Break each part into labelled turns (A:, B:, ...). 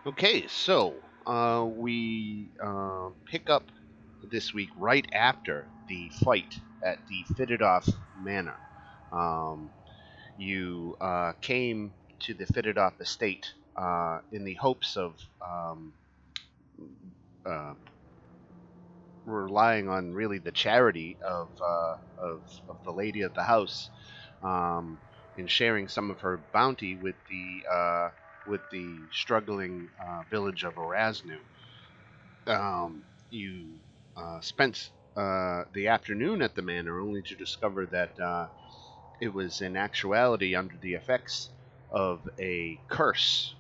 A: Okay, so we pick up this week right after the fight at the Fitted Off Manor. Um, you came to the Fitted Off estate in the hopes of uh, relying on really the charity of the lady of the house, um, and sharing some of her bounty with the struggling village of Erasnu. You spent the afternoon at the manor only to discover that it was in actuality under the effects of a curse,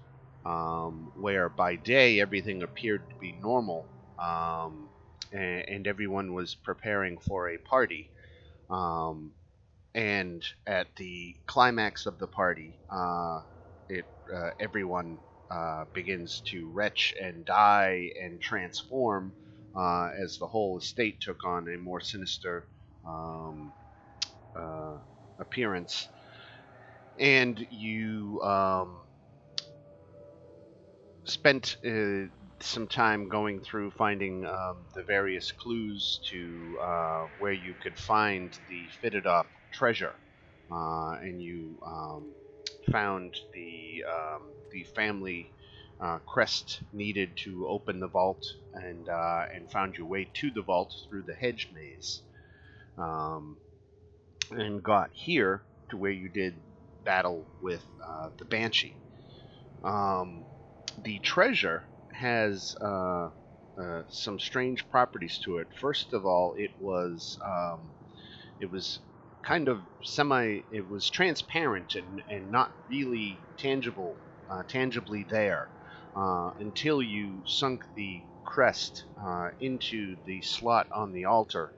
A: where by day everything appeared to be normal, um, and everyone was preparing for a party. Um, and at the climax of the party, it everyone begins to retch and die and transform as the whole estate took on a more sinister um, uh, appearance. And you spent some time going through finding the various clues to where you could find the fitted up treasure, and you found the family crest needed to open the vault, and found your way to the vault through the hedge maze, um, and got here to where you did battle with the banshee. Um, the treasure has some strange properties to it. First of all, it was kind of semi. It was transparent and not really tangibly there, until you sunk the crest into the slot on the altar,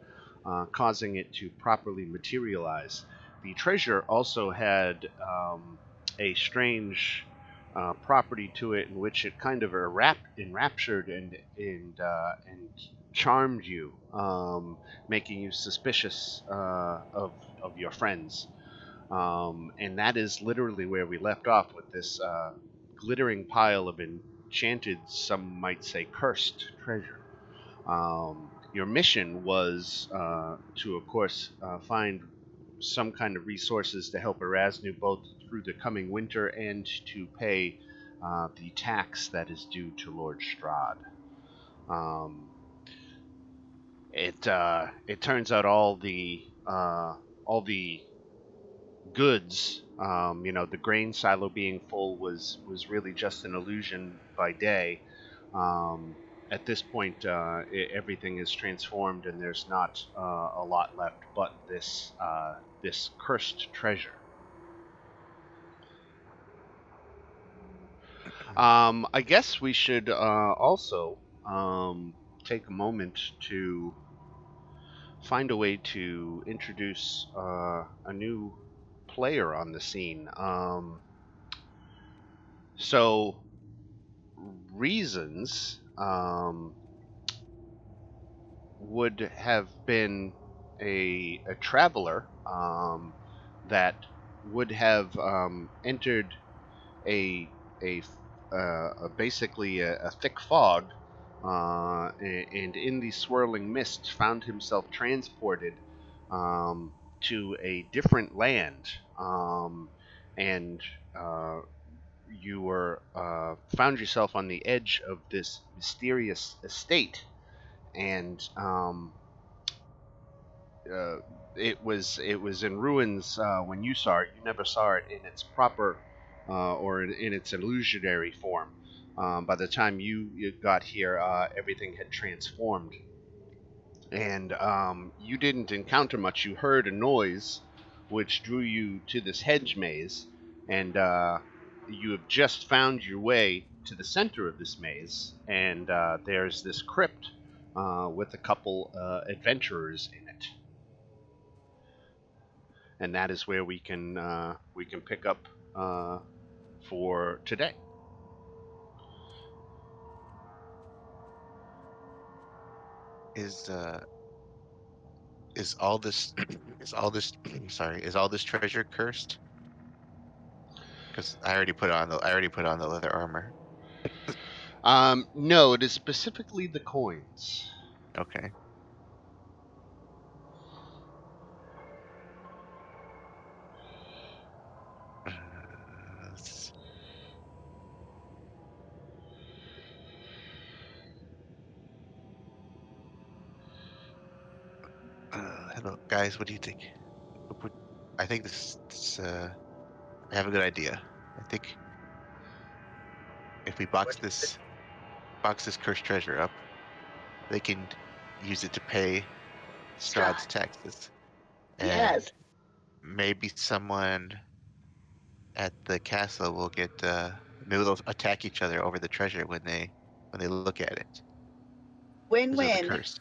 A: causing it to properly materialize. The treasure also had a strange property to it, in which it kind of enraptured and charmed you, making you suspicious of your friends. And that is literally where we left off with this glittering pile of enchanted, some might say cursed treasure. Your mission was to, of course, find some kind of resources to help Erasnu both through the coming winter and to pay the tax that is due to Lord Strahd. Um, it turns out all the goods, the grain silo being full was really just an illusion by day. Um, at this point, everything is transformed, and there's not a lot left but this cursed treasure. I guess we should also take a moment to find a way to introduce a new player on the scene. So reasons would have been a traveler that would have entered a a, basically a thick fog, and in the swirling mist found himself transported to a different land, and uh, you were found yourself on the edge of this mysterious estate, and uh, it was in ruins when you saw it. You never saw it in its proper or in its illusionary form. By the time you got here, everything had transformed, and you didn't encounter much. You heard a noise, which drew you to this hedge maze, and you have just found your way to the center of this maze, and there's this crypt with a couple adventurers in it, and that is where we can pick up uh, for today.
B: Is is all this is all this sorry, is all this treasure cursed? Because I already put on the leather armor.
A: No, it is specifically the coins.
B: Okay. Uh, let's- hello, guys. What do you think? What- I think I have a good idea. I think if we box this cursed treasure up, they can use it to pay Strahd's
C: Strahd.
B: taxes,
C: Yes.
B: and maybe someone at the castle will get maybe they'll attack each other over the treasure when they look at it because of the
C: Win-win.
B: curse.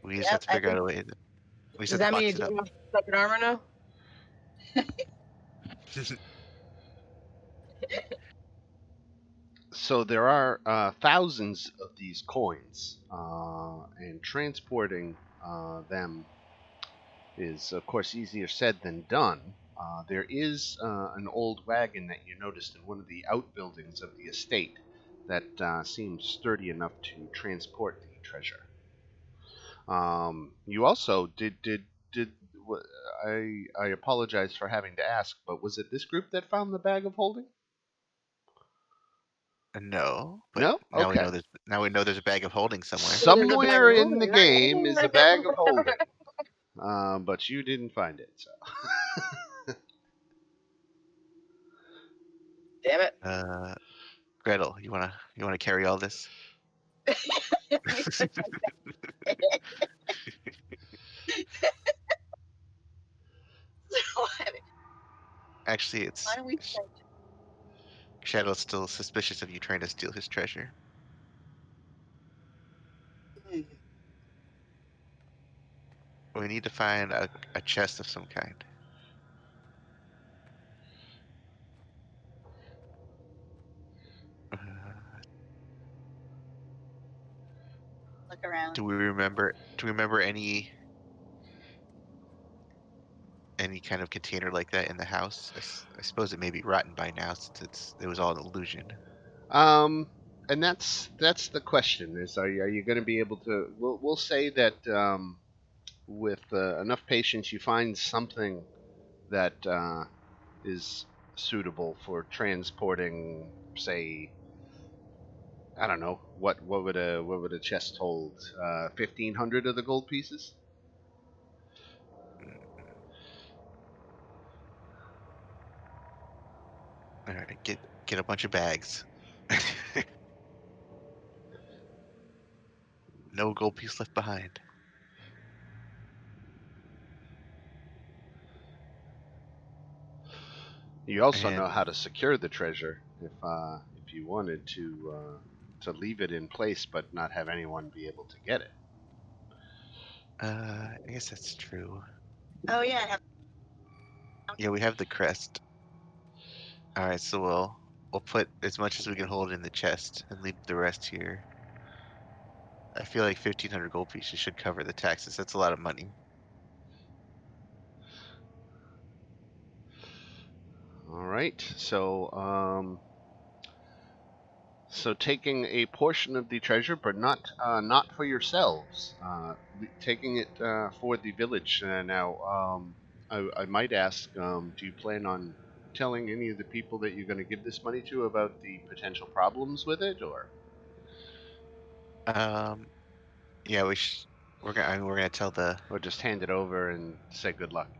B: We just have
C: Yep.
B: to
C: I
B: figure out
C: think.
B: a way. We just
D: Does
B: have to
D: that mean
B: box
D: you
B: it up.
D: don't have second armor now?
A: So there are thousands of these coins, and transporting them is, of course, easier said than done. There is an old wagon that you noticed in one of the outbuildings of the estate that seems sturdy enough to transport the treasure. You also did. I apologize for having to ask, but was it this group that found the bag of holding?
B: No, but
A: No. Okay.
B: now we know there's a bag of holding somewhere.
D: There's a bag
A: Somewhere
D: of
A: in the
D: holding, not
A: game is a
D: here.
A: bag of holding, but you didn't find it. So.
D: Damn it.
B: Gretel, you wanna carry all this? Actually,
C: Why
B: it's
C: don't we?
B: Shadow's still suspicious of you trying to steal his treasure.
C: Hmm.
B: We need to find a chest of some kind. Uh,
C: Look around.
B: Do we remember any kind of container like that in the house? I suppose it may be rotten by now since it was all an illusion.
A: Um, and that's the question: is are you going to be able to? We'll say that with enough patience, you find something that is suitable for transporting, say, I don't know, what would a chest hold? 1,500 of the gold pieces.
B: All right, get a bunch of bags. No gold piece left behind.
A: You also know
B: And
A: how to secure the treasure if you wanted to leave it in place but not have anyone be able to get it.
B: I guess that's true.
C: Oh yeah.
B: Yeah, we have the crest. All right, so we'll put as much as we can hold in the chest and leave the rest here. I feel like 1,500 gold pieces should cover the taxes. That's a lot of money.
A: All right. So taking a portion of the treasure, but not for yourselves. Taking it for the village. Now, I might ask, do you plan on telling any of the people that you're going to give this money to about the potential problems with it,
B: Um, yeah, we're gonna tell the.
A: or just hand it over and say good luck?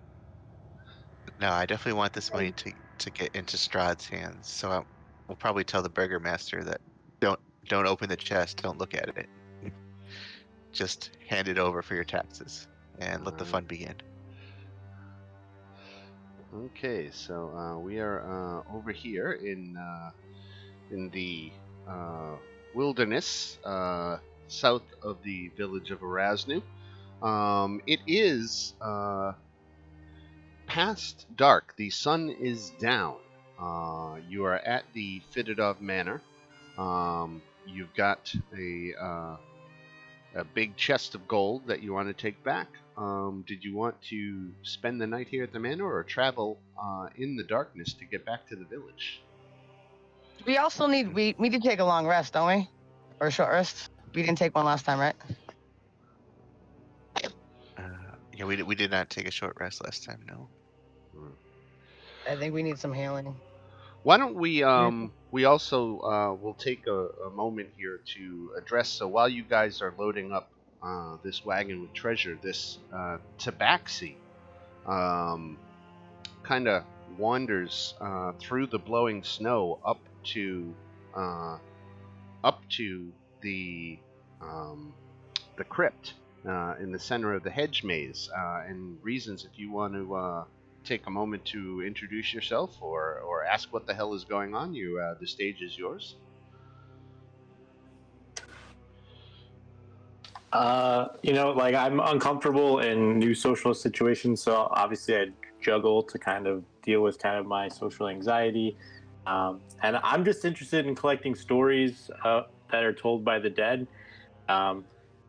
B: No, I definitely want this money to get into Strahd's hands. So we'll probably tell the burgomaster that don't don't open the chest, don't look at it. Just hand it over for your taxes and let the
A: Uh,
B: fun begin.
A: okay, so we are over here in the uh, wilderness south of the village of Erasnu. It is past dark. The sun is down. You are at the Fitidov Manor. You've got a big chest of gold that you want to take back. Did you want to spend the night here at the manor or travel in the darkness to get back to the village?
D: We also need we need to take a long rest, don't we? Or a short rest. We didn't take one last time, right?
B: Yeah, we did not take a short rest last time. No.
D: I think we need some healing.
A: Why don't we also will take a moment here to address. So while you guys are loading up this wagon with treasure, this tabaxi kind of wanders through the blowing snow uh, up to um, the crypt in the center of the hedge maze. And reasons, if you want to take a moment to introduce yourself or ask what the hell is going on, the stage is yours.
E: Like I'm uncomfortable in new social situations, so obviously I juggle to kind of deal with kind of my social anxiety. And I'm just interested in collecting stories that are told by the dead. And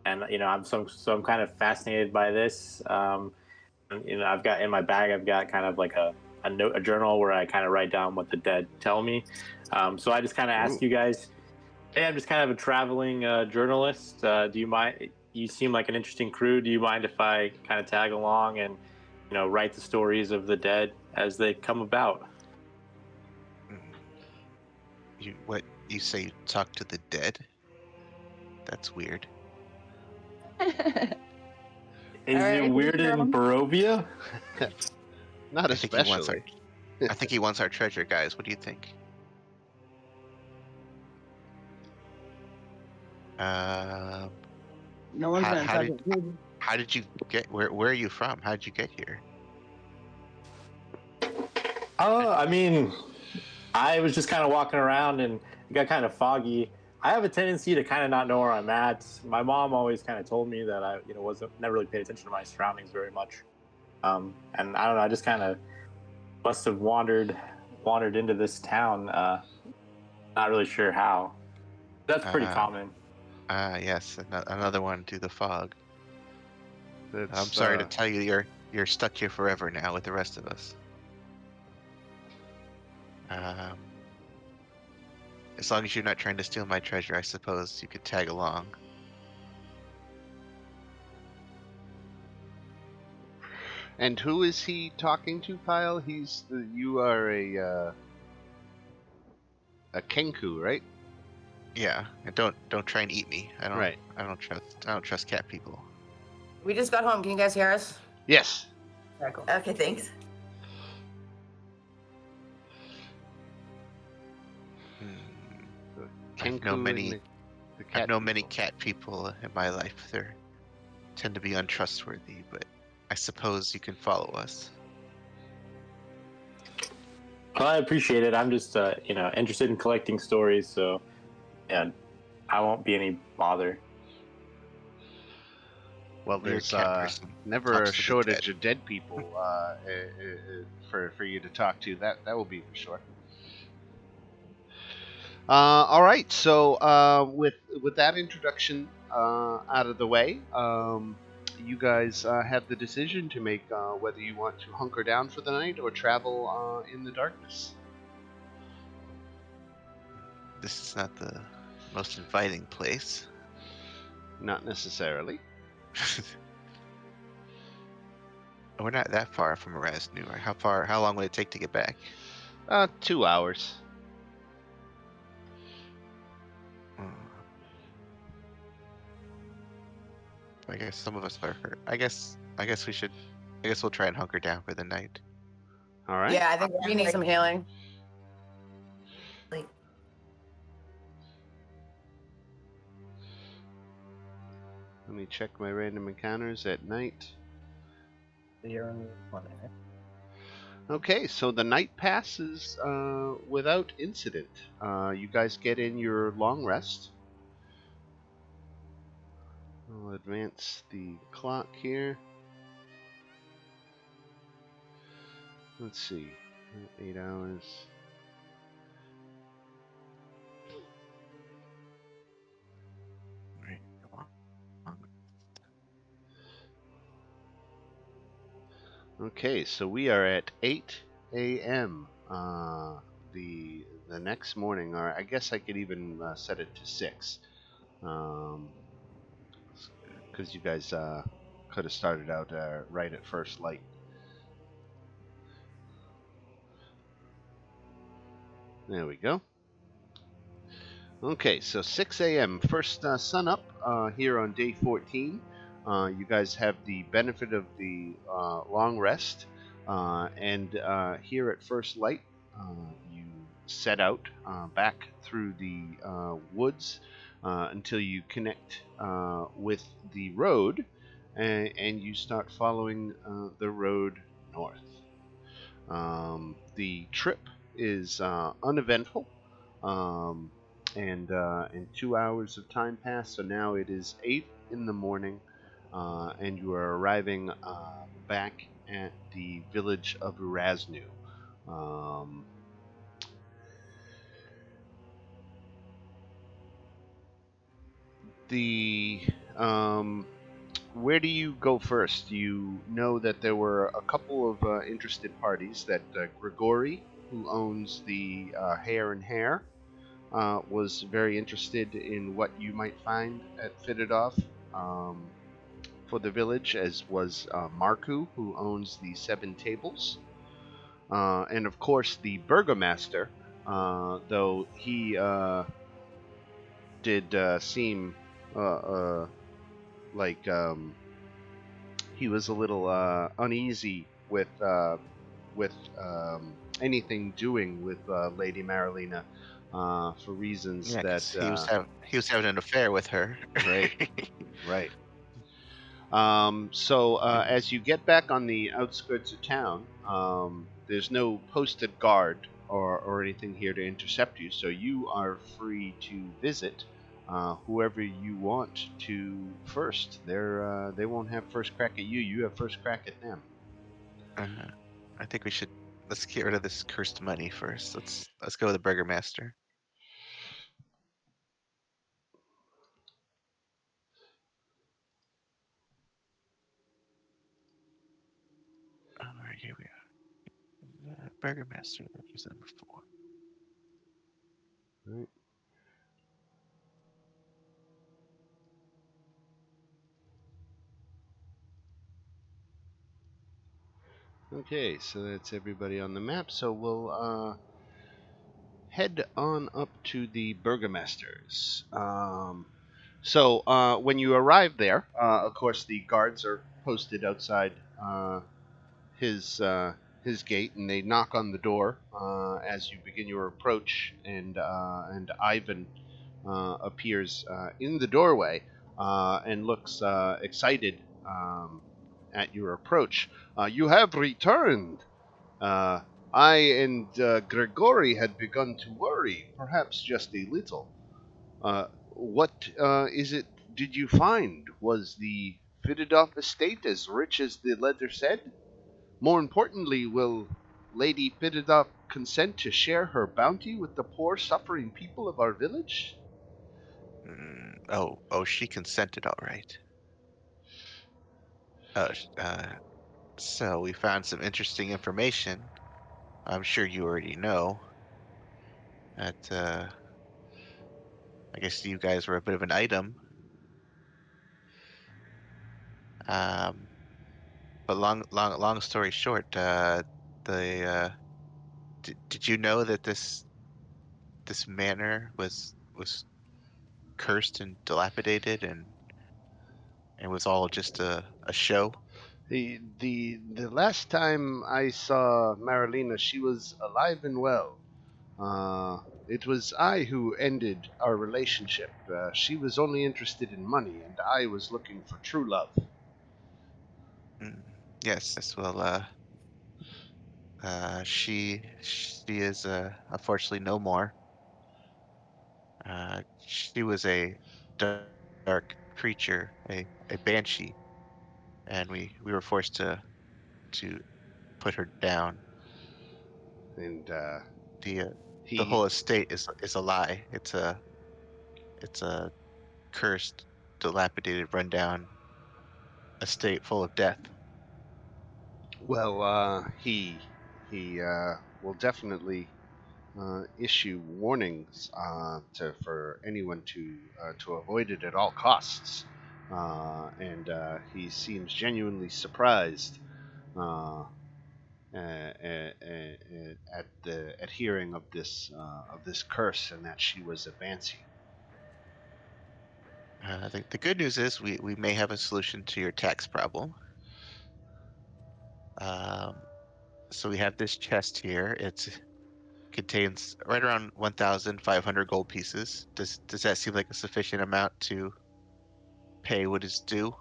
E: I'm kind of fascinated by this. I've got in my bag, I've got kind of like a journal where I kind of write down what the dead tell me. So I just kind of ask you guys, hey, I'm just kind of a traveling journalist. Do you mind? You seem like an interesting crew. Do you mind if I kind of tag along and, write the stories of the dead as they come about?
B: You say you talk to the dead? That's weird.
E: Is it weird in Barovia?
A: Not
B: I think he wants
A: especially.
B: I think he wants our treasure, guys. What do you think?
D: No one's gonna touch it.
B: How did you get? Where are you from? How did you get here?
E: I mean, I was just kind of walking around and it got kind of foggy. I have a tendency to kind of not know where I'm at. My mom always kind of told me that I, never really paid attention to my surroundings very much. And I don't know, I just kind of must have wandered into this town. Not really sure how. That's pretty common.
B: Yes, another one to the fog.
A: That's,
B: I'm sorry to tell you, you're stuck here forever now with the rest of us. As long as you're not trying to steal my treasure, I suppose you could tag along.
A: And who is he talking to, Kyle? You are a Kenku, right?
B: Yeah, and don't try and eat me. I don't.
A: Right.
B: I don't trust cat people.
F: We just got home. Can you guys hear us?
A: Yes.
F: Very cool. Okay, thanks.
B: I've known many cat people in my life. They tend to be untrustworthy, but I suppose you can follow us.
E: Well, I appreciate it. I'm just, interested in collecting stories, so yeah, I won't be any bother.
A: Well, there's never a shortage of dead people for you to talk to. That will be for sure. All right. So with that introduction out of the way, you guys have the decision to make whether you want to hunker down for the night or travel in the darkness.
B: This is not the most inviting place.
A: Not necessarily.
B: We're not that far from Erasmus. How long would it take to get back?
A: 2 hours.
B: I guess some of us are hurt. I guess we'll try and hunker down for the night.
A: All right.
F: Yeah, I think we need some healing.
A: Let me check my random encounters at night. Okay, so the night passes without incident. You guys get in your long rest. I'll advance the clock here. Let's see, 8 hours.
B: Right.
A: Okay, so we are at 8 a.m. The the next morning, or I guess I could even set it to 6, because you guys could have started out right at first light. There we go. Okay, so 6 a.m. First sun up here on day 14. You guys have the benefit of the long rest, and here at first light, you set out back through the woods until you connect with the road, and you start following the road north. The trip is uneventful. And 2 hours of time pass, so now it is 8 in the morning, and you are arriving back at the village of Urasnu. The Where do you go first? You know that there were a couple of interested parties. That Grigori, who owns the Hare and Hare, was very interested in what you might find at Fitidov for the village, as was Marku, who owns the 7 Tables. And of course, the Burgomaster, though he did seem like he was a little uneasy with anything doing with Lady Marilena. For reasons that
B: 'cause he was having an affair with her.
A: Right. Right. So as you get back on the outskirts of town, there's no posted guard or anything here to intercept you, so you are free to visit whoever you want to first. They won't have first crack at you. You have first crack at them.
B: I think let's get rid of this cursed money first. Let's go with the Burgomaster. Alright, here we are. Burgomaster is number 4.
A: Right. Okay, so that's everybody on the map. So we'll head on up to the Burgomasters. So when you arrive there, of course, the guards are posted outside his gate, and they knock on the door as you begin your approach, and Ivan appears in the doorway and looks excited at your approach. You have returned. I and Grigori had begun to worry, perhaps just a little. What is it did you find? Was the Fididov estate as rich as the letter said? More importantly, will Lady Fididov consent to share her bounty with the poor, suffering people of our village?
B: Oh, she consented all right. So we found some interesting information. I'm sure you already know that I guess you guys were a bit of an item. But long story short, did you know that this manor was cursed and dilapidated and was all just a show?
A: The last time I saw Marilena, she was alive and well. It was I who ended our relationship. She was only interested in money, and I was looking for true love.
B: Yes. Well, she is unfortunately no more. She was a dark creature, a banshee, and we were forced to put her down.
A: And
B: The whole estate is a lie. It's a cursed, dilapidated, rundown estate full of death.
A: Well, he will definitely issue warnings for anyone to avoid it at all costs. And he seems genuinely surprised at hearing of this curse and that she was a Banshee.
B: The good news is we may have a solution to your tax problem. So we have this chest here. It contains right around 1,500 gold pieces. Does that seem like a sufficient amount to pay what is due?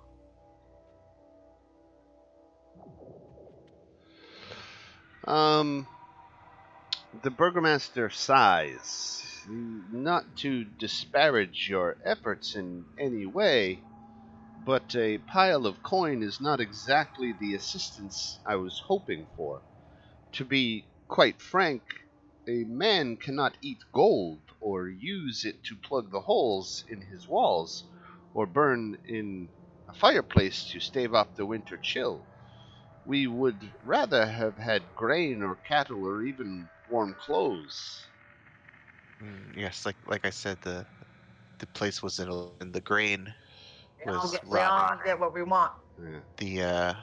A: The burgomaster sighs, not to disparage your efforts in any way, but a pile of coin is not exactly the assistance I was hoping for. To be quite frank, a man cannot eat gold or use it to plug the holes in his walls or burn in a fireplace to stave off the winter chill. We would rather have had grain or cattle or even warm clothes.
B: Yes, like I said, the place was in the grain was
F: We all
B: rotten.
F: get what we want.
A: Yeah.
B: The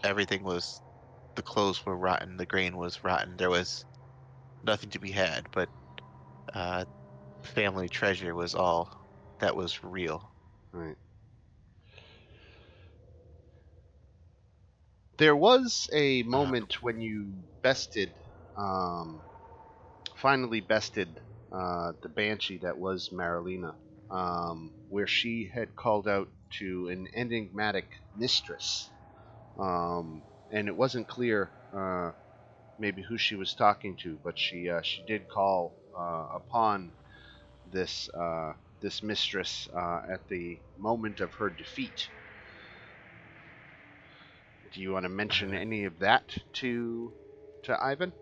B: everything was the clothes were rotten, the grain was rotten. There was nothing to be had, but uh, family treasure was all that was real.
A: Right. There was a moment when you um, finally bested the Banshee that was Marilena, where she had called out to an enigmatic mistress, and it wasn't clear maybe who she was talking to, but she did call upon this mistress at the moment of her defeat. Do you want to mention any of that to Ivan?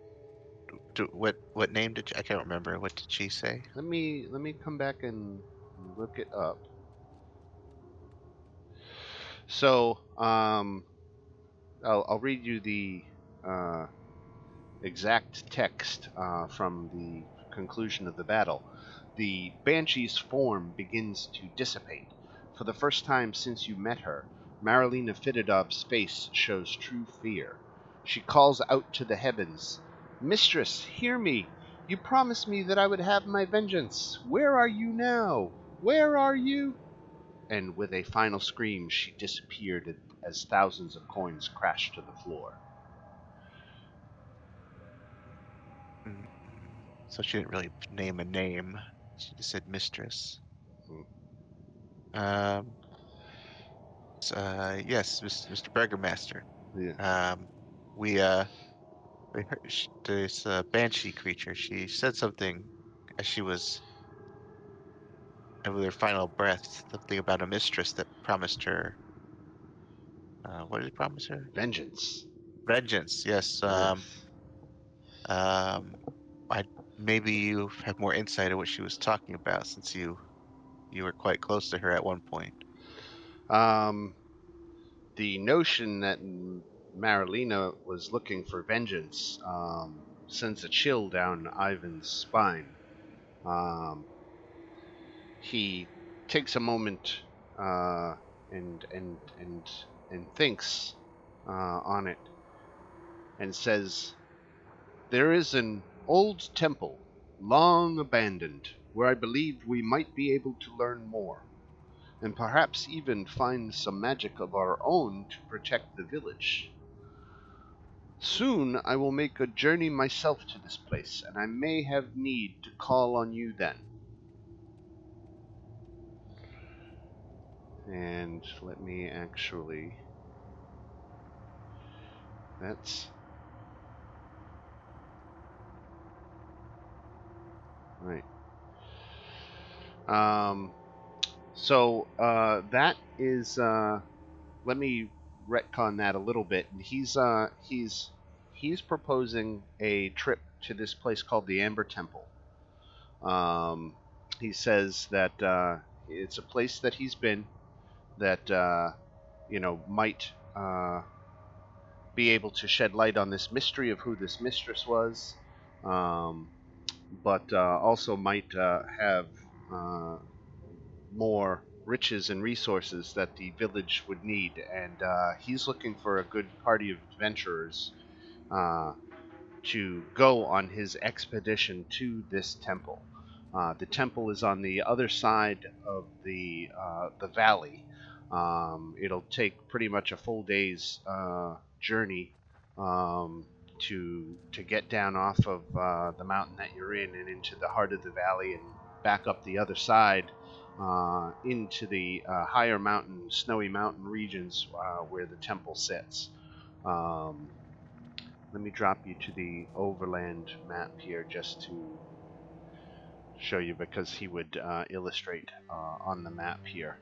B: What name did I can't remember. What did she say?
A: Let me come back and look it up. So, I'll read you the exact text from the conclusion of the battle. The Banshee's form begins to dissipate. For the first time since you met her, Marilena Fididov's face shows true fear. She calls out to the heavens, "Mistress, hear me! You promised me that I would have my vengeance. Where are you now? Where are you?" And with a final scream, she disappeared as thousands of coins crashed to the floor.
B: So she didn't really name a name. She just said mistress. Yes, Mr. Burgermaster.
A: Yeah.
B: We heard this banshee creature. She said something as she was with her final breath, something about a mistress that promised her. What did he promise her?
A: Vengeance.
B: Vengeance. Yes.
A: Yes.
B: I maybe you have more insight of what she was talking about since you were quite close to her at one point.
A: The notion that Marilena was looking for vengeance sends a chill down Ivan's spine. He takes a moment and and and and thinks on it and says, "There is an old temple, long abandoned, where I believed we might be able to learn more, and perhaps even find some magic of our own to protect the village. Soon I will make a journey myself to this place, and I may have need to call on you then." And let me actually... That's... Right. That is... let me retcon that a little bit. He's proposing a trip to this place called the Amber Temple. He says that it's a place that he's been that might be able to shed light on this mystery of who this mistress was, but also might have more riches and resources that the village would need. And he's looking for a good party of adventurers to go on his expedition to this temple. The temple is on the other side of the valley. It'll take pretty much a full day's journey to get down off of the mountain that you're in and into the heart of the valley and back up the other side into the higher mountain, snowy mountain regions where the temple sits. Let me drop you to the overland map here just to show you, because he would illustrate on the map here.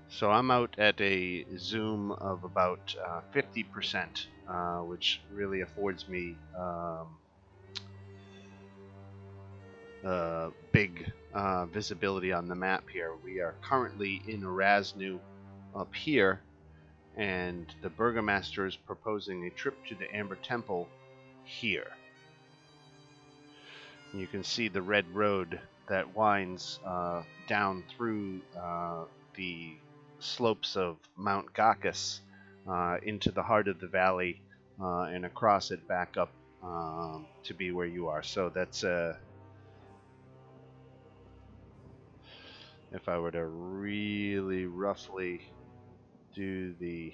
A: So I'm out at a zoom of about 50%, which really affords me big visibility on the map here. We are currently in Erasnu up here, and the Burgomaster is proposing a trip to the Amber Temple here. You can see the red road that winds down through the slopes of Mount Gakis into the heart of the valley and across it back up to be where you are. So that's if I were to really roughly do the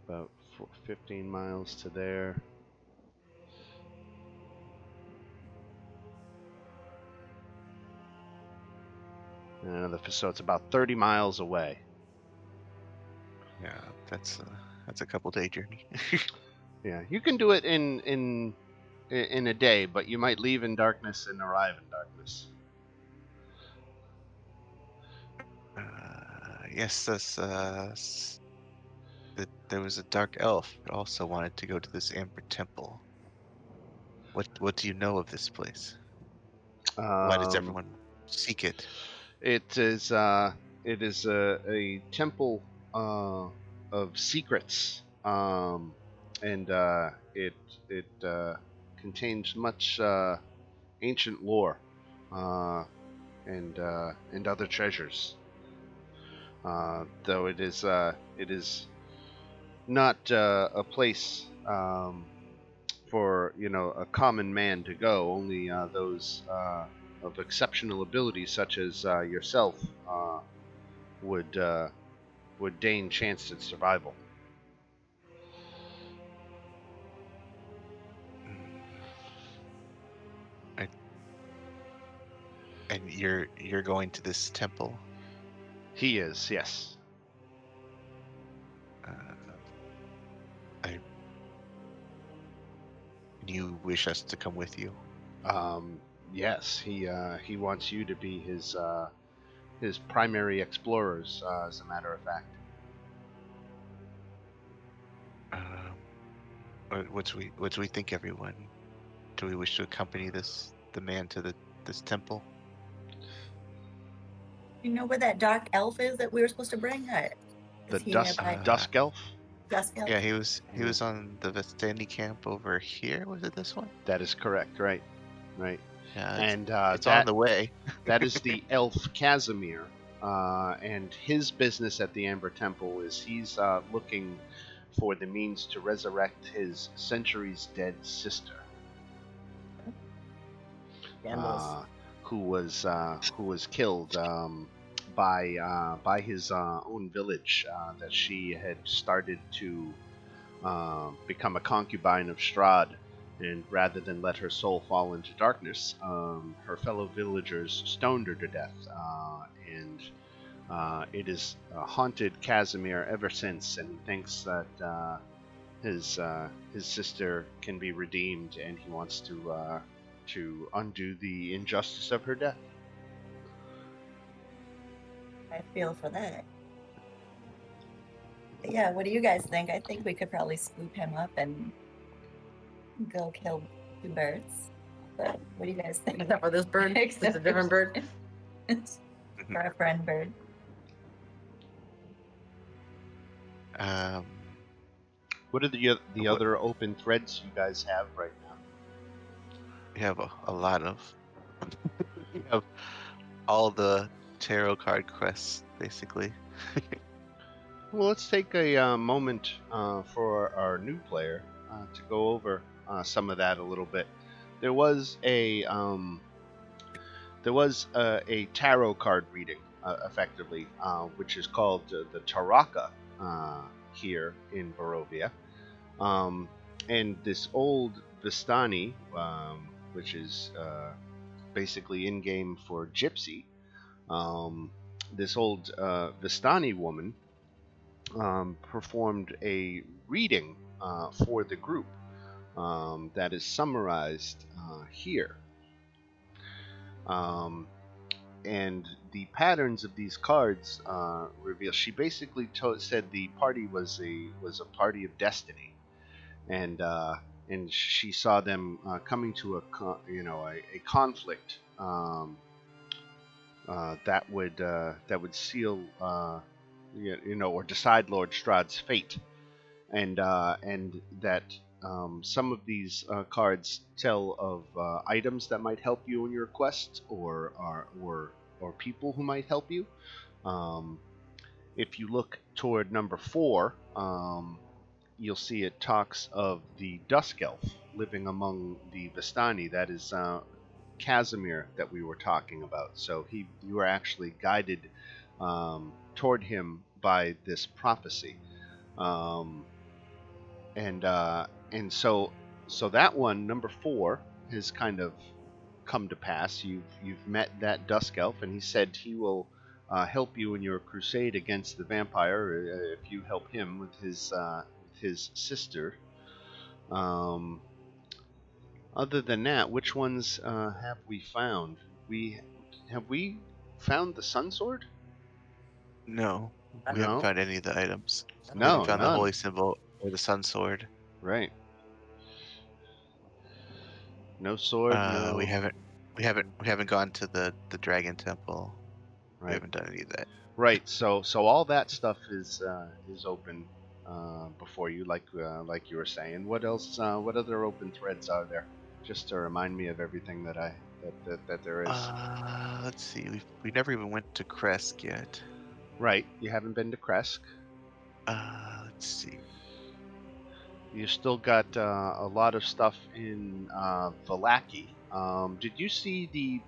A: about 15 miles to there. And another, so it's about 30 miles away.
B: Yeah, that's a couple day journey.
A: Yeah, you can do it in a day, but you might leave in darkness and arrive in darkness.
B: Yes, there was a dark elf that also wanted to go to this Amber Temple. What do you know of this place? Why does everyone seek it?
A: It is a temple of secrets, and it contains much ancient lore and other treasures. Though it is not a place for a common man to go. Only those of exceptional ability, such as yourself, would deign chance at survival.
B: And you're going to this temple?
A: He is, yes.
B: You wish us to come with you?
A: Yes, he wants you to be his primary explorers, as a matter of fact.
B: What do we think, everyone? Do we wish to accompany the man to this temple?
C: You know where that dark elf is that we were supposed to bring?
A: The
C: Is he
A: dusk
C: nearby?
A: dusk elf.
C: Dusk elf?
B: Yeah, he was on the Vestani camp over here. Was it this one?
A: That is correct. Right.
B: Yeah,
A: And
B: it's on the way.
A: that is the elf Casimir, and his business at the Amber Temple is he's looking for the means to resurrect his centuries dead sister, who was killed by his own village that she had started to become a concubine of Strahd. And rather than let her soul fall into darkness, her fellow villagers stoned her to death, and it has haunted Casimir ever since. And he thinks that his sister can be redeemed, and he wants to undo the injustice of her death.
C: I feel for that. But yeah, what do you guys think? I think we could probably scoop him up and go kill 2 birds. But what do you guys think?
F: Except for this bird. It's a different bird.
C: For a friend bird.
B: Um,
A: What are the
B: What-
A: other open threads you guys have right now?
B: we have a lot of. We have all the tarot card quests, basically.
A: Well, let's take a moment for our new player to go over some of that a little bit. There was a tarot card reading, effectively, which is called the Taraka here in Barovia. And this old Vistani, which is basically in game for Gypsy, this old Vistani woman performed a reading for the group that is summarized here. And the patterns of these cards reveal. She basically said the party was a party of destiny, and she saw them coming to a conflict that would seal or decide Lord Strahd's fate, and that some of these cards tell of items that might help you in your quest, or people who might help you. If you look toward number 4, you'll see it talks of the Dusk Elf living among the Vistani. That is Casimir that we were talking about. So you were actually guided toward him by this prophecy, and so that one, number 4, has kind of come to pass. You've met that Dusk Elf, and he said he will help you in your crusade against the vampire if you help him with his sister. Other than that, which ones have we found? Have we found the Sun Sword?
B: No, we
A: No?
B: haven't found any of the items. We
A: No,
B: haven't found the
A: none.
B: holy symbol or the sun sword.
A: Right. No sword. No.
B: We haven't gone to the dragon temple. We
A: Right.
B: haven't done any of that.
A: Right. So all that stuff is open before you, like you were saying. What else? What other open threads are there? Just to remind me of everything that there is.
B: Let's see. We never even went to Kresk yet.
A: Right. You haven't been to Kresk.
B: Let's see.
A: You still got a lot of stuff in Vallaki. Did you see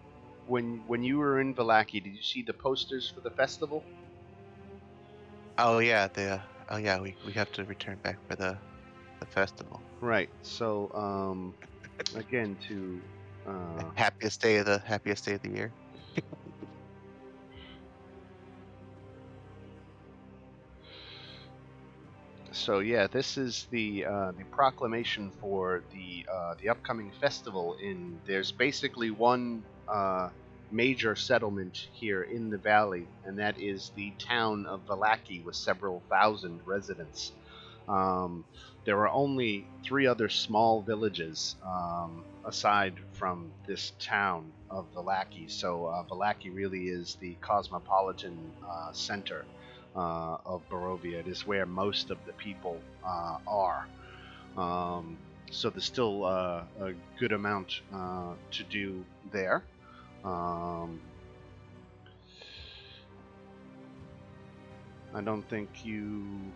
A: when you were in Vallaki? Did you see the posters for the festival?
B: Oh yeah, we have to return back for the festival.
A: Right. So again, to
B: Happiest day of the year.
A: So yeah, this is the proclamation for the upcoming festival. There's basically one major settlement here in the valley, and that is the town of Vallaki with several thousand residents. There are only 3 other small villages aside from this town of Vallaki. So Vallaki really is the cosmopolitan center of Barovia. It is where most of the people are. So there's still a good amount to do there. I don't think you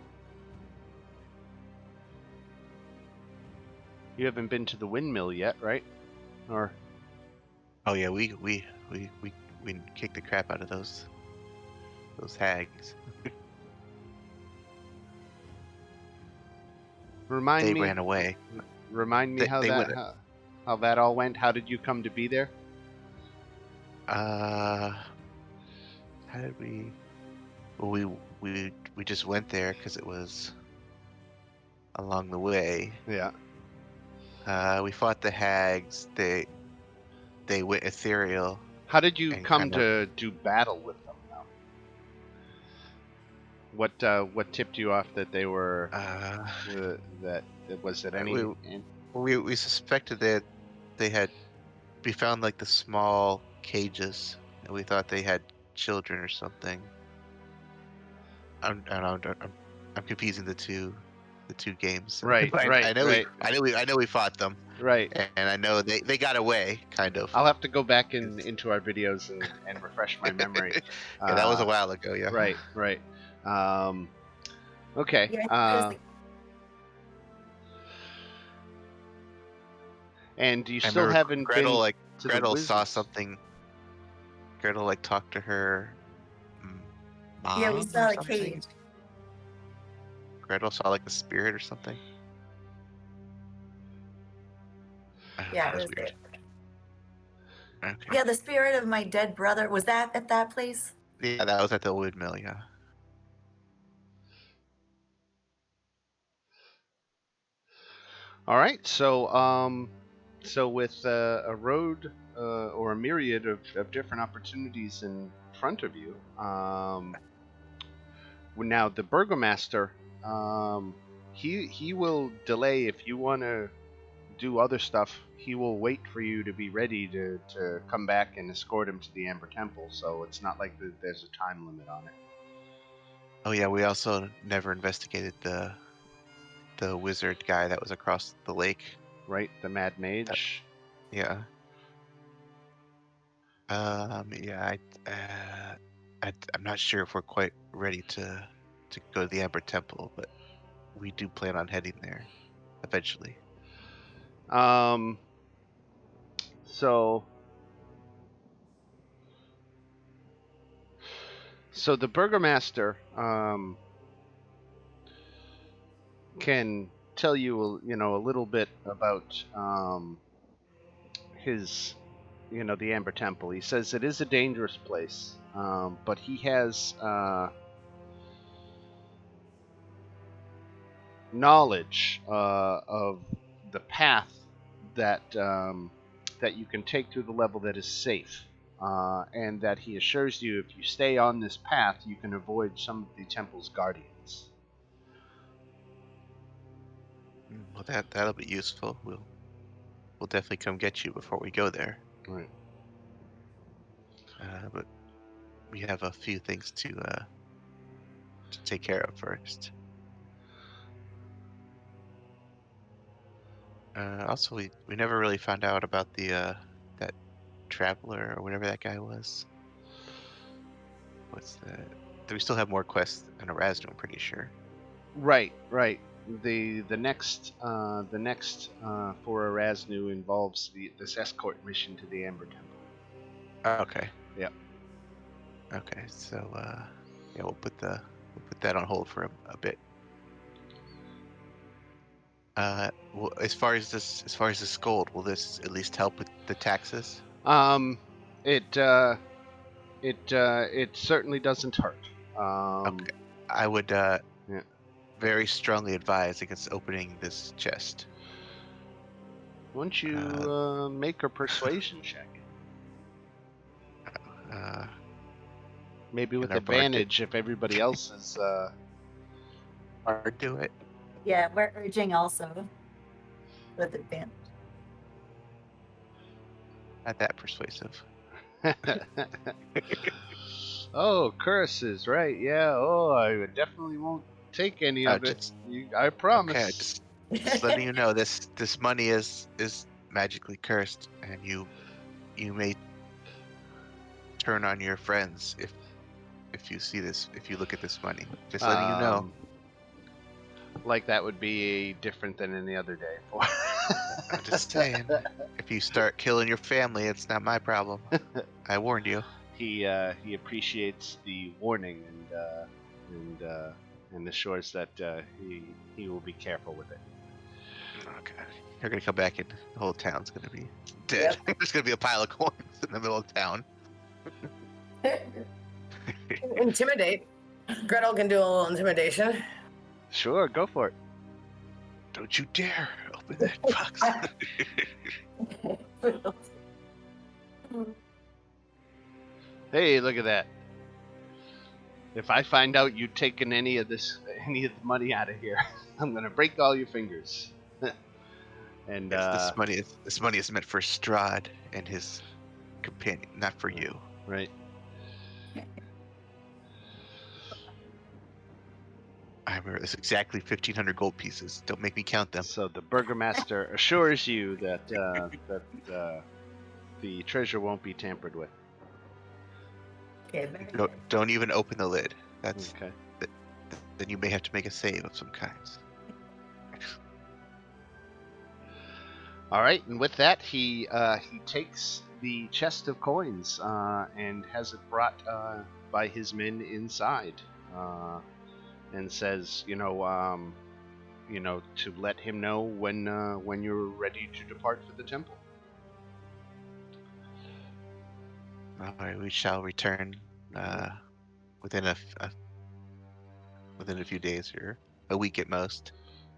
A: haven't been to the windmill yet, right? Or
B: Oh yeah, we kicked the crap out of those hags.
A: remind
B: They
A: me
B: ran away.
A: Remind me
B: They went-
A: how that all went. How did you come to be there?
B: How did we? Well, we just went there because it was along the way.
A: Yeah.
B: We fought the hags. They went ethereal.
A: How did you
B: And
A: come
B: kind
A: to do battle with them now? What tipped you off that they were that was it any?
B: We suspected that we found like the small cages, and we thought they had children or something. I'm confusing the two games.
A: Right, right,
B: I know
A: right.
B: I know we fought them,
A: Right.
B: and I know they got away, kind of.
A: I'll have to go back into our videos and refresh my memory.
B: Yeah, that was a while ago. Yeah.
A: Right, right. Okay.
C: Yeah, I think it was like,
A: And you
B: I
A: still
B: remember
A: haven't
B: Gretel
A: been
B: like
A: to
B: Gretel
A: the
B: saw
A: wizards.
B: something. Gretel like talked to her mom.
C: yeah, we saw
B: or
C: a
B: something.
C: cage.
B: Gretel saw like a spirit or something.
C: Yeah,
B: that
C: it
B: was
C: was
B: weird.
C: there.
B: Okay.
C: Yeah, the spirit of my dead brother. Was that at that place?
B: Yeah, that was at the windmill. Yeah.
A: All right. So with a road or a myriad of different opportunities in front of you, now the burgomaster, he will delay if you want to do other stuff. He will wait for you to be ready to come back and escort him to the Amber Temple. So it's not like there's a time limit on it.
B: Oh yeah, we also never investigated the wizard guy that was across the lake.
A: Right, the Mad Mage.
B: Yeah. Yeah. I'm not sure if we're quite ready to go to the Amber Temple, but we do plan on heading there eventually.
A: So the burgomaster can tell you, a little bit about his, the Amber Temple. He says it is a dangerous place, but he has knowledge of the path that that you can take through the level that is safe. And that he assures you, if you stay on this path, you can avoid some of the temple's guardians.
B: Well, that'll be useful. We'll definitely come get you before we go there.
A: Right.
B: But we have a few things to take care of first. Also, we never really found out about the that traveler or whatever that guy was. What's that? Do we still have more quests in Erasmus? I'm pretty sure.
A: Right. The next for Erasnu involves this escort mission to the Amber Temple.
B: Okay.
A: Yep.
B: Okay, so yeah, we'll put that on hold for a bit. Well, as far as this gold, will this at least help with the taxes?
A: It certainly doesn't hurt.
B: Okay. I would very strongly advise against opening this chest.
A: Why don't you make a persuasion check? Maybe with
B: our bard
A: advantage if everybody else is.
B: Or do it.
C: Yeah, we're urging also with advantage.
B: Not that persuasive.
A: Oh, curses, right? Yeah. Oh, I definitely won't take any of it. I promise.
B: Okay, just letting you know, this money is magically cursed, and you may turn on your friends if you see this, if you look at this money. Just letting you know.
A: Like that would be different than any other day.
B: I'm just saying, if you start killing your family, it's not my problem. I warned you.
A: He appreciates the warning and assures that he will be careful with it.
B: Okay. You're gonna come back and the whole town's gonna be dead.
F: Yep.
B: There's gonna be a pile of coins in the middle of town.
F: Intimidate. Gretel can do a little intimidation.
A: Sure, go for it.
B: Don't you dare open that box.
A: Hey, look at that. If I find out you've taken any of the money out of here, I'm gonna break all your fingers. And
B: this money is meant for Strahd and his companion, not for you.
A: Right.
B: I remember this exactly 1,500 gold pieces. Don't make me count them.
A: So the burgomaster assures you that the treasure won't be tampered with.
F: Okay, very
B: Don't,
F: good.
B: don't even open the lid. That's
A: Okay.
B: then you may have to make a save of some kind.
A: All right, and with that, he takes the chest of coins and has it brought by his men inside, and says, to let him know when you're ready to depart for the temple.
B: All right, we shall return within within a few days or a week at most.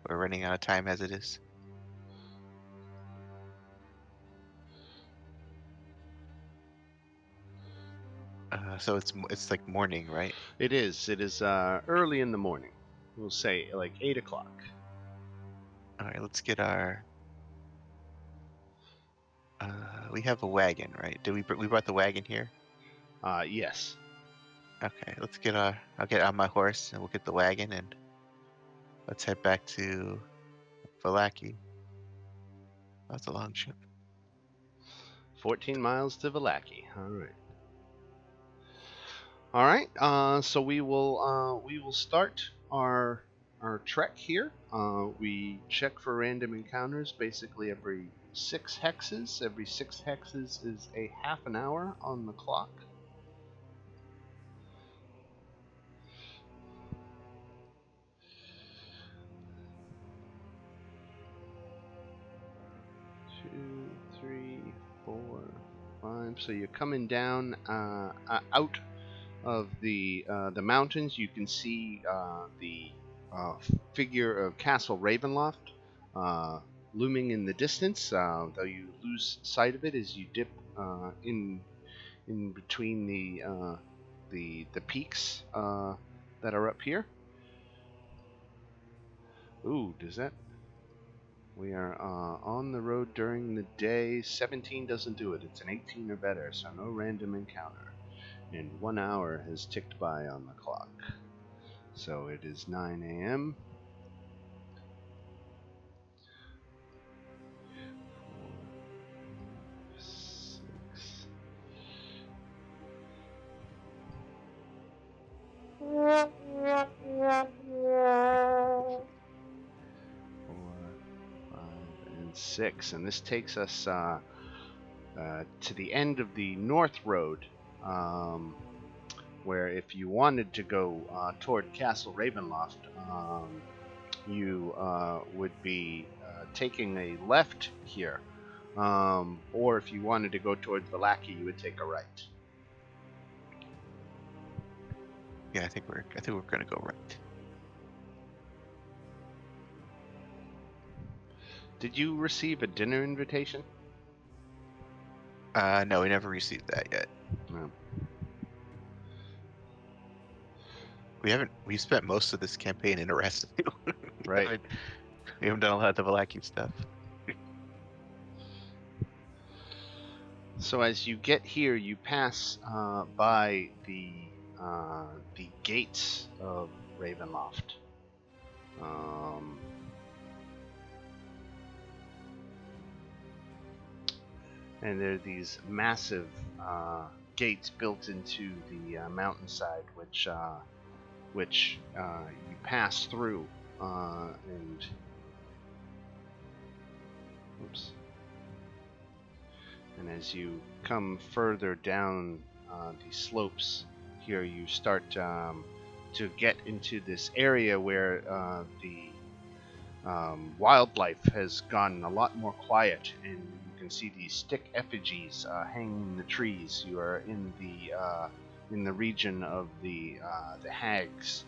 B: We're running out of time as it is. So it's like morning, right?
A: It is. It is early in the morning. We'll say like 8 o'clock.
B: All right, let's get our. We have a wagon, right? We brought the wagon here?
A: Yes.
B: Okay, let's get our. I'll get on my horse and we'll get the wagon and let's head back to Valaki. That's a long trip.
A: 14 miles to Valaki. All right. All right. So we will start our trek here. We check for random encounters basically every 6 hexes. Every 6 hexes is a half an hour on the clock. Two, three, 4, 5. So you're coming down out of the mountains. You can see the figure of Castle Ravenloft looming in the distance. Though you lose sight of it as you dip in between the peaks that are up here. Ooh, does that? We are on the road during the day. 17 doesn't do it. It's an 18 or better, so no random encounter. And 1 hour has ticked by on the clock. So it is 9 a.m. 4, 6. And 6, and this takes us to the end of the North Road, where if you wanted to go toward Castle Ravenloft, you would be taking a left here, or if you wanted to go towards Valaki, you would take a right.
B: Yeah, I think we're gonna go right.
A: Did you receive a dinner invitation?
B: No, we never received that yet.
A: No.
B: We spent most of this campaign in Arrested.
A: Right.
B: We haven't done a lot of the Valaki stuff.
A: So as you get here, you pass by the gates of Ravenloft. And there are these massive gates built into the mountainside, which you pass through, and oops. And as you come further down the slopes here, you start to get into this area where the wildlife has gotten a lot more quiet, and you can see these stick effigies hanging in the trees. You are in the region of the hags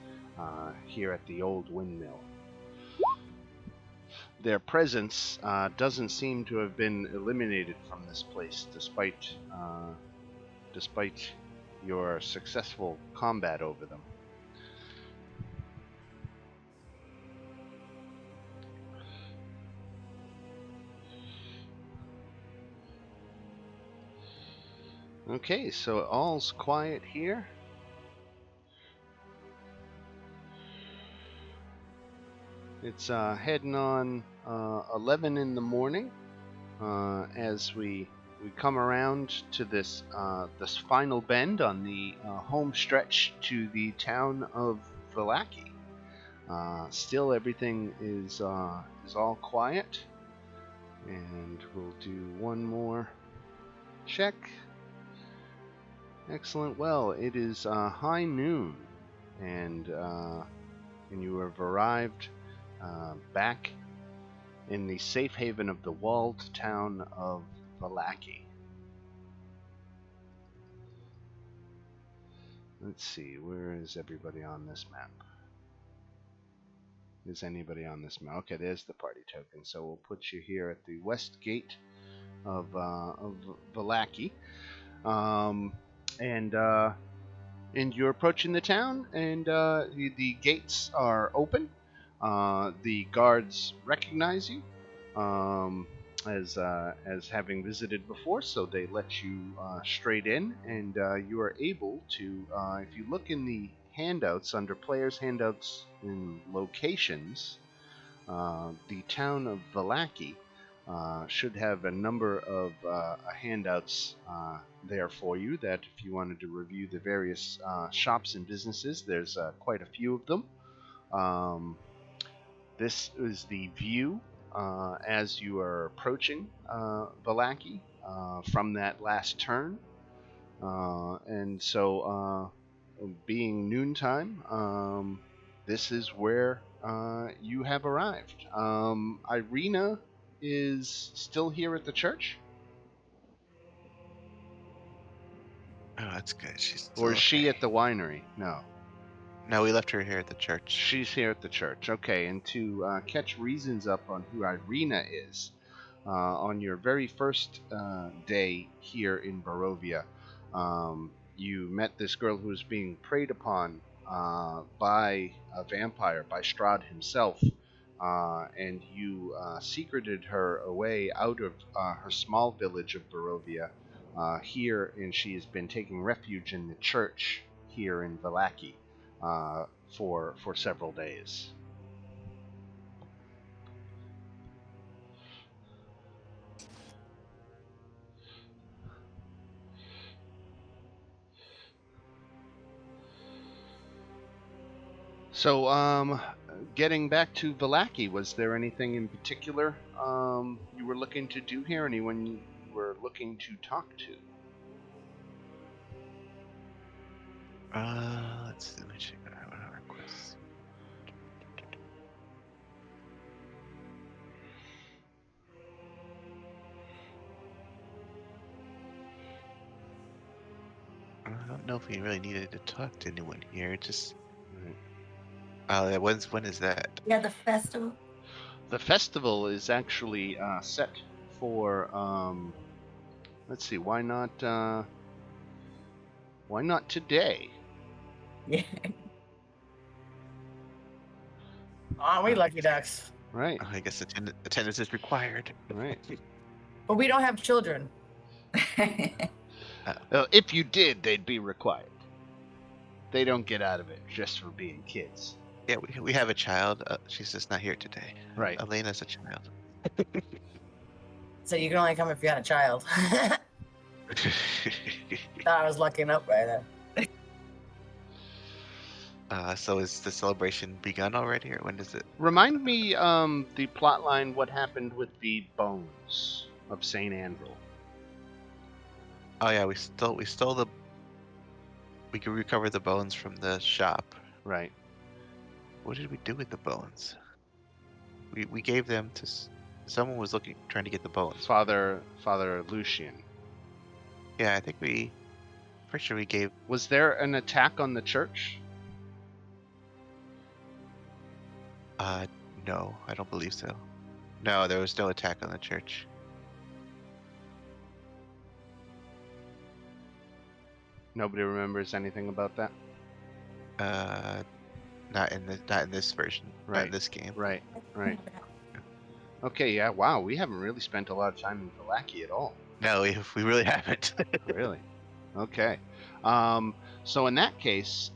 A: here at the old windmill. Their presence doesn't seem to have been eliminated from this place, despite your successful combat over them. Okay, so all's quiet here. It's heading on 11 in the morning as we come around to this final bend on the home stretch to the town of Vallaki. Still, everything is all quiet, and we'll do one more check. Excellent. Well, it is high noon, and you have arrived back in the safe haven of the walled town of Vallaki. Let's see, where is everybody on this map? Is anybody on this map? Okay, there's the party token. So we'll put you here at the west gate of Vallaki, and you're approaching the town, and the gates are open. The guards recognize you as having visited before, so they let you straight in, and you are able to, if you look in the handouts under players' handouts and locations, the town of Vallaki should have a number of handouts there for you, that if you wanted to review the various shops and businesses, there's quite a few of them. This is the view as you are approaching Vallaki from that last turn. And so, being noontime, this is where you have arrived. Irina is still here at the church?
B: Oh, that's good. She's
A: Or is she
B: okay.
A: at the winery? No.
B: No, we left her here at the church.
A: She's here at the church. Okay, and to catch reasons up on who Irina is, on your very first day here in Barovia, you met this girl who was being preyed upon by a vampire, by Strahd himself, and you secreted her away out of her small village of Barovia here, and she has been taking refuge in the church here in Vallaki for several days. So, getting back to Vallaki, was there anything in particular you were looking to do here? Anyone you were looking to talk to?
B: Let's see. Let me check out our requests. I don't know if we really needed to talk to anyone here. Just when is that?
C: Yeah, the festival.
A: The festival is actually set for. Let's see. Why not today?
C: Yeah.
F: Aren't we lucky ducks?
A: Right.
B: I guess attendance is required.
A: Right.
F: But we don't have children.
A: If you did, they'd be required. They don't get out of it just for being kids.
B: Yeah, we have a child. She's just not here today.
A: Right.
B: Elena's a child.
F: So you can only come if you had a child. Thought I was lucky enough by that.
B: So is the celebration begun already, or when does it?
A: Remind me the plot line. What happened with the bones of Saint Andrew?
B: Oh yeah, we stole the. We could recover the bones from the shop.
A: Right.
B: What did we do with the bones? We gave them to someone was trying to get the bones.
A: Father Lucian.
B: Yeah, I think pretty sure we gave.
A: Was there an attack on the church?
B: No, I don't believe so. No, there was no attack on the church.
A: Nobody remembers anything about that?
B: Not in this version. Not
A: Right.
B: in this game.
A: Right. Okay, yeah, wow, we haven't really spent a lot of time in Vallaki at all.
B: No, we really haven't.
A: Really? Okay. So in that case,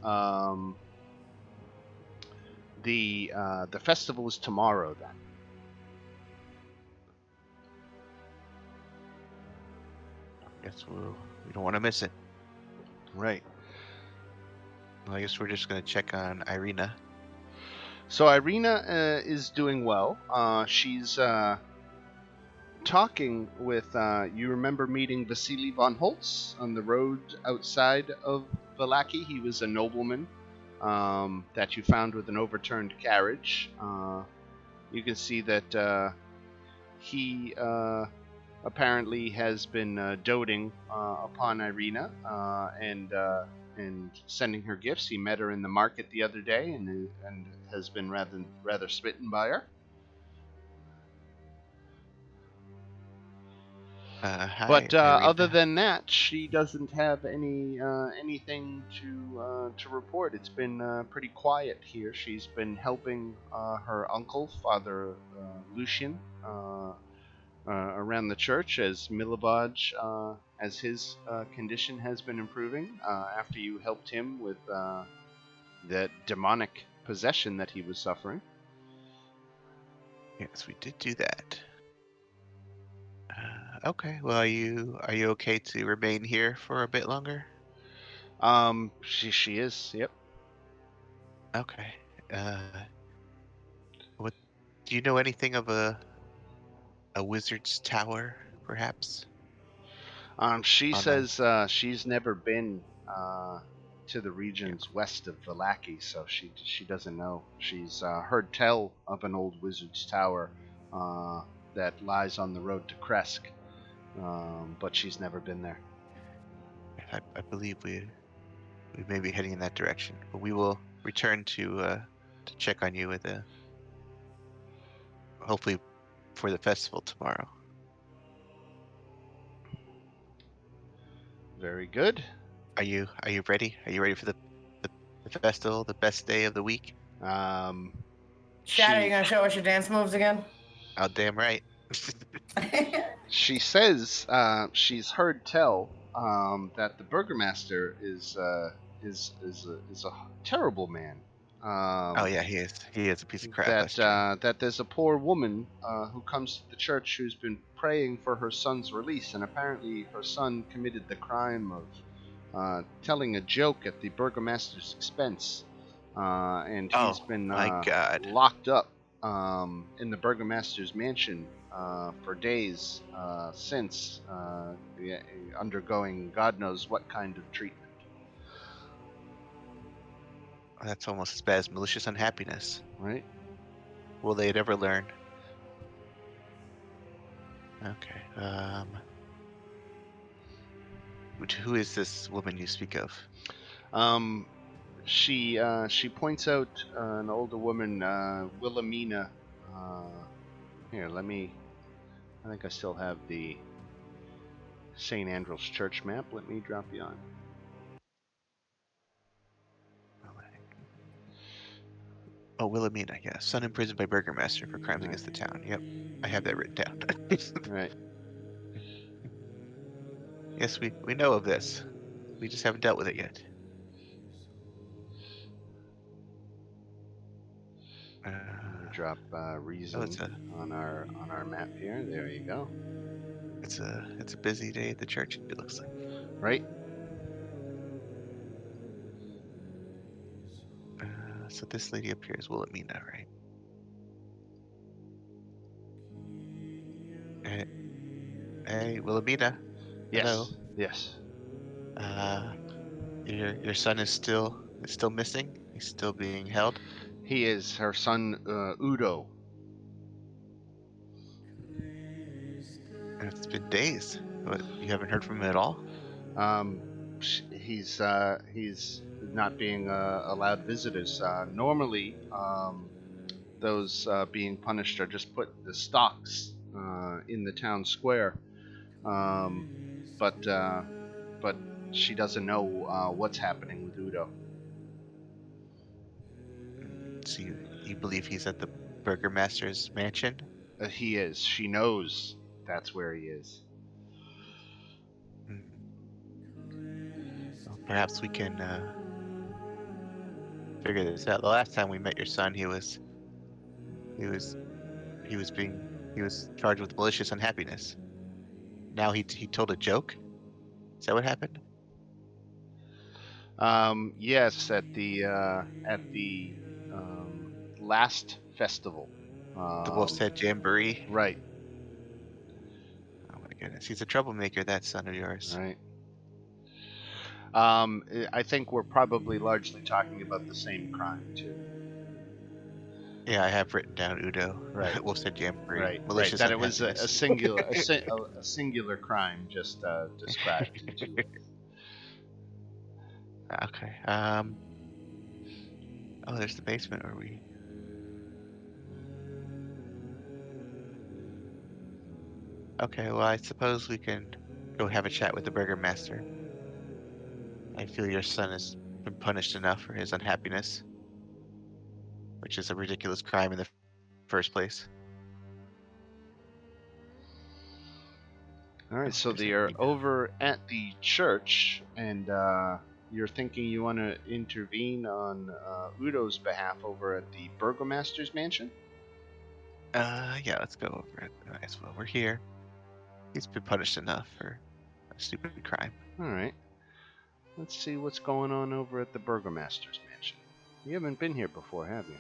A: The festival is tomorrow then.
B: Guess we don't want to miss it.
A: Right.
B: Well, I guess we're just gonna check on Irina.
A: So Irina is doing well. She's talking with. You remember meeting Vasily von Holtz on the road outside of Valaki? He was a nobleman that you found with an overturned carriage. You can see that he apparently has been doting upon Irina and sending her gifts. He met her in the market the other day and has been rather smitten by her.
B: Hi,
A: But
B: Irina.
A: other than that, she doesn't have anything to report. It's been pretty quiet here. She's been helping her uncle, Father Lucian, around the church as Milibaj, as his condition has been improving after you helped him with that demonic possession that he was suffering.
B: Yes, we did do that. Okay. Well, are you okay to remain here for a bit longer?
A: She is. Yep.
B: Okay. What do you know anything of a wizard's tower, perhaps?
A: She
B: On
A: says she's never been to the regions west of Valaki, so she doesn't know. She's heard tell of an old wizard's tower that lies on the road to Kresk, but she's never been there.
B: I believe we may be heading in that direction, but we will return to check on you with hopefully for the festival tomorrow.
A: Very good.
B: Are you ready? Are you ready for the festival, the best day of the week?
F: Chad, are you gonna show us your dance moves again?
B: Oh, damn right.
A: She says she's heard tell that the burgomaster is a terrible man.
B: Oh yeah, he is a piece of crap. That's true.
A: That there's a poor woman who comes to the church who's been praying for her son's release, and apparently her son committed the crime of telling a joke at the burgomaster's expense, and he's been
B: my God.
A: locked up in the burgomaster's mansion for days since, undergoing God knows what kind of treatment.
B: That's almost as bad as malicious unhappiness.
A: Right?
B: Will they ever learn? Okay. Who is this woman you speak of?
A: She points out an older woman, Wilhelmina. Here, I think I still have the St. Andrew's Church map. Let me drop you on.
B: Oh, Wilhelmina, yeah. Son imprisoned by burgomaster for crimes against the town. Yep, I have that written down.
A: Right.
B: Yes, we know of this. We just haven't dealt with it yet.
A: I'm gonna drop reason on our map here. There you go.
B: It's a busy day at the church. It looks like.
A: Right.
B: So this lady up here is Wilhelmina, right? Hey, Wilhelmina.
A: Yes.
B: Hello.
A: Yes.
B: Your son is still missing. He's still being held.
A: He is. Her son, Udo.
B: And it's been days. What, you haven't heard from him at all?
A: He's not being allowed visitors. Normally, those being punished are just put in the stocks in the town square. But she doesn't know what's happening with Udo.
B: So you believe he's at the burgomaster's mansion?
A: He is. She knows that's where he is.
B: Well, perhaps we can figure this out. The last time we met your son, he was charged with malicious unhappiness. Now he told a joke. Is that what happened?
A: Yes, at the last festival.
B: The Wolf's Head Jamboree.
A: Right,
B: Oh my goodness, he's a troublemaker. That son of yours.
A: right. I think we're probably largely talking about the same crime too.
B: Yeah, I have written down Udo.
A: Right.
B: Wolf's Head Jamboree.
A: Right,
B: Malicious
A: That it was a
B: unhappiness.
A: singular, a singular crime just described to you.
B: Okay. Oh, there's the basement. Are we? Okay. Well, I suppose we can go have a chat with the burgomaster. I feel your son has been punished enough for his unhappiness, which is a ridiculous crime in the first place.
A: All right, so
B: There's
A: they're
B: something.
A: over at the church, and you're thinking you want to intervene on Udo's behalf over at the burgomaster's mansion.
B: Yeah, let's go over it. Might as well. We're here. He's been punished enough for a stupid crime.
A: All right, let's see what's going on over at the burgomaster's mansion. You haven't been here before, have you?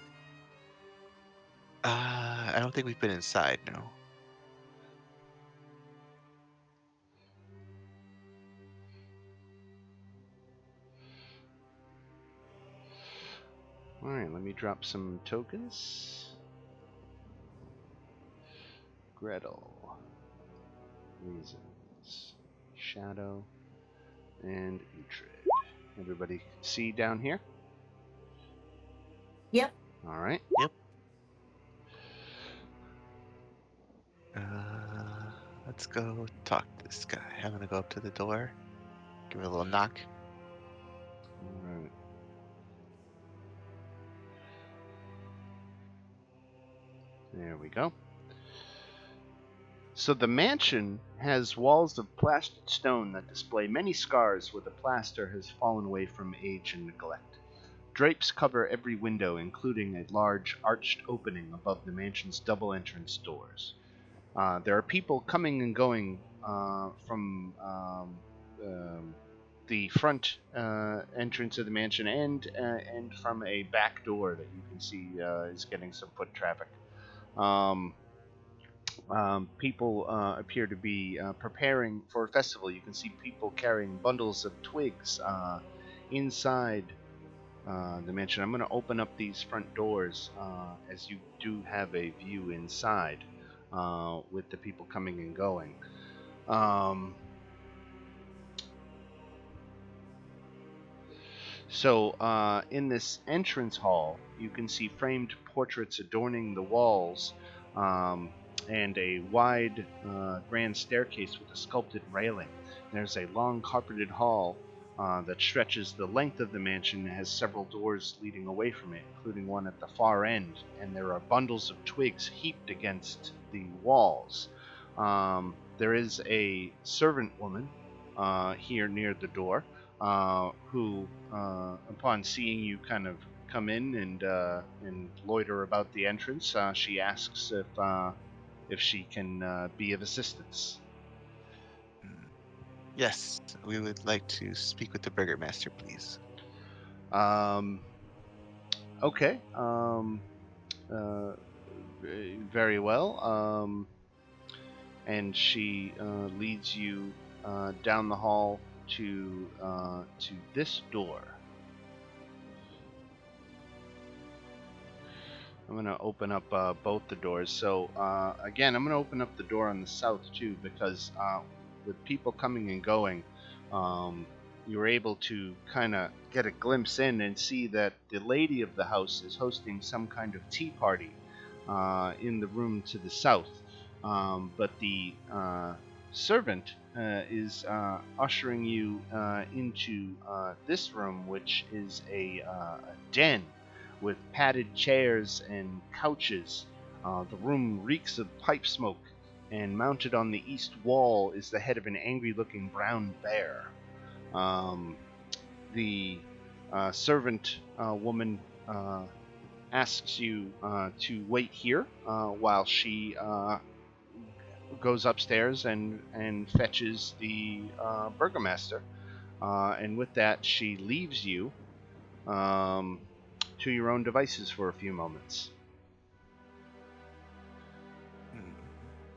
B: I don't think we've been inside, no.
A: All right, let me drop some tokens. Gretel, Reasons, Shadow, and Uhtred. Everybody see down here?
C: Yep.
A: All right.
B: Yep. Let's go talk to this guy. I'm gonna go up to the door, give it a little knock.
A: All right. There we go. So the mansion has walls of plastered stone that display many scars where the plaster has fallen away from age and neglect. Drapes cover every window, including a large arched opening above the mansion's double entrance doors. There are people coming and going from the front entrance of the mansion and from a back door that you can see is getting some foot traffic. People appear to be preparing for a festival. You can see people carrying bundles of twigs inside the mansion. I'm going to open up these front doors as you do have a view inside with the people coming and going. So in this entrance hall, you can see framed portraits adorning the walls and a wide grand staircase with a sculpted railing. There's a long carpeted hall that stretches the length of the mansion and has several doors leading away from it, including one at the far end, and there are bundles of twigs heaped against the walls. There is a servant woman here near the door who, upon seeing you kind of come in and loiter about the entrance, she asks if she can be of assistance.
B: Yes, we would like to speak with the burgomaster, please.
A: Okay. Very well. And she leads you down the hall to this door. I'm going to open up both the doors. So again, I'm going to open up the door on the south too, because with people coming and going, you're able to kind of get a glimpse in and see that the lady of the house is hosting some kind of tea party in the room to the south. But the servant is ushering you into this room, which is a den with padded chairs and couches. The room reeks of pipe smoke, and mounted on the east wall is the head of an angry-looking brown bear. The servant woman asks you to wait here while she goes upstairs and fetches the burgomaster. And with that, she leaves you to your own devices for a few moments.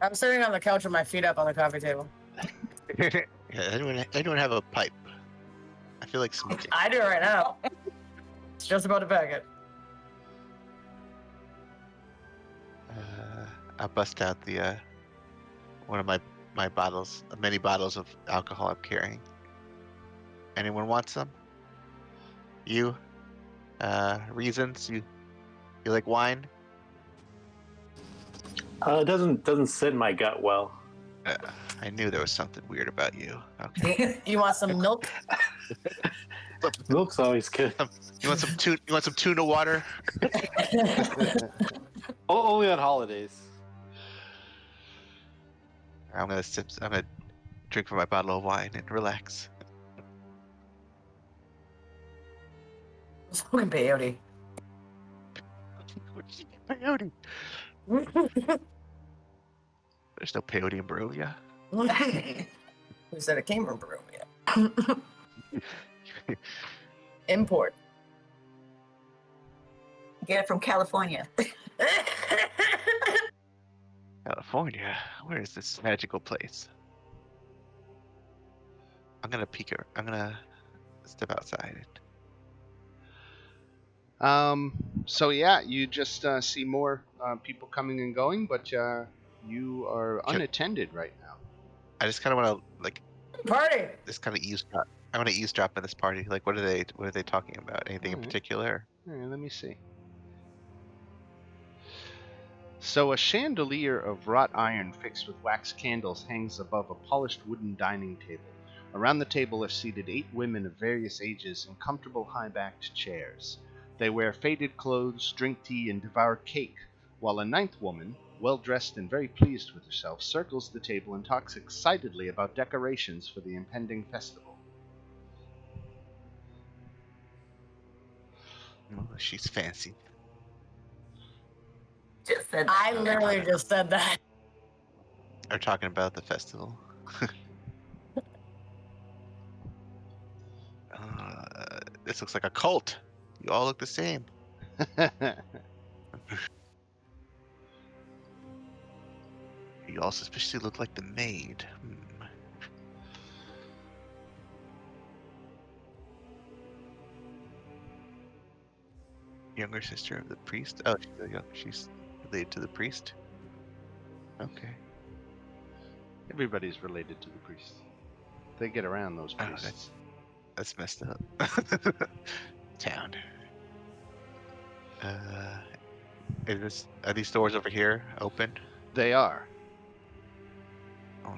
F: I'm sitting on the couch with my feet up on the coffee table.
B: Yeah, anyone have a pipe? I feel like smoking.
F: I do right now. It's just about to pack it.
B: I'll bust out the one of my bottles, many bottles of alcohol I'm carrying. Anyone want some? You? Reasons? You like wine?
E: It doesn't sit in my gut well.
B: I knew there was something weird about you. Okay.
F: You want some milk?
E: Milk's always good.
B: You want some tuna water?
E: Only on holidays.
B: I'm gonna drink from my bottle of wine and relax.
F: Smoking peyote.
B: Peyote. There's no peyote in Barovia.
F: Who said it came from Barovia? Import.
C: Get it from California.
B: California? Where is this magical place? I'm gonna peek her. I'm gonna step outside.
A: So yeah, you just see more people coming and going, but you are unattended right now.
B: I just kind of want to like
F: Party.
B: just kind of eavesdrop. I want to eavesdrop in this party. Like, what are they talking about? Anything in
A: Alright.
B: particular?
A: Here, let me see. So a chandelier of wrought iron fixed with wax candles hangs above a polished wooden dining table. Around the table are seated 8 women of various ages in comfortable high-backed chairs. They wear faded clothes, drink tea, and devour cake, while a 9th woman, well-dressed and very pleased with herself, circles the table and talks excitedly about decorations for the impending festival.
B: Oh, she's fancy.
C: Just said
F: I
C: that.
F: literally just said that.
B: They're talking about the festival. This looks like a cult. You all look the same. You all suspiciously look like the maid. Younger sister of the priest? Oh, she's related to the priest? Okay.
A: Everybody's related to the priest. They get around those
B: Oh,
A: priests.
B: That's messed up. Town. Are these doors over here open?
A: They are.
B: Oh,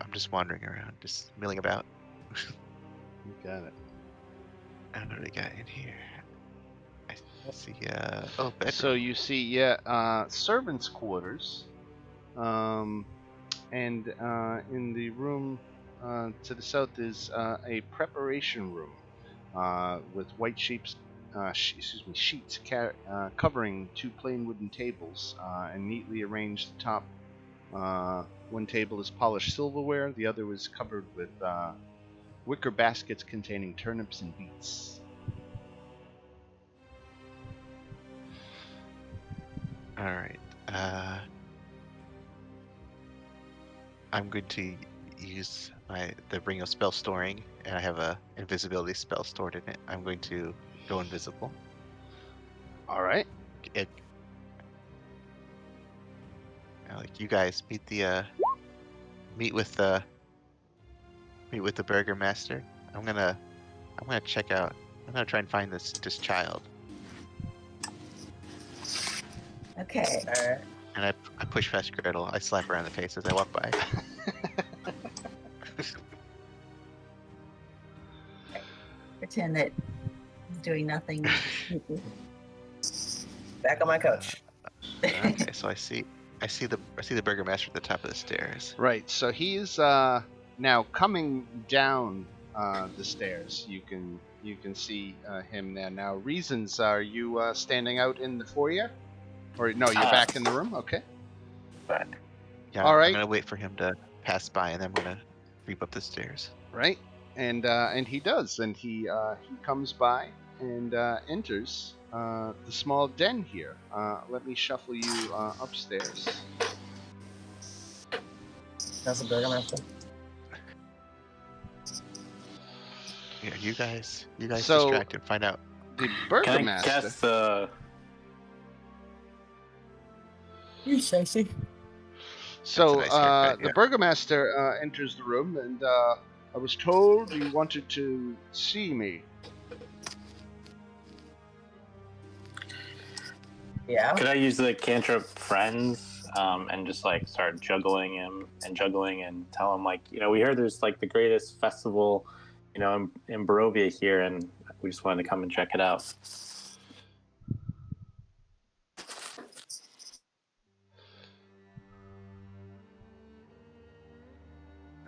B: I'm just wandering around, just milling about.
A: You got it.
B: I don't know what they got in here. I see, bedroom.
A: So you see, servants' quarters, and in the room to the south is a preparation room with white sheets covering 2 plain wooden tables and neatly arranged atop. One table is polished silverware, the other was covered with wicker baskets containing turnips and beets.
B: All right. I'm going to use the ring of spell storing, and I have a invisibility spell stored in it. I'm going to go invisible.
A: All right.
B: Like, you guys meet with the burgomaster. I'm gonna check out. I'm gonna try and find this child.
C: Okay.
B: And I push past Gretel. I slap her in the face as I walk by.
C: Pretend that he's doing nothing.
F: Back on my couch.
B: Okay, so I see the burgomaster at the top of the stairs.
A: Right. So he's now coming down the stairs. You can you can see him there now. Reasons, are you standing out in the foyer? Or no, you're back in the room? Okay.
E: But
B: Yeah,
A: All
B: I'm
A: right.
B: gonna wait for him to pass by, and then we're gonna creep up the stairs.
A: Right. And he does. And he comes by and enters the small den here. Let me shuffle you upstairs.
F: That's a burgomaster.
B: Yeah, you guys
A: So-
B: distract him. Find out.
A: The
E: can I
A: burgomaster.
E: guess?
F: You sexy.
A: So
B: That's a nice haircut,
A: the
B: yeah.
A: burgomaster enters the room, and I was told you wanted to see me.
F: Yeah.
E: Could I use the cantrip friends and just like start juggling him and tell him like, we heard there's like the greatest festival, in Barovia here, and we just wanted to come and check it out.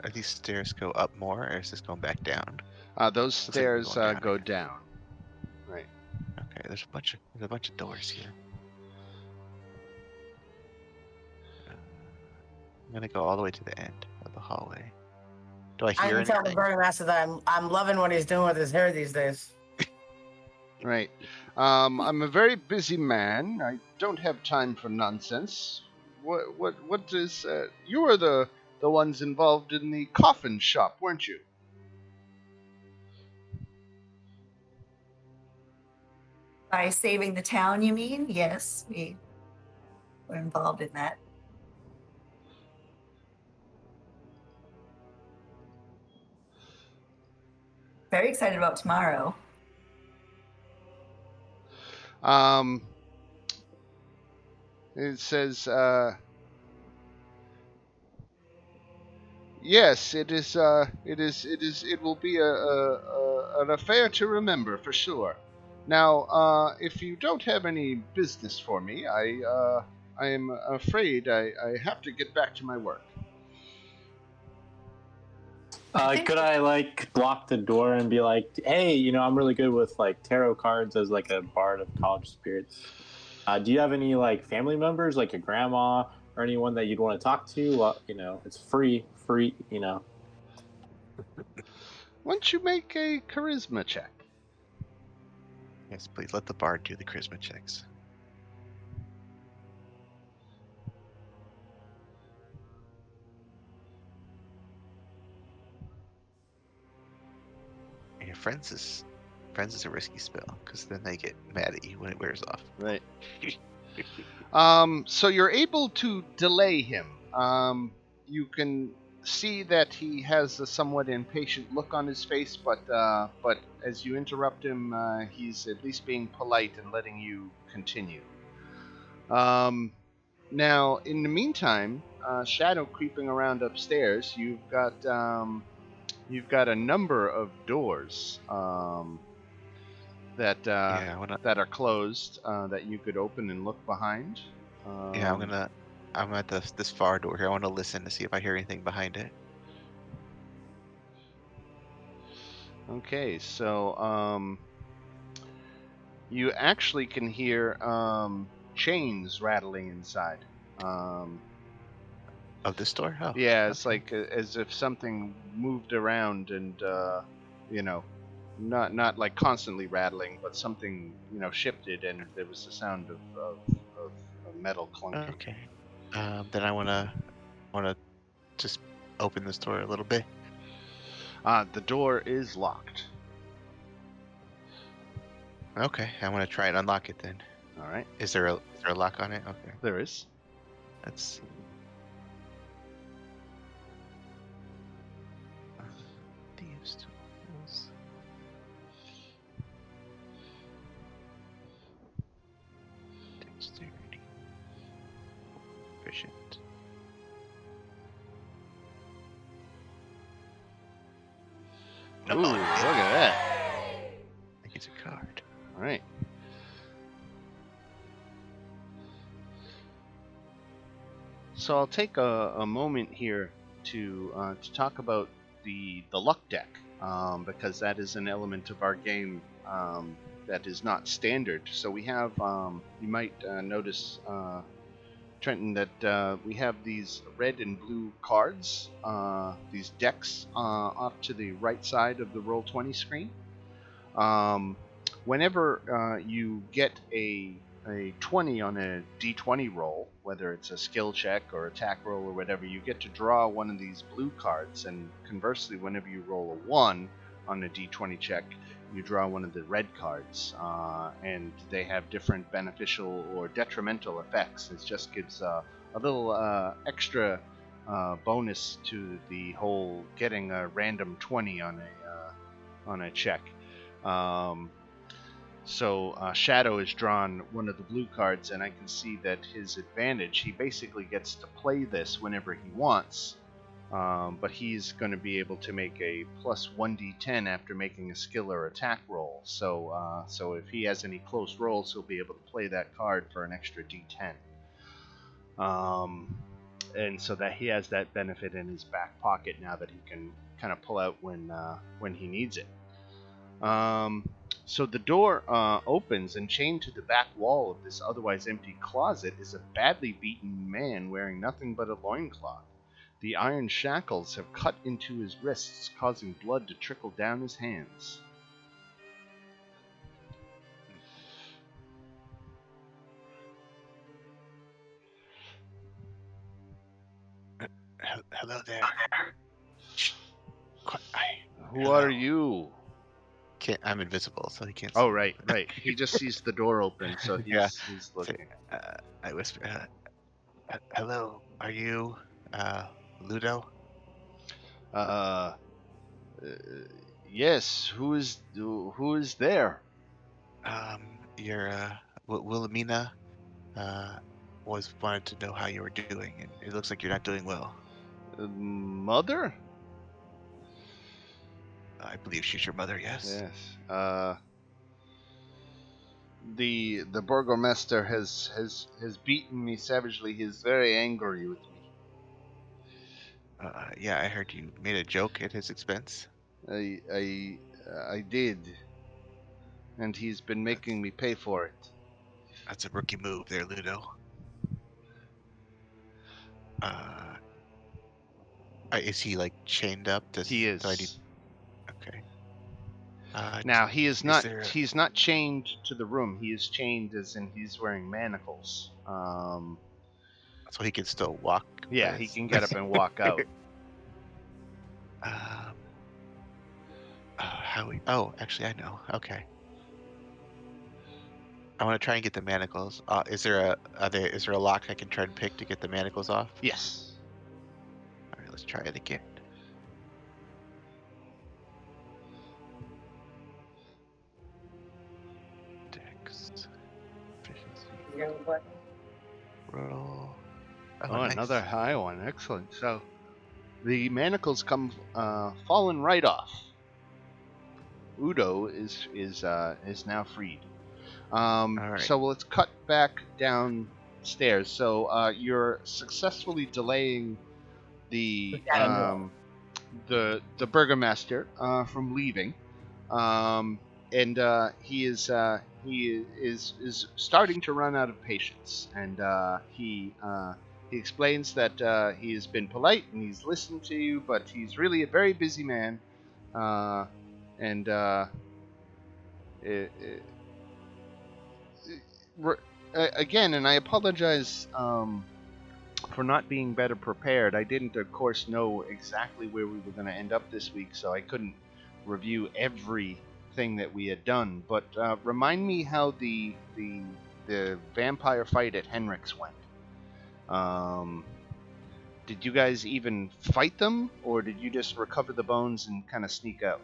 B: Are these stairs go up more, or is this going back down?
A: Those
B: Looks like we're
A: stairs
B: going down
A: go
B: again.
A: down. Right.
B: Okay, there's a bunch of doors here. I'm gonna go all the way to the end of the hallway. Do I
F: I
B: hear
F: can tell the
B: anything?
F: burgomaster that I'm loving what he's doing with his hair these days.
A: Right. I'm a very busy man. I don't have time for nonsense. What is? You were the ones involved in the coffin shop, weren't you?
C: By saving the town, you mean? Yes, we were involved in that. Very excited about tomorrow.
A: It says, yes, it is. It will be an affair to remember for sure. Now, if you don't have any business for me, I am afraid I have to get back to my work.
E: Could I like block the door and be like, hey, I'm really good with like tarot cards as like a bard of college spirits. Do you have any like family members, like your grandma or anyone that you'd want to talk to? It's free.
A: Why don't you make a charisma check?
B: Yes, please let the bard do the charisma checks. And your friends is a risky spell, because then they get mad at you when it wears off.
A: Right. So you're able to delay him. You can see that he has a somewhat impatient look on his face, but as you interrupt him, he's at least being polite and letting you continue. Now, in the meantime, Shadow creeping around upstairs, you've got a number of doors that
B: Yeah, I wanna.
A: that are closed that you could open and look behind.
B: Yeah, I'm at this far door here. I want to listen to see if I hear anything behind it.
A: Okay, so you actually can hear chains rattling inside.
B: Of this door? Oh.
A: Yeah, it's
B: okay.
A: like as if something moved around and not like constantly rattling, but something shifted and there was the sound of metal clunking.
B: Okay. Then I wanna just open this door a little bit.
A: The door is locked.
B: Okay, I want to try and unlock it then.
A: All right,
B: Is there a lock on it? Okay,
A: there is.
B: let's see. Thieves' tools. Dexterity. Efficient.
A: Ooh, look at that.
B: I think it's a card.
A: All right. So I'll take a moment here to talk about the luck deck. because that is an element of our game that is not standard. So we have, you might notice, Trenton, that we have these red and blue cards, these decks off to the right side of the Roll20 screen. Whenever you get a 20 on a d20 roll, whether it's a skill check or attack roll or whatever, you get to draw one of these blue cards, and conversely, whenever you roll a 1 on a d20 check, you draw one of the red cards, and they have different beneficial or detrimental effects. It just gives a little extra bonus to the whole getting a random 20 on a check. So Shadow has drawn one of the blue cards, and I can see that his advantage, he basically gets to play this whenever he wants, but he's going to be able to make a plus 1d10 after making a skill or attack roll. So if he has any close rolls, he'll be able to play that card for an extra d10. And so that he has that benefit in his back pocket now that he can kind of pull out when he needs it. So the door opens, and chained to the back wall of this otherwise empty closet is a badly beaten man wearing nothing but a loincloth. The iron shackles have cut into his wrists, causing blood to trickle down his hands.
B: Hello there.
A: Who are you?
B: I'm invisible, so he can't.
A: Oh, right. He just sees the door open, so he's,
B: Yeah.
A: he's looking.
B: I whisper, hello, are you, Ludo?
A: Yes. Who is there?
B: Your, Wilhelmina, was wanted to know how you were doing, and it looks like you're not doing well.
A: Mother?
B: I believe she's your mother, yes?
A: Yes. The burgomaster has beaten me savagely. He's very angry with me.
B: Yeah, I heard you made a joke at his expense.
A: I did, and he's been making me pay for it.
B: That's a rookie move there, Ludo. Is he like chained up?
A: He is.
B: Okay.
A: Now he is not.
B: there
A: He's not chained to the room. He is chained as in he's wearing manacles.
B: So he can still walk.
A: Yeah, he can get up and walk out.
B: Actually, I know. Okay. I want to try and get the manacles. Is there a lock I can try and pick to get the manacles off?
A: Yes.
B: All right, let's try it again. Dex. Efficiency. Roll.
A: Oh,
B: Nice.
A: another high one. Excellent. So the manacles come falling right off. Udo is now freed.
B: right.
A: So let's cut back downstairs. So you're successfully delaying the burgomaster from leaving, and he is starting to run out of patience, and he explains that he has been polite and he's listened to you, but he's really a very busy man, and again, and I apologize for not being better prepared. I didn't, of course, know exactly where we were going to end up this week, so I couldn't review everything that we had done. But remind me how the vampire fight at Henrik's went. Did you guys even fight them, or did you just recover the bones and kind of sneak out?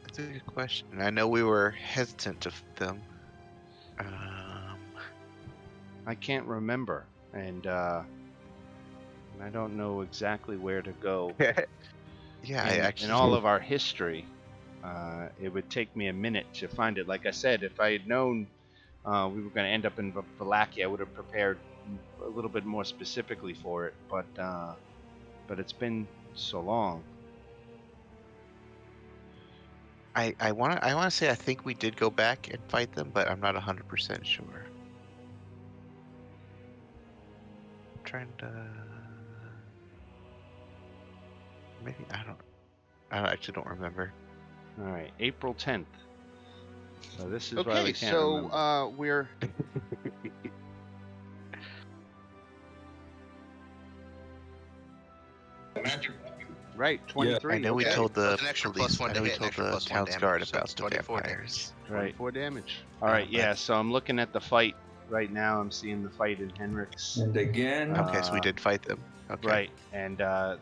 B: That's a good question. I know we were hesitant of them.
A: I can't remember, and I don't know exactly where to go.
B: Yeah,
A: In all of our history, it would take me a minute to find it. Like I said, if I had known we were going to end up in Valakia, I would have prepared a little bit more specifically for it. But but it's been so long.
B: I wanna say I think we did go back and fight them, but I'm not 100% sure. I'm trying to maybe I actually don't remember.
A: All right, April 10th. So this is why
G: Okay,
A: we can't
G: so
A: remember.
G: we're right 23.
B: I know we
G: okay.
B: told the
H: With an extra
B: police.
H: +1
B: I
H: to
B: know we
H: hit,
B: told
H: extra
B: the
H: +1
B: town's
H: damage,
B: guard
H: so
B: about
H: it's
B: the
H: 24
B: vampires.
A: Right.
G: 24 damage.
A: All right,
B: but-
A: yeah. So I'm looking at the fight right now. I'm seeing the fight in Henrik's.
I: And again,
B: Okay, so we did fight them. Okay.
A: Right, and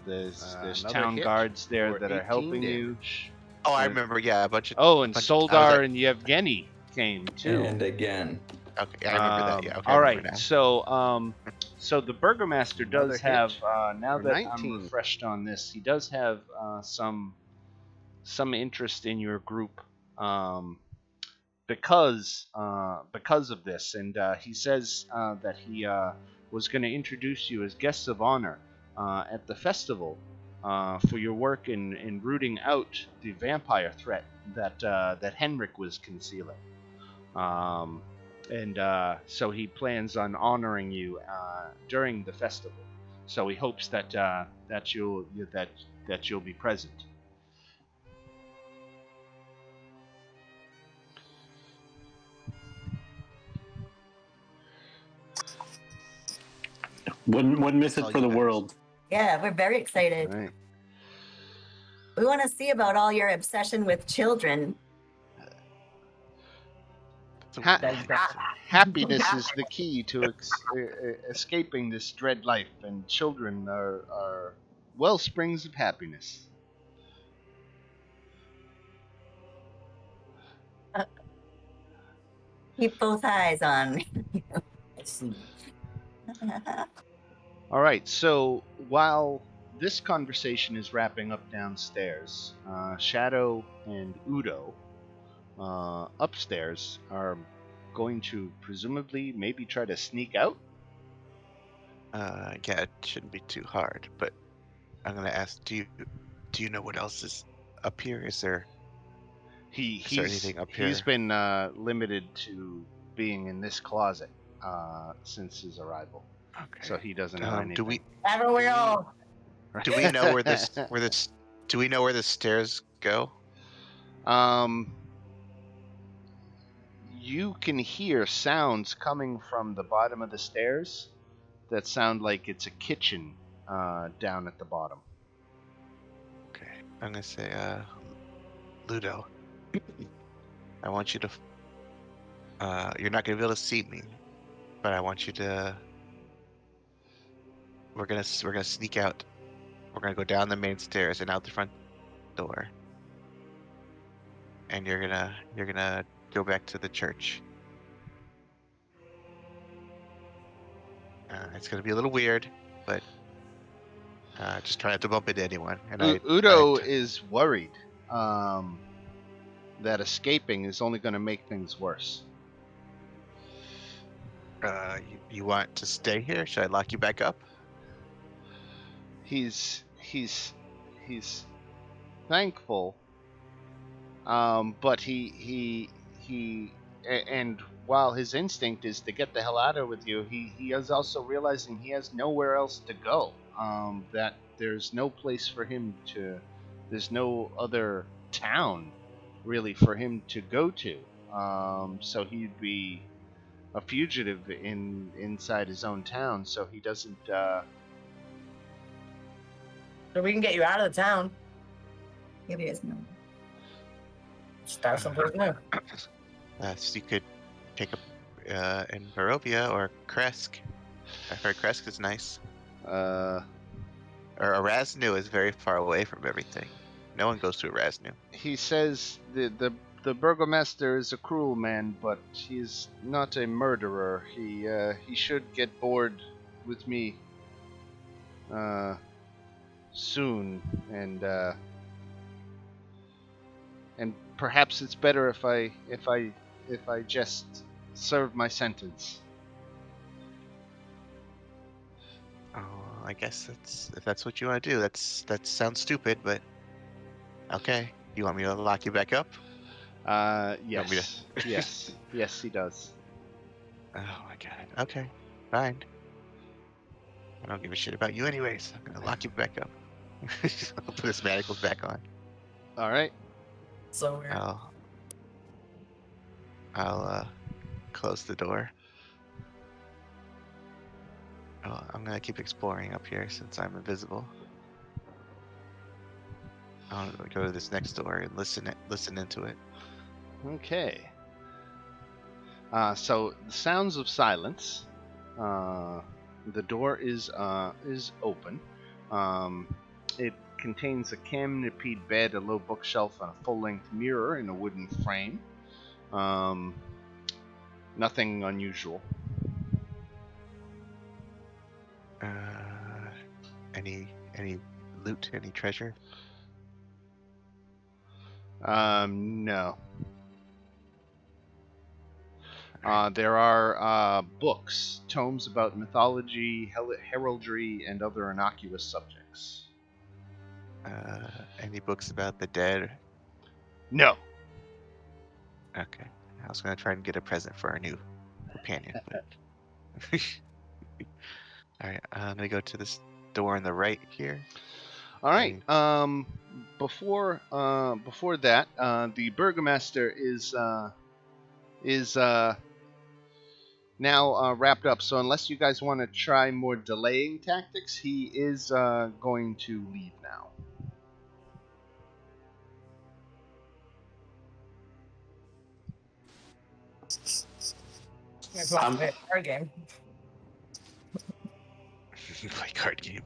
A: there's
G: Another
A: town
G: hit
A: guards there
G: for
A: that are
G: 18
A: helping you.
G: damage.
B: Oh, I
A: Yeah.
B: remember. Yeah, a bunch of.
A: Oh, and
B: bunch of- I was
A: Soldar
B: at-
A: and Yevgeny came too.
I: and again.
B: Okay, I remember that. Yeah. Okay, I
A: all
B: remember
A: right.
B: now.
A: So the burgomaster
G: Another
A: does
G: hit
A: have now
G: for
A: that
G: 19.
A: I'm refreshed on this, he does have some interest in your group because of this, and he says that he was going to introduce you as guests of honor at the festival for your work in rooting out the vampire threat that Henrik was concealing. So he plans on honoring you during the festival. So he hopes that you'll be present.
E: Wouldn't miss it
G: All
E: for
G: you
E: the
G: guys.
E: world.
C: Yeah, we're very excited.
A: Right.
C: We want to see about all your obsession with children.
G: Happiness is the key to escaping this dread life, and children are well springs of happiness.
C: Keep both eyes on.
A: All right. So while this conversation is wrapping up downstairs, Shadow and Udo upstairs are going to presumably maybe try to sneak out.
B: Yeah, it shouldn't be too hard, but I'm gonna ask. Do you know what else is up here? Is there
A: He's
B: anything up
A: he's
B: here?
A: been limited to being in this closet since his arrival,
B: Okay.
A: so he doesn't know anything.
B: do we
F: Haven't we all?
B: do we know where this do we know where the stairs go?
A: You can hear sounds coming from the bottom of the stairs that sound like it's a kitchen down at the bottom.
B: Okay, I'm gonna say, Ludo, I want you to. You're not gonna be able to see me, but I want you to. We're gonna sneak out. We're gonna go down the main stairs and out the front door, and you're gonna go back to the church. It's gonna be a little weird, but just try not to bump into anyone. And
G: Udo is worried that escaping is only going to make things worse.
B: you want to stay here? Should I lock you back up?
G: He's thankful, but and while his instinct is to get the hell out of with you, he is also realizing he has nowhere else to go. That there's no place for him to, there's no other town really for him to go to. So he'd be a fugitive inside his own town. So he doesn't.
F: So we can get you out of the town.
C: Maybe it's no.
F: Start someplace new.
B: So you could pick up in Barovia or Kresk. I've heard Kresk is nice. Or Erasnu is very far away from everything. No one goes to Erasnu.
G: He says the burgomaster is a cruel man, but he's not a murderer. He should get bored with me soon, and perhaps it's better if I just serve my sentence.
B: I guess if that's what you want to do. That sounds stupid, but okay. You want me to lock you back up? Want me to-
A: Yes. Yes. Yes, he does.
B: Oh my god. Okay, fine. I don't give a shit about you anyways. I'm gonna lock you back up. I'll put his manacles back on.
A: All right.
F: So weird.
B: I'll close the door. Oh, I'm gonna keep exploring up here since I'm invisible. I'm gonna go to this next door and listen into it.
A: Okay. So the sounds of silence. The door is open. It contains a canopied bed, a low bookshelf, and a full-length mirror in a wooden frame. Nothing unusual.
B: Any loot? Any treasure?
A: No. There are books, tomes about mythology, heraldry, and other innocuous subjects.
B: Any books about the dead?
A: No.
B: Okay. I was gonna try and get a present for our new companion, but all right. I'm gonna go to this door on the right here.
A: All right. Before that, the burgomaster is now wrapped up. So unless you guys want to try more delaying tactics, he is going to leave now.
F: It's not a card game.
B: Play card game.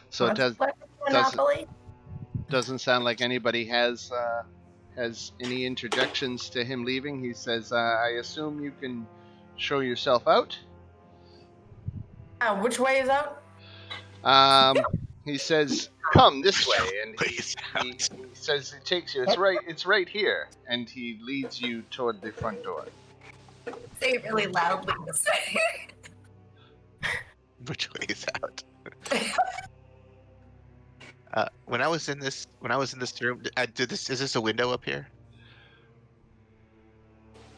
A: So it
F: Let's play Monopoly.
A: doesn't sound like anybody has any interjections to him leaving. He says, "I assume you can show yourself out."
F: Which way is out?
A: He says, "Come this way," and
B: Please.
A: he says it takes you. It's right here, and he leads you toward the front door.
C: Say it really loudly this way.
B: Which way is out? When I was in this room, is this a window up here?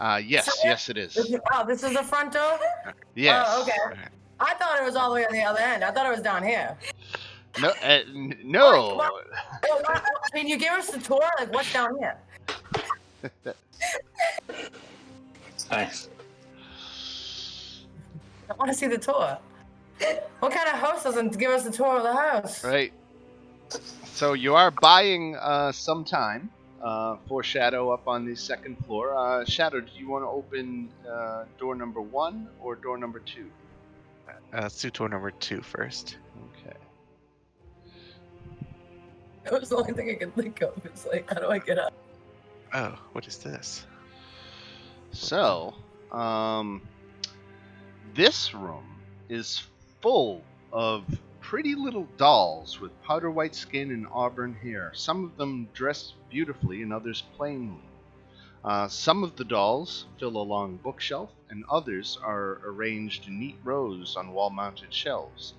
A: Yes, it is.
F: This is the front door?
A: Yes.
F: Oh, okay.
B: Alright.
F: I thought it was all the way on the other end. I thought it was down here.
A: No, no.
F: Can you give us the tour? Like, what's down here?
E: Nice.
F: I want to see the tour. What kind of host doesn't give us the tour of the house?
A: Right. So you are buying some time for Shadow up on the second floor. Shadow, do you want to open door number 1 or door number 2?
B: Let's do door number 2 first.
A: Okay.
F: That was the only thing I could think of. It's like, how do I get up?
B: Oh, what is this?
A: So, this room is full of pretty little dolls with powder white skin and auburn hair. Some of them dressed beautifully and others plainly. Some of the dolls fill a long bookshelf, and others are arranged in neat rows on wall-mounted shelves.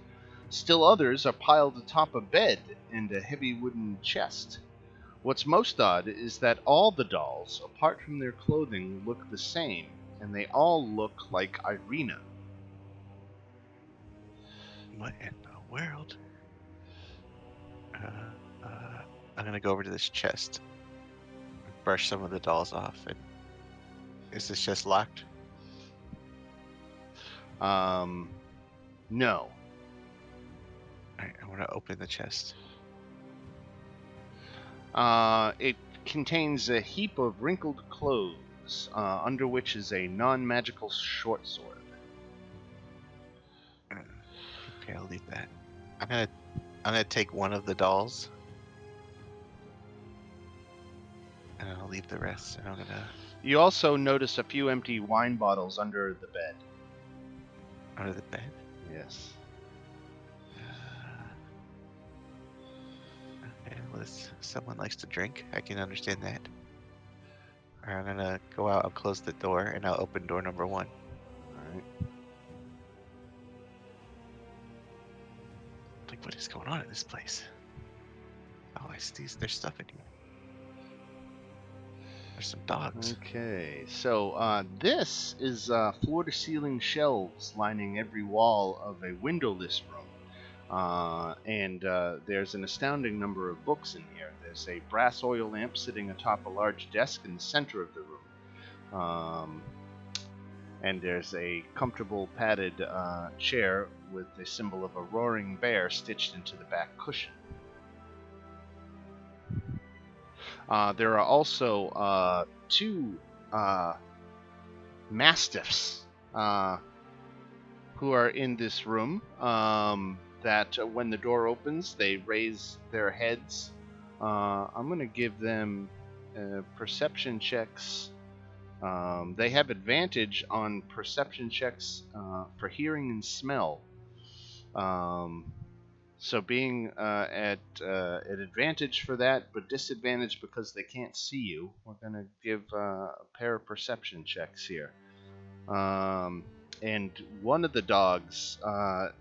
A: Still others are piled atop a bed and a heavy wooden chest. What's most odd is that all the dolls, apart from their clothing, look the same, and they all look like Irina.
B: What in the world? I'm gonna go over to this chest, brush some of the dolls off, and is this chest locked?
A: No.
B: Alright, I want to open the chest.
A: It contains a heap of wrinkled clothes, under which is a non-magical short sword.
B: Okay, I'll leave that. I'm gonna take one of the dolls, and I'll leave the rest. And I'm gonna.
A: You also notice a few empty wine bottles under the bed.
B: Under the bed.
A: Yes.
B: Okay, well, someone likes to drink. I can understand that. Alright, I'm gonna go out. I'll close the door, and I'll open door number 1.
A: All right.
B: going on in this place? Oh, I see. There's stuff in here. There's some dogs.
G: Okay, so this is floor-to-ceiling shelves lining every wall of a windowless room. And there's an astounding number of books in here. There's a brass oil lamp sitting atop a large desk in the center of the room. And there's a comfortable padded chair with the symbol of a roaring bear stitched into the back cushion. There are also two mastiffs who are in this room. That when the door opens, they raise their heads. I'm going to give them perception checks. They have advantage on perception checks for hearing and smell. So being at advantage for that, but disadvantage because they can't see you, we're going to give a pair of perception checks here. And one of the dogs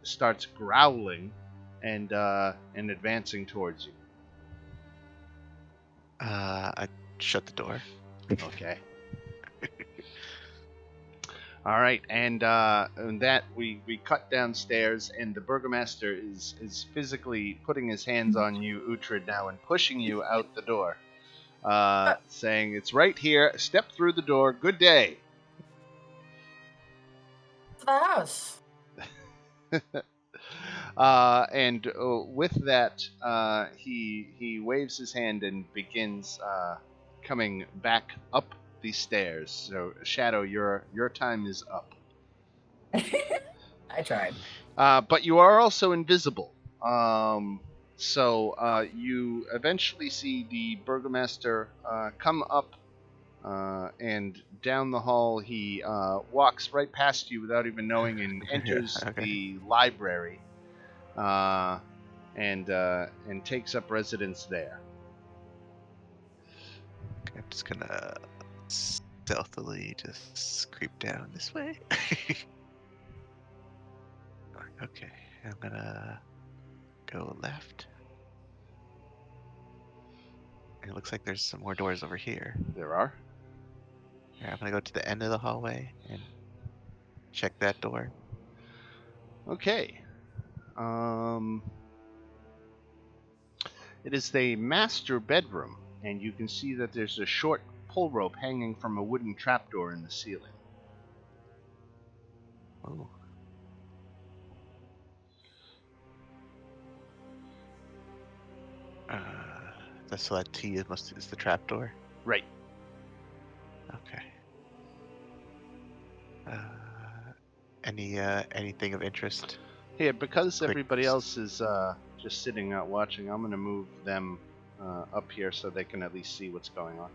G: starts growling and advancing towards you.
B: I shut the door.
G: Okay. All right, and that we cut downstairs, and the burgomaster is physically putting his hands on you, Uhtred, now, and pushing you out the door, saying, "It's right here. Step through the door. Good day."
F: The house.
G: And with that, he waves his hand and begins coming back up these stairs. So, Shadow, your time is up.
F: I tried.
G: But you are also invisible. So you eventually see the burgomaster come up and down the hall. He walks right past you without even knowing and enters
B: Okay.
G: the library and takes up residence there.
B: Okay, I'm just gonna stealthily just creep down this way. Okay, I'm gonna go left. It looks like there's some more doors over here.
G: There are.
B: Yeah, I'm gonna go to the end of the hallway and check that door.
G: Okay. It is the master bedroom, and you can see that there's a short pull rope hanging from a wooden trapdoor in the ceiling.
B: Oh. So that T is the trapdoor.
G: Right.
B: Okay. Anything of interest?
G: Here, because
B: Quick.
G: everybody else is just sitting out watching, I'm going to move them up here so they can at least see what's going on.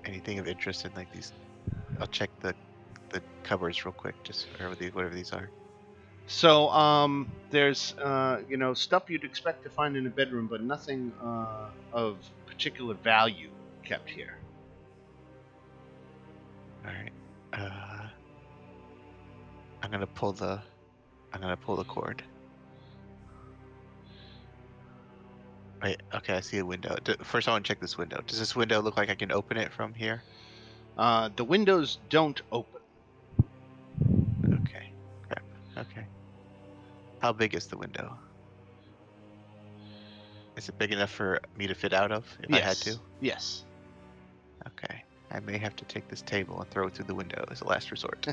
B: Anything of interest in like these? I'll check the cupboards real quick, just whatever these are.
G: So, there's stuff you'd expect to find in a bedroom, but nothing of particular value kept here.
B: All right. I'm gonna pull the cord. Wait. Okay, I see a window. First, I want to check this window. Does this window look like I can open it from here?
G: The windows don't open.
B: Okay. Crap. Okay. How big is the window? Is it big enough for me to fit out of if I had to?
G: Yes.
B: Okay. I may have to take this table and throw it through the window as a last resort.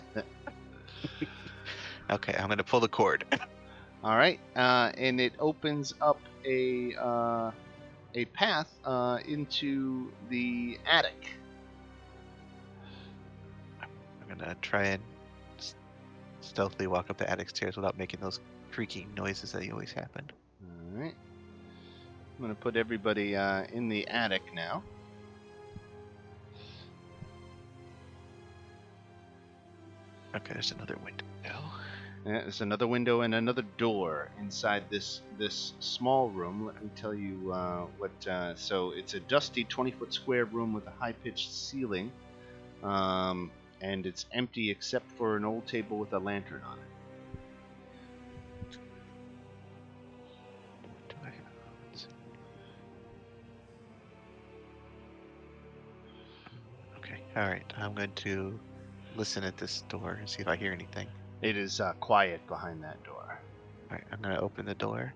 B: Okay, I'm gonna pull the cord.
G: All right, and it opens up a path into the attic.
B: I'm gonna try and stealthily walk up the attic stairs without making those creaking noises that always happen.
G: All right, I'm gonna put everybody in the attic now.
B: Okay, there's another window.
G: Yeah, there's another window and another door inside this small room. Let me tell you what. So it's a dusty 20-foot square room with a high-pitched ceiling.
A: and it's empty except for an old table with a lantern on it.
B: Do I have? Let's see. Okay. All right. I'm going to listen at this door and see if I hear anything.
A: It is quiet behind that door.
B: All right. I'm going to open the door.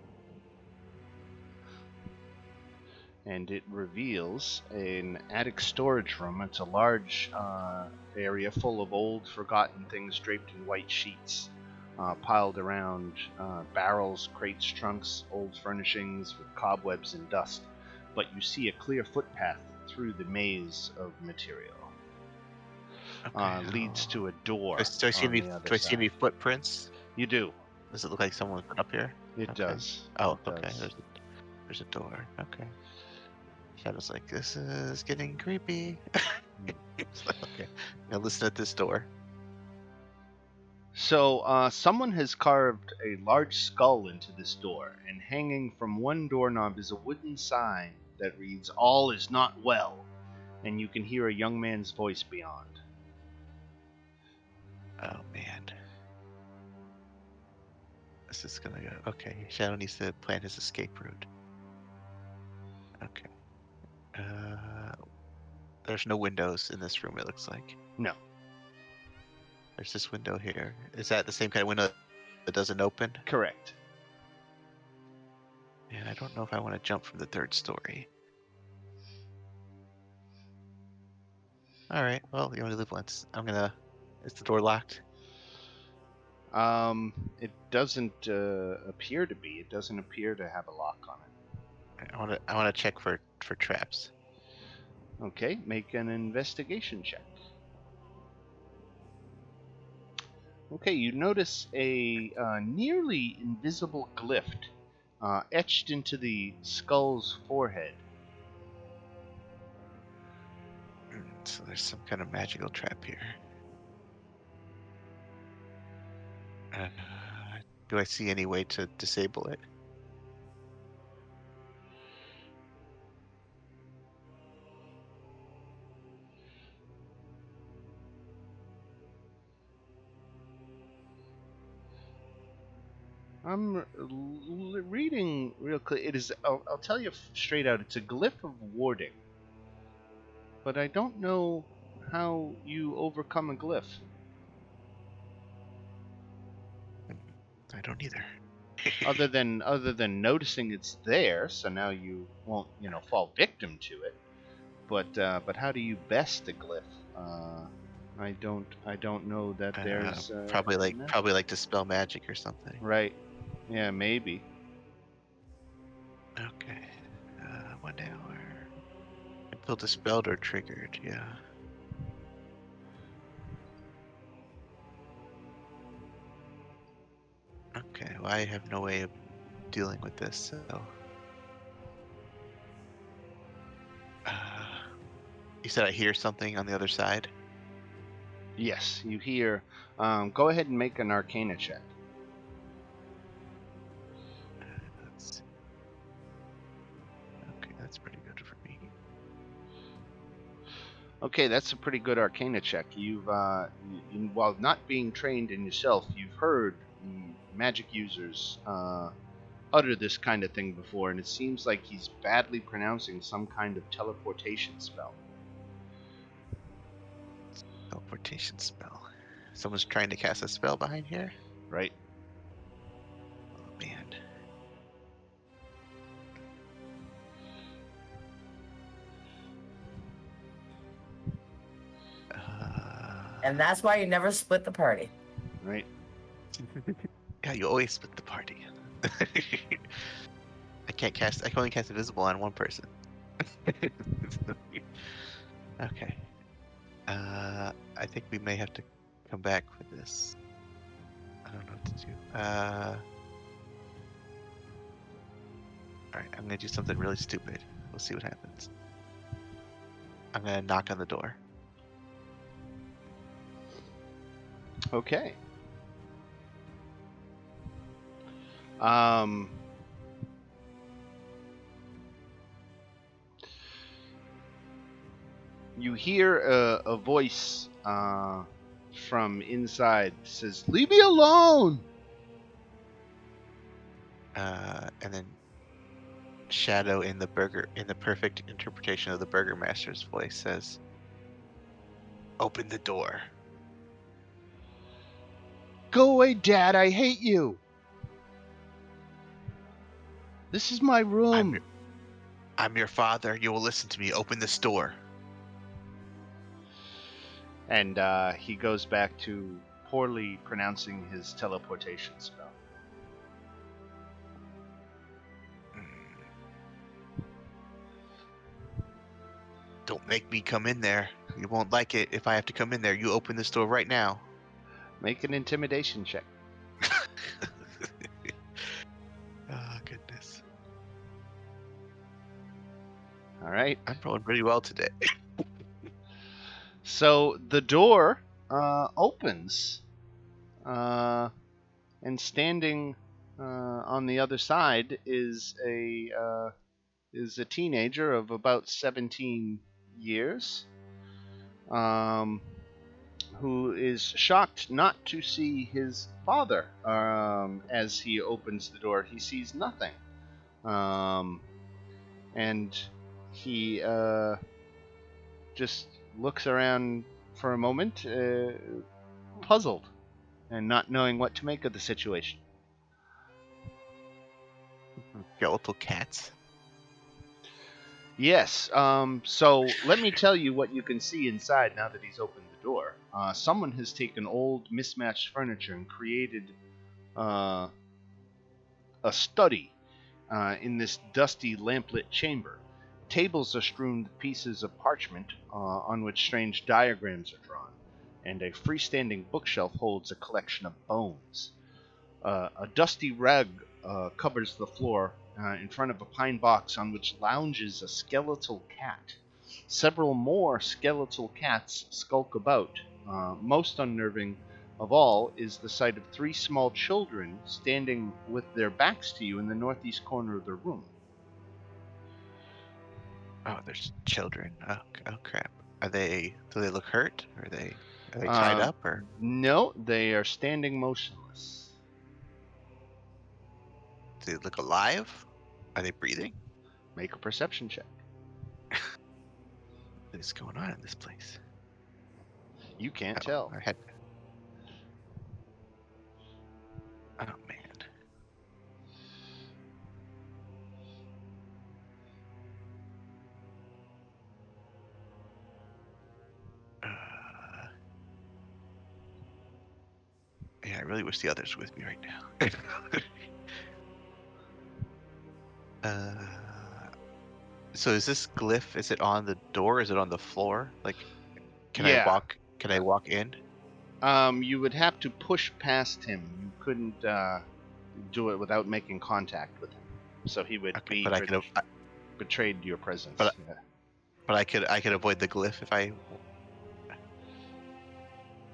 A: And it reveals an attic storage room. It's a large area full of old, forgotten things draped in white sheets, piled around barrels, crates, trunks, old furnishings with cobwebs and dust. But you see a clear footpath through the maze of material.
B: Okay.
A: Leads to a door.
B: Do I see
A: on
B: any?
A: the other
B: Do I see any
A: side.
B: footprints?
A: You do.
B: Does it look like someone's been up here?
A: It
B: Okay.
A: does.
B: Oh,
A: It
B: okay.
A: does.
B: There's a door. Okay. Shadow's like, this is getting creepy. It's like, okay. Now listen at this door.
A: So, someone has carved a large skull into this door, and hanging from one doorknob is a wooden sign that reads, "All is not well," and you can hear a young man's voice beyond.
B: Oh man. This is gonna go. Okay. Shadow needs to plan his escape route. Okay. There's no windows in this room, it looks like.
A: No.
B: There's this window here. Is that the same kind of window that doesn't open?
A: Correct.
B: Man, I don't know if I want to jump from the third story. Alright, well, you only live once. Is the door locked?
A: It doesn't appear to be. It doesn't appear to have a lock on it.
B: I wanna check for traps.
A: Okay, make an investigation check. Okay, you notice a nearly invisible glyph etched into the skull's forehead.
B: So there's some kind of magical trap here. Do I see any way to disable it?
A: I'm reading real clear. It is. I'll tell you straight out. It's a glyph of warding, but I don't know how you overcome a glyph.
B: I don't either.
A: other than noticing it's there, so now you won't fall victim to it. But how do you best a glyph? I don't know that there's
B: probably
A: no.
B: like dispel magic or something.
A: Right. Yeah, maybe.
B: Okay. 1 hour. Until dispelled or triggered, yeah. Okay, well, I have no way of dealing with this, so. You said I hear something on the other side?
A: Yes, you hear. Go ahead and make an Arcana check.
B: Let's see. Okay, that's pretty good for me.
A: Okay, that's a pretty good Arcana check. You've, while not being trained in yourself, you've heard magic users utter this kind of thing before, and it seems like he's badly pronouncing some kind of teleportation spell.
B: Teleportation spell. Someone's trying to cast a spell behind here?
A: Right?
B: Oh, man.
F: And that's why you never split the party.
A: Right?
B: Yeah, you always split the party. I can only cast invisible on one person. Okay. I think we may have to come back for this. I don't know what to do. Alright, I'm gonna do something really stupid. We'll see what happens. I'm gonna knock on the door.
A: Okay.
G: You hear a voice from inside says, "Leave me alone!"
B: And then Shadow in the perfect interpretation of the Burger Master's voice says, "Open the door."
G: Go away, Dad. I hate you. This is my room.
B: I'm your father. You will listen to me. Open this door.
G: And he goes back to poorly pronouncing his teleportation spell.
B: Don't make me come in there. You won't like it if I have to come in there. You open this door right now.
G: Make an intimidation check.
B: Oh, goodness.
G: All right.
B: I'm rolling pretty well today.
G: So the door opens, and standing on the other side is a teenager of about 17 years, who is shocked not to see his father. As he opens the door, he sees nothing, and he just looks around for a moment, puzzled and not knowing what to make of the situation.
B: Skeletal cats.
G: Yes, so let me tell you what you can see inside now that he's opened the door. Someone has taken old, mismatched furniture and created a study in this dusty, lamplit chamber. Tables are strewn with pieces of parchment on which strange diagrams are drawn, and a freestanding bookshelf holds a collection of bones. A dusty rug covers the floor in front of a pine box on which lounges a skeletal cat. Several more skeletal cats skulk about. Most unnerving of all is the sight of 3 small children standing with their backs to you in the northeast corner of the room.
B: Oh, there's children. Oh crap. Do they look hurt? Are they tied up or?
G: No, they are standing motionless.
B: Do they look alive? Are they breathing?
G: Make a perception check.
B: What is going on in this place?
G: You can't
B: Oh,
G: tell.
B: I had. Oh man. Yeah, I really wish the others were with me right now. So is this glyph? Is it on the door? Is it on the floor? Like, can I
G: Yeah.
B: walk? Can I walk in?
G: You would have to push past him. You couldn't do it without making contact with him. So he would
B: Okay,
G: be
B: but I could.
G: betrayed your presence.
B: But-
G: Yeah.
B: But I could avoid the glyph if I.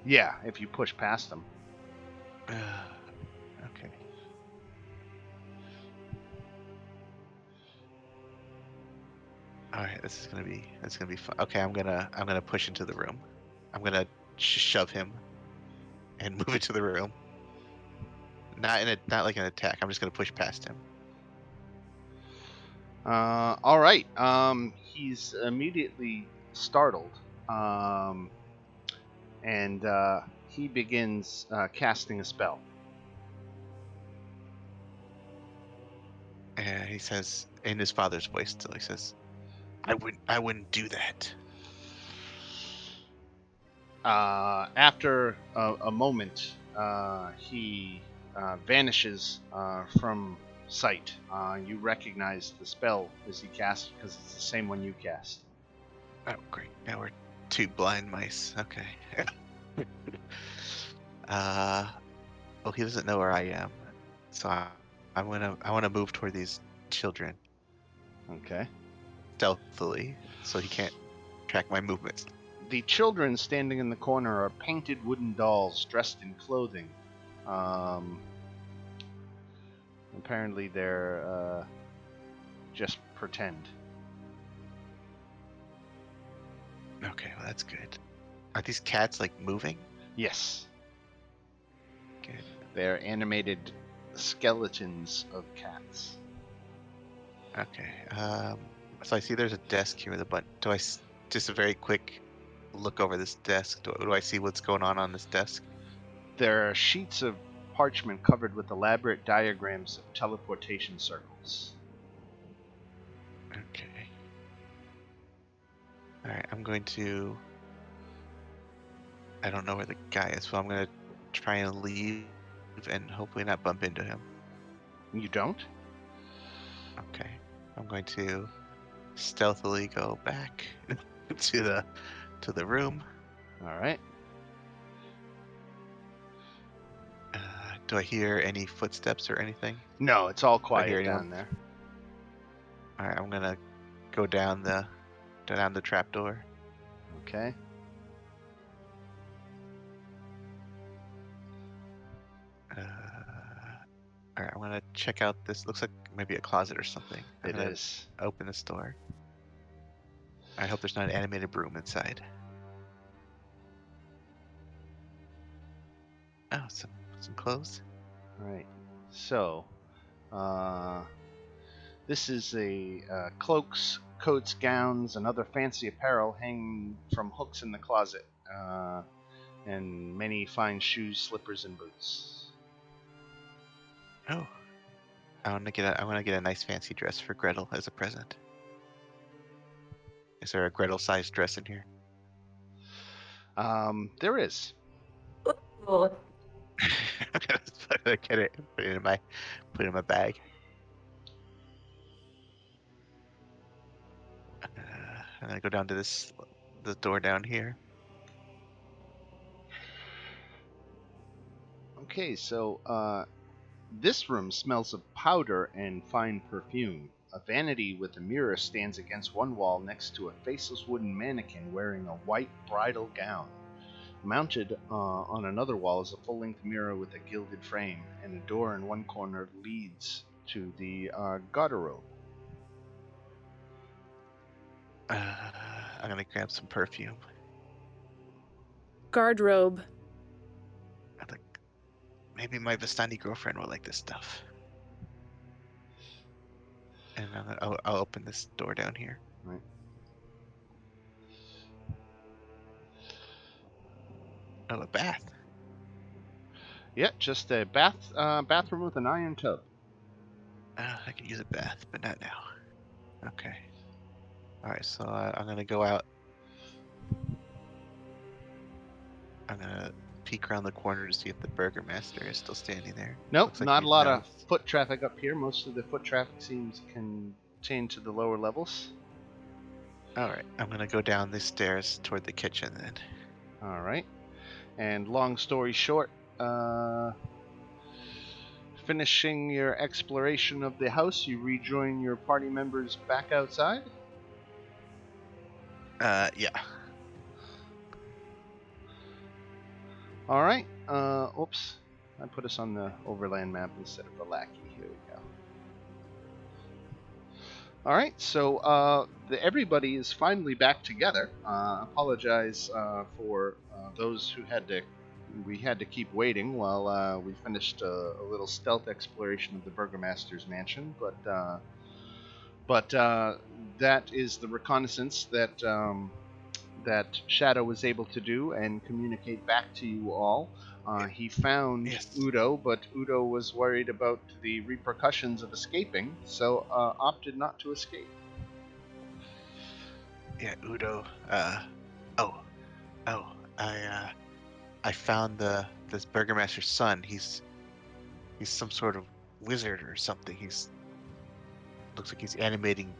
G: Yeah, if you push past him.
B: Okay. All right, that's gonna be fun. Okay, I'm gonna push into the room. I'm gonna shove him and move into the room. Not like an attack. I'm just gonna push past him.
G: All right. He's immediately startled, and he begins casting a spell.
B: And he says in his father's voice still. He says, I wouldn't do that."
G: After a moment, he vanishes from sight. You recognize the spell as he casts because it's the same one you cast.
B: Oh, great. Now we're 2 blind mice. Okay. Well, he doesn't know where I am, so I want to move toward these children
G: Okay.
B: stealthily, so he can't track my movements.
G: The children standing in the corner are painted wooden dolls dressed in clothing. Apparently, they're just pretend.
B: Okay, well that's good. Are these cats like moving?
G: Yes,
B: Good.
G: they're animated skeletons of cats.
B: Okay. So I see there's a desk here with a button. Just a very quick look over this desk? Do I see what's going on this desk?
G: There are sheets of parchment covered with elaborate diagrams of teleportation circles.
B: Okay. All right, I'm going to. I don't know where the guy is, so I'm going to try and leave and hopefully not bump into him.
G: You don't?
B: Okay. I'm going to stealthily go back to the room.
G: All right.
B: Do I hear any footsteps or anything?
G: No, it's all
B: hear
G: quiet
B: anyone?
G: down there.
B: All right, I'm gonna go down the trapdoor.
G: Okay.
B: All right, I'm gonna check out this. Looks like maybe a closet or something. I'm
G: It
B: gonna
G: is.
B: open this door. I hope there's not an animated broom inside. Oh, some clothes.
G: All right. So, this is cloaks, coats, gowns, and other fancy apparel hanging from hooks in the closet, and many fine shoes, slippers, and boots.
B: Oh, I want to get a nice fancy dress for Gretel as a present. Is there a Gretel-sized dress in here?
G: There is.
F: Ooh.
B: I'm gonna get it. Put it in my bag. I'm gonna go down to the door down here.
G: Okay, so this room smells of powder and fine perfume. A vanity with a mirror stands against one wall next to a faceless wooden mannequin wearing a white bridal gown. Mounted on another wall is a full-length mirror with a gilded frame, and a door in one corner leads to the garderobe.
B: I'm gonna grab some perfume.
H: Guardrobe.
B: I think maybe my Vistani girlfriend will like this stuff. And I'll open this door down here.
G: Right.
B: Oh, a bath.
G: Yeah, just a bathroom with an iron tub.
B: I could use a bath, but not now. Okay. All right, so I'm gonna go out. I'm gonna peek around the corner to see if the Burgermaster is still standing there.
G: Nope,
B: Looks like
G: not a
B: he's
G: lot
B: not.
G: of foot traffic up here. Most of the foot traffic seems contained to the lower levels.
B: All right, I'm gonna go down the stairs toward the kitchen then.
G: All right. And long story short, finishing your exploration of the house, you rejoin your party members back outside.
B: Yeah.
G: All right. Oops. I put us on the overland map instead of the lackey. Here we go. All right. So everybody is finally back together. Apologize for those who we had to keep waiting while we finished a little stealth exploration of the Burgomaster's mansion, but that is the reconnaissance that Shadow was able to do and communicate back to you all. He found
B: Yes.
G: Udo, but Udo was worried about the repercussions of escaping, so opted not to escape.
B: Yeah, Udo. I found this Burgermaster's son. He's some sort of wizard or something. Looks like he's animating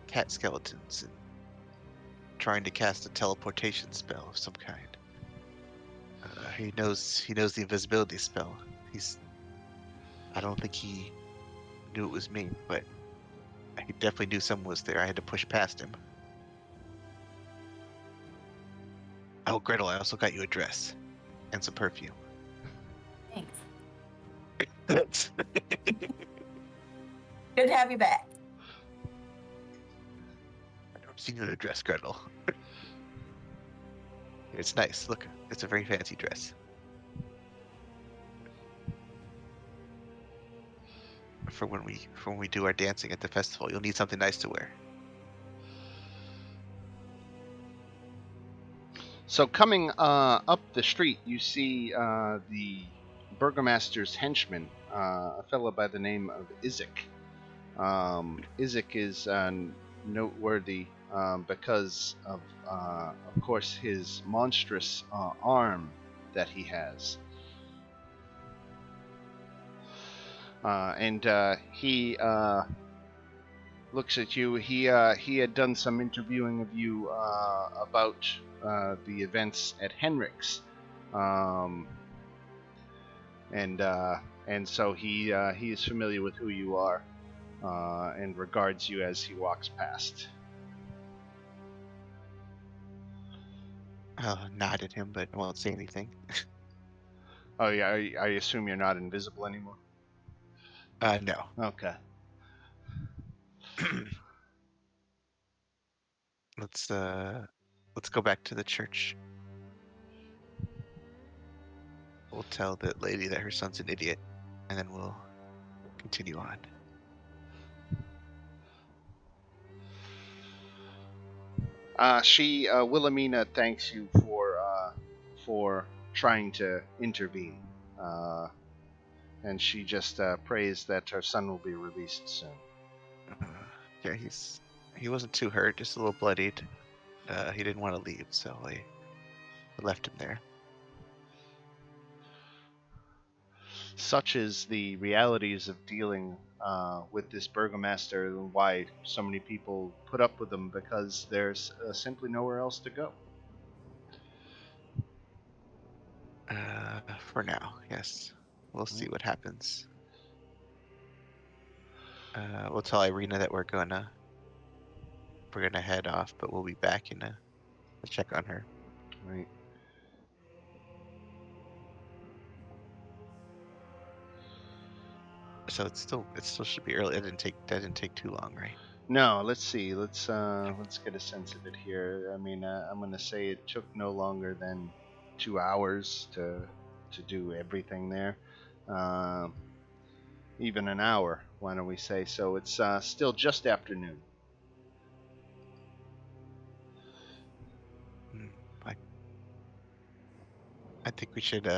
B: cat skeletons and trying to cast a teleportation spell of some kind. He knows the invisibility spell. I don't think he knew it was me, but he definitely knew someone was there. I had to push past him. Oh, Gretel, I also got you a dress and some perfume.
C: Thanks.
B: That's
C: Good to have you back.
B: I've seen you in a dress, Gretel. It's nice. Look, it's a very fancy dress. For when we do our dancing at the festival, you'll need something nice to wear.
G: So coming up the street, you see the burgomaster's henchman, a fellow by the name of Isaac. Isaac is noteworthy because of course, his monstrous arm that he has. And he looks at you. He had done some interviewing of you about the events at Henrik's, and so he is familiar with who you are and regards you as he walks past.
B: I'll nod at him, but I won't say anything.
G: Oh yeah, I assume you're not invisible anymore.
B: No.
G: Okay.
B: Let's go back to the church. We'll tell the lady that her son's an idiot, and then we'll continue on.
G: Wilhelmina thanks you for trying to intervene, and she just prays that her son will be released soon.
B: Yeah, he wasn't too hurt, just a little bloodied. He didn't want to leave, so I left him there.
G: Such is the realities of dealing with this burgomaster, and why so many people put up with him, because there's simply nowhere else to go.
B: For now, yes. We'll see what happens. We'll tell Irina that we're gonna head off, but we'll be back to check on her.
G: Right.
B: So it still should be early. That didn't take too long, right?
G: No, let's see. Let's get a sense of it here. I mean, I'm gonna say it took no longer than 2 hours to do everything there. Even an hour, why don't we say? So it's still just afternoon.
B: I think we should.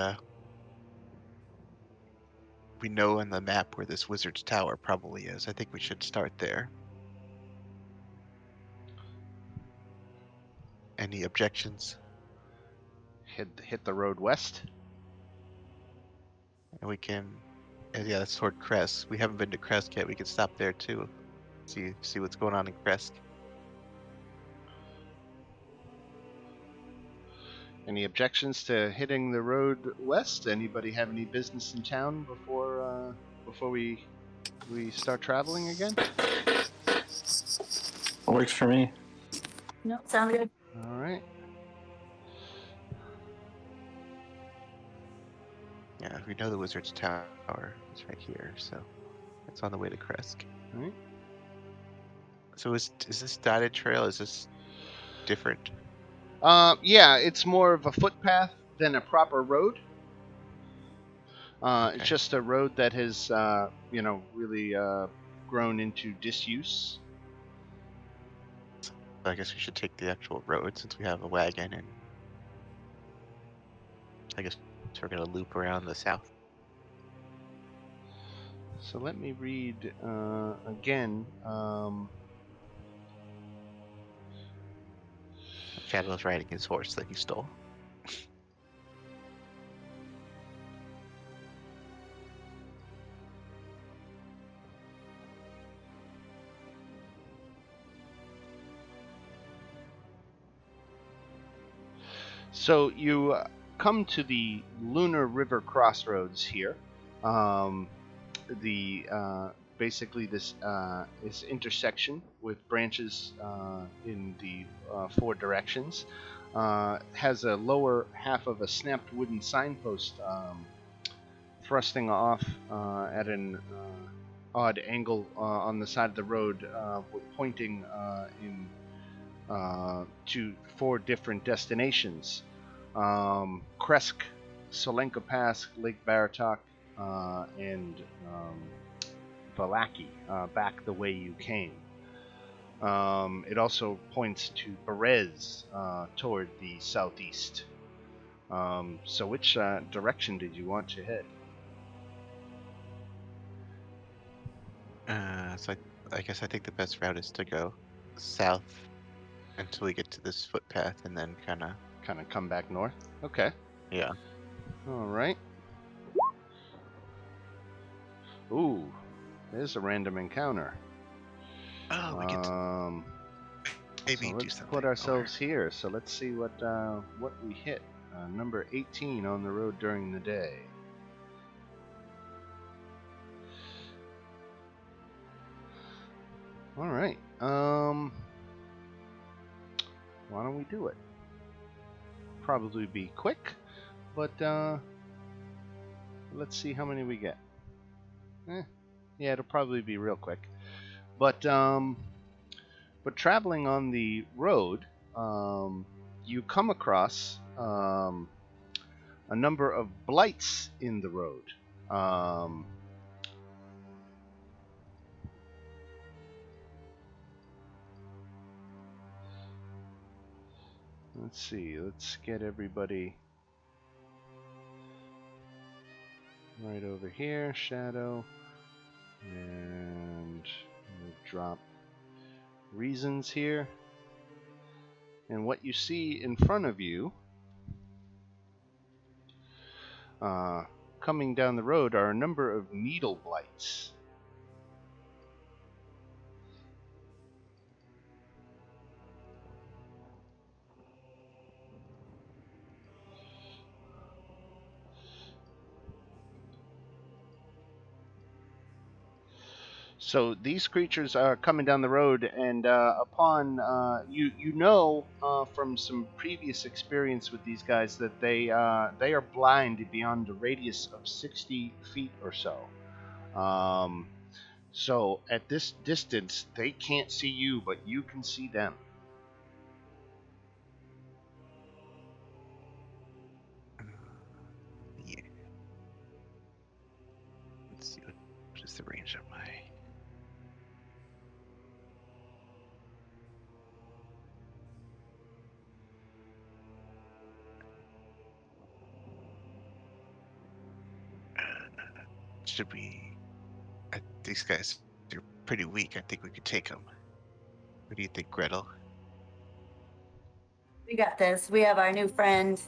B: We know on the map where this wizard's tower probably is. I think we should start there. Any objections?
G: Hit the road west.
B: And we can. Yeah, that's toward Kresk. We haven't been to Kresk yet. We could stop there too. See what's going on in Kresk.
G: Any objections to hitting the road west? Anybody have any business in town before we start traveling again?
E: Works for me.
C: No, sounds good.
G: All right.
B: Yeah, we know the wizard's tower is right here, so it's on the way to Kresk.
G: All right.
B: So is this dotted trail? Is this different?
G: Yeah, it's more of a footpath than a proper road.
B: Okay.
G: It's just a road that has, really grown into disuse.
B: I guess we should take the actual road since we have a wagon, and I guess we're gonna loop around the south.
G: So let me read again.
B: Shadow's riding his horse that he stole.
G: So you come to the Lunar River crossroads here. Basically this intersection with branches in the 4 directions has a lower half of a snapped wooden signpost thrusting off at an odd angle on the side of the road, pointing to 4 different destinations.
A: Kresk, Solenka Pass, Lake Baratok, and Valaki, back the way you came. It also points to Berez toward the southeast. So which direction did you want to head?
B: So I guess I think the best route is to go south until we get to this footpath, and then kind of
A: Come back north? Okay.
B: yeah.
A: All right. Ooh, there's a random encounter.
B: Oh, we get to maybe
A: So
B: do
A: let's
B: something.
A: put ourselves here. So let's see what we hit. Number 18 on the road during the day. All right. Why don't we do it? Probably be quick, but let's see how many we get. Yeah, it'll probably be real quick. But traveling on the road, you come across a number of blights in the road. Let's see. Let's get everybody right over here. Shadow. And we'll drop reasons here. And what you see in front of you, coming down the road, are a number of needle blights. So these creatures are coming down the road, and upon you know from some previous experience with these guys that they are blind beyond a radius of 60 feet or so. So at this distance, they can't see you, but you can see them.
B: Yeah. Let's see what is the range of my. Should we? These guys are pretty weak. I think we could take them. What do you think, Gretel?
C: We got this. We have our new friend.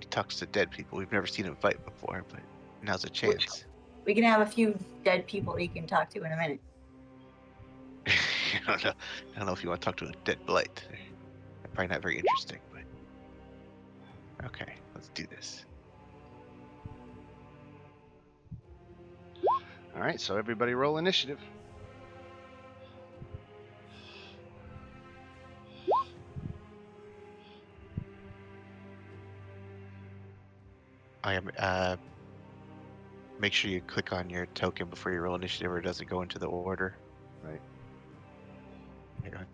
B: He talks to dead people. We've never seen him fight before, but now's a chance.
C: We can have a few dead people he can talk to in a minute.
B: I don't know. I don't know if you want to talk to a dead blight. They're probably not very interesting, but okay, let's do this.
A: All right, so everybody roll initiative.
B: I am. Make sure you click on your token before you roll initiative, or it doesn't go into the order.
A: Right.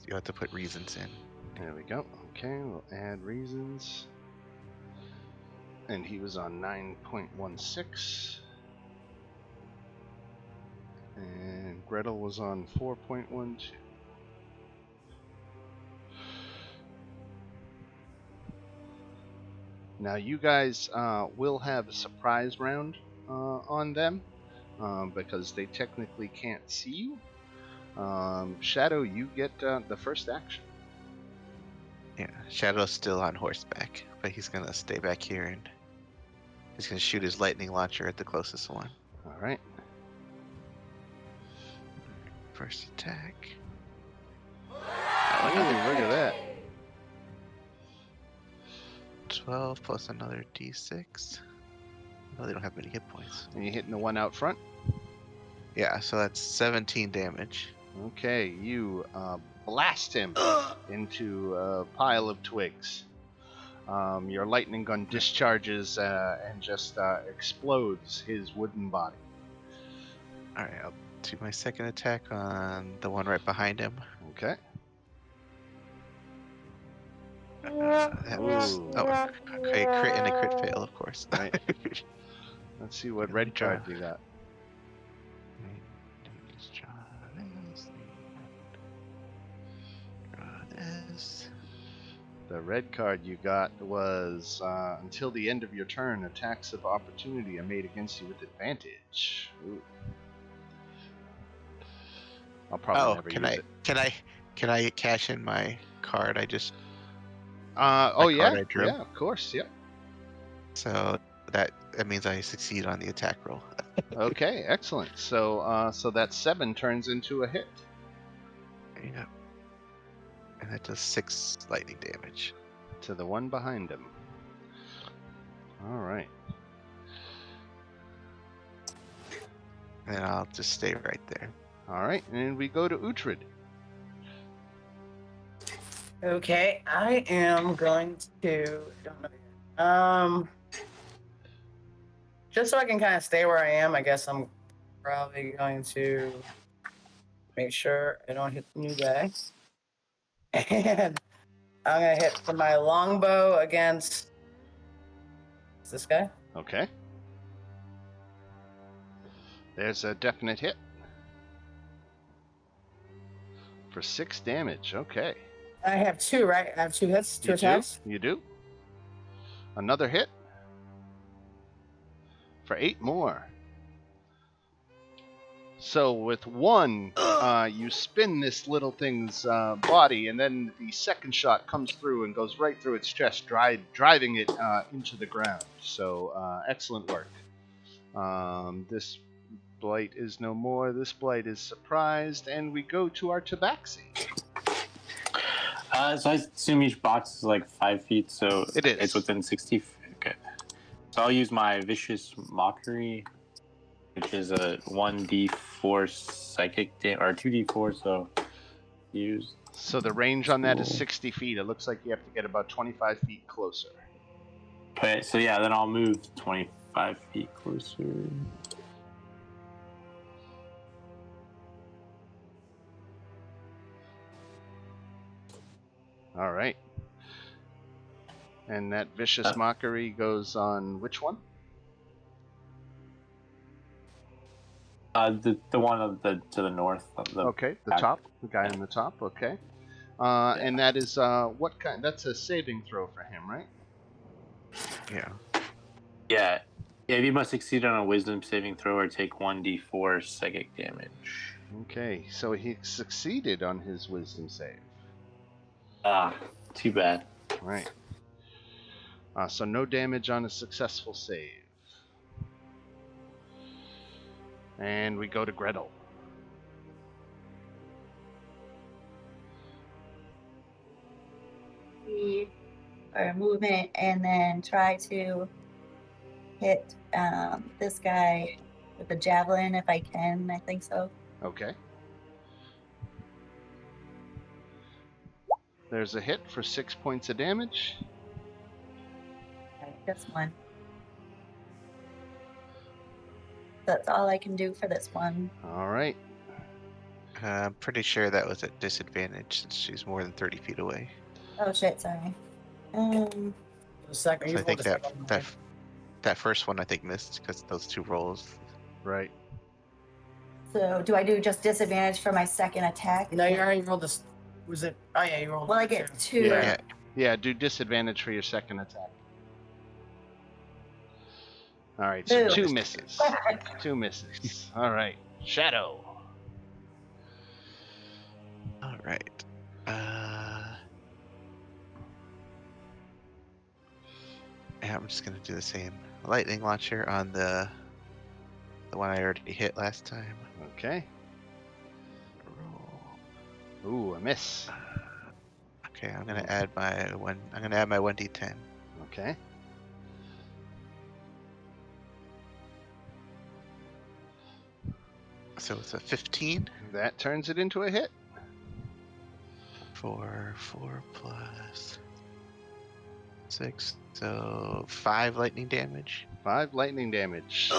B: You have to put reasons in.
A: There we go. Okay, we'll add reasons. And he was on 9.16. And Gretel was on 4.12. Now you guys will have a surprise round on them because they technically can't see you. Shadow, you get the first action.
B: Yeah, Shadow's still on horseback, but he's gonna stay back here and he's gonna shoot his lightning launcher at the closest one.
A: All right.
B: First attack.
A: Oh, look at that.
B: 12 plus another d6. Oh, they don't have many hit points.
A: And you hitting the one out front?
B: Yeah, so that's 17 damage.
A: Okay, you blast him into a pile of twigs. Your lightning gun discharges and just explodes his wooden body.
B: Alright, I'll do my second attack on the one right behind him.
A: Okay.
B: Oh, okay, crit and a crit fail, of course.
A: Right. Let's see what
B: Let me
A: red
B: draw.
A: card you got.
B: Draw this.
A: The red card you got was until the end of your turn, attacks of opportunity are made against you with advantage. Ooh. I'll probably
B: Oh,
A: never
B: can
A: use
B: I?
A: it.
B: Can I cash in my card?
A: Oh yeah,
B: card I drew.
A: yeah, of course, yep.
B: So that means I succeed on the attack roll.
A: Okay, excellent. So that 7 turns into a hit.
B: Yeah. And that does 6 lightning damage.
A: To the one behind him. All right.
B: And I'll just stay right there.
A: All right, and we go to Uhtred.
F: Okay, I am going to. Don't know. Just so I can kind of stay where I am, I guess I'm probably going to make sure I don't hit the new guy. And I'm gonna hit for my longbow against this guy.
A: Okay. There's a definite hit. For 6 damage, okay.
F: I have 2, right? I have 2 hits, 2
A: You
F: attacks.
A: do? You do? Another hit. For 8 more. So with 1, you spin this little thing's body, and then the second shot comes through and goes right through its chest, driving it into the ground. So excellent work. This blight is no more. This blight is surprised, and we go to our tabaxi.
E: So I assume each box is like 5 feet, so
A: It is.
E: it's within 60 feet. Okay. So I'll use my Vicious Mockery, which is a 1d4 psychic or 2d4, so use.
A: So the range on that is 60 feet. It looks like you have to get about 25 feet closer.
E: Okay, so yeah, then I'll move 25 feet closer.
A: All right. And that Vicious Mockery goes on which one?
E: The one of the to the north of the.
A: Okay, the
E: back.
A: top. The guy in the top. Okay. And that is what kind? That's a saving throw for him, right?
B: Yeah.
E: Yeah. Yeah, you must succeed on a Wisdom saving throw or take 1d4 psychic damage.
A: Okay, so he succeeded on his Wisdom save.
E: Ah, too bad.
A: Right. So no damage on a successful save. And we go to Gretel.
C: Or movement, and then try to hit this guy with a javelin if I can. I think so.
A: Okay. There's a hit for 6 points of damage.
C: Just 1. That's all I can do for this one.
A: All right.
B: I'm pretty sure that was at disadvantage since she's more than 30 feet away.
C: Oh shit! Sorry.
F: The second,
B: So
F: you
B: I think
F: rolled the second one.
B: that first one I think missed because those 2 rolls.
A: Right.
C: So do I do just disadvantage for my second attack?
F: No, you already rolled this. Was it? Oh yeah, you rolled.
C: Well, I get 2.
A: Yeah. Yeah, do disadvantage for your second attack. All right, so
C: Boo.
A: 2 misses. 2 misses. All right. Shadow.
B: All right. Yeah, I'm just gonna do the same lightning launcher on the one I already hit last time.
A: Okay.
B: Roll.
A: Ooh, a miss.
B: Okay, I'm gonna add my 1d10.
A: Okay.
B: So it's a 15
A: That turns it into a hit.
B: for 4 plus 6, so 5 lightning damage.
A: 5 lightning damage.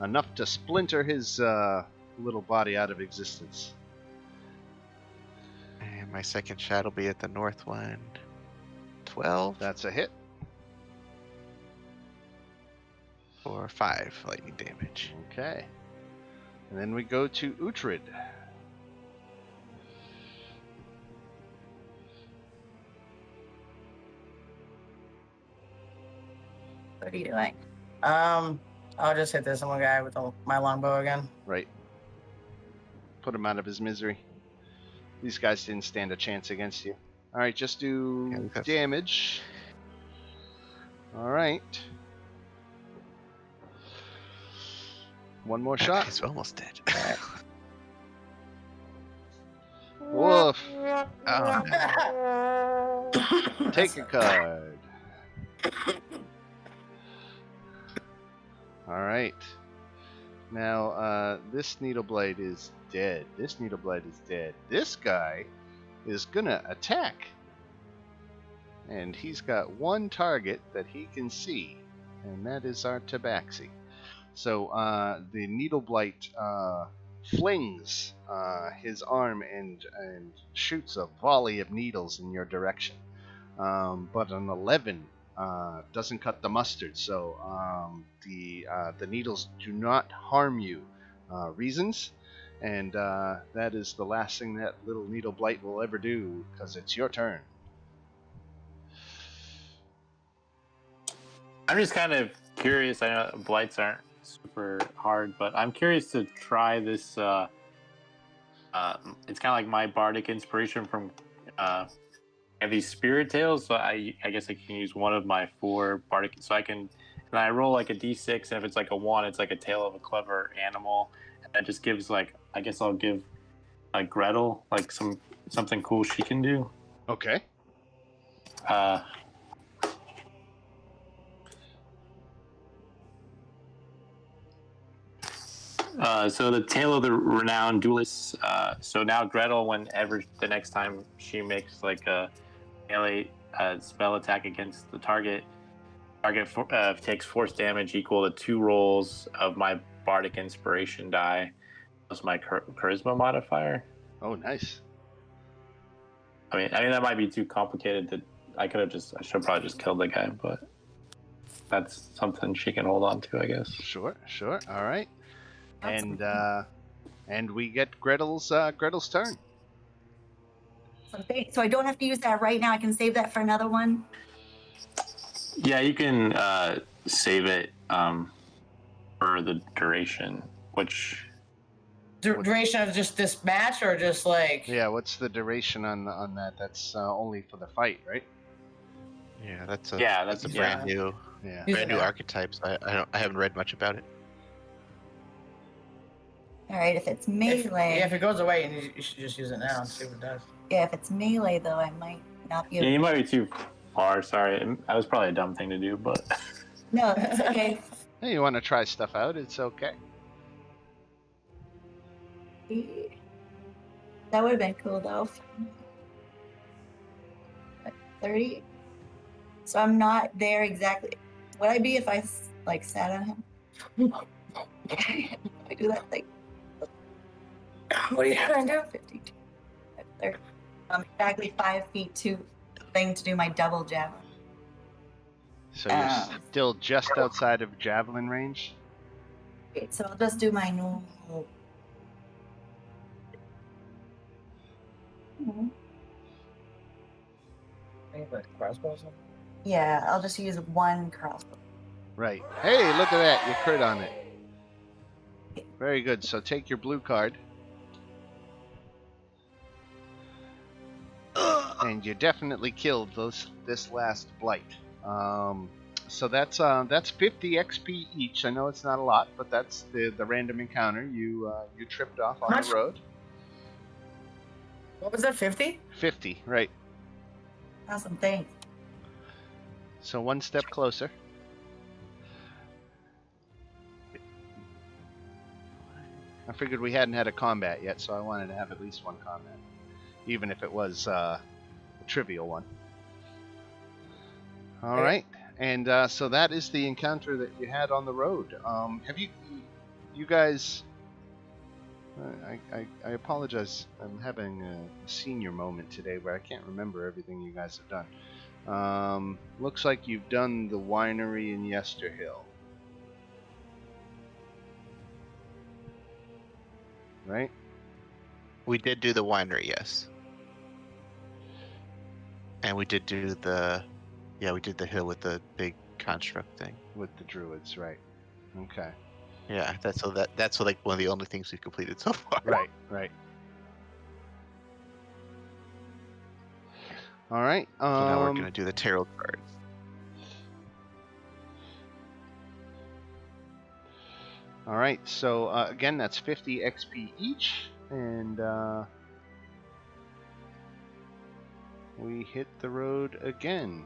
A: Enough to splinter his little body out of existence.
B: And my second shot will be at the north one. 12
A: That's a hit.
B: for 5 lightning damage.
A: Okay. And then we go to Uhtred.
C: What are you doing?
F: I'll just hit this one guy with my longbow again.
A: Right. Put him out of his misery. These guys didn't stand a chance against you. All right, just do
B: Yeah, because-
A: damage. All right. One more
B: That
A: shot.
B: guy's almost dead.
A: Woof.
B: Oh, no.
A: Take a card. All right. Now, this Needleblade is dead. This Needleblade is dead. This guy is gonna attack. And he's got one target that he can see, and that is our Tabaxi. So, the Needleblight flings his arm and shoots a volley of needles in your direction. But an 11 doesn't cut the mustard, so the needles do not harm you. Reasons, and that is the last thing that little needle blight will ever do, because it's your turn.
E: I'm just kind of curious. I know blights aren't super hard, but I'm curious to try this. It's kind of like my bardic inspiration from I have these spirit tales, so I guess I can use one of my 4 bardic. So I can, and I roll like a d6, and if it's like a 1, it's like a tail of a clever animal, and that just gives like, I guess I'll give like Gretel like something cool she can do.
A: Okay.
E: So the tale of the renowned duelist. So now Gretel, whenever the next time she makes like a melee spell attack against the target takes force damage equal to 2 rolls of my bardic inspiration die plus my charisma modifier.
A: Oh, nice.
E: I mean that might be too complicated. I should probably just kill the guy, but that's something she can hold on to, I guess.
A: Sure. All right.
C: That's
A: And we get Gretel's turn.
C: So I don't have to use that right now. I can save that for another one.
E: Yeah, you can save it for the duration, which
F: Duration of just this match, or just like?
A: Yeah, what's the duration on that? That's only for the fight, right?
B: Yeah, that's a
E: that's
B: a brand new
A: Yeah.
F: Use it.
B: archetype. So I haven't read much about it.
C: All right, if it's
F: If,
C: melee,
F: if it goes away, you should just use it now and see what it does.
C: yeah, if it's melee though, I might not be
E: yeah,
C: able.
E: you might be too far. Sorry, that was probably a dumb thing to do, but
C: No, that's okay.
A: Hey, you want to try stuff out? It's okay.
C: That would have been cool though. 30. So I'm not there exactly. Would I be if I like sat on him? I do that thing.
F: What are you trying to do?
C: 52. 30. Exactly 5 feet 2 thing to do my double javelin.
A: So you're still just outside of javelin range.
C: Wait, so I'll just do my normal. Mhm.
F: Crossbow or something?
C: Yeah, I'll just use one crossbow.
A: Right. Hey, look at that! You crit on it. Very good. So take your blue card. And you definitely killed this last blight. So that's 50 XP each. I know it's not a lot, but that's the random encounter. You tripped off on the road.
F: What was that? 50?
A: 50, right?
C: Awesome, thanks.
A: So one step closer. I figured we hadn't had a combat yet, so I wanted to have at least one combat, even if it was a trivial one. All right, and so that is the encounter that you had on the road. Have you guys? I apologize. I'm having a senior moment today where I can't remember everything you guys have done.
G: Looks like you've done the winery in Yesterhill. Right?
B: We did do the winery, yes. And we did do we did the hill with the big construct thing.
G: With the druids, right. Okay.
B: Yeah, that's like one of the only things we've completed so far.
G: Right. All right.
B: So now we're gonna do the tarot cards.
G: All right. So again, that's 50 XP each, and we hit the road again.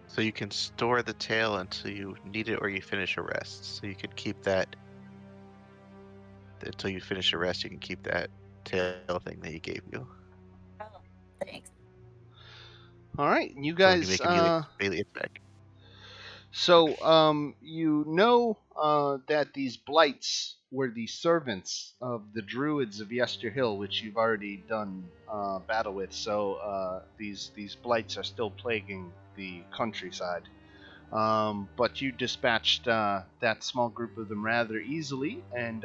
B: So you can store the tail until you need it or you finish a rest. So you can keep that until you finish a rest. You can keep that tail thing that he gave you.
C: Oh, thanks.
G: All right, you
B: So when you
G: guys.
B: make a melee attack.
G: So you know that these blights were the servants of the druids of Yesterhill, which you've already done battle with. So these blights are still plaguing the countryside. But you dispatched that small group of them rather easily and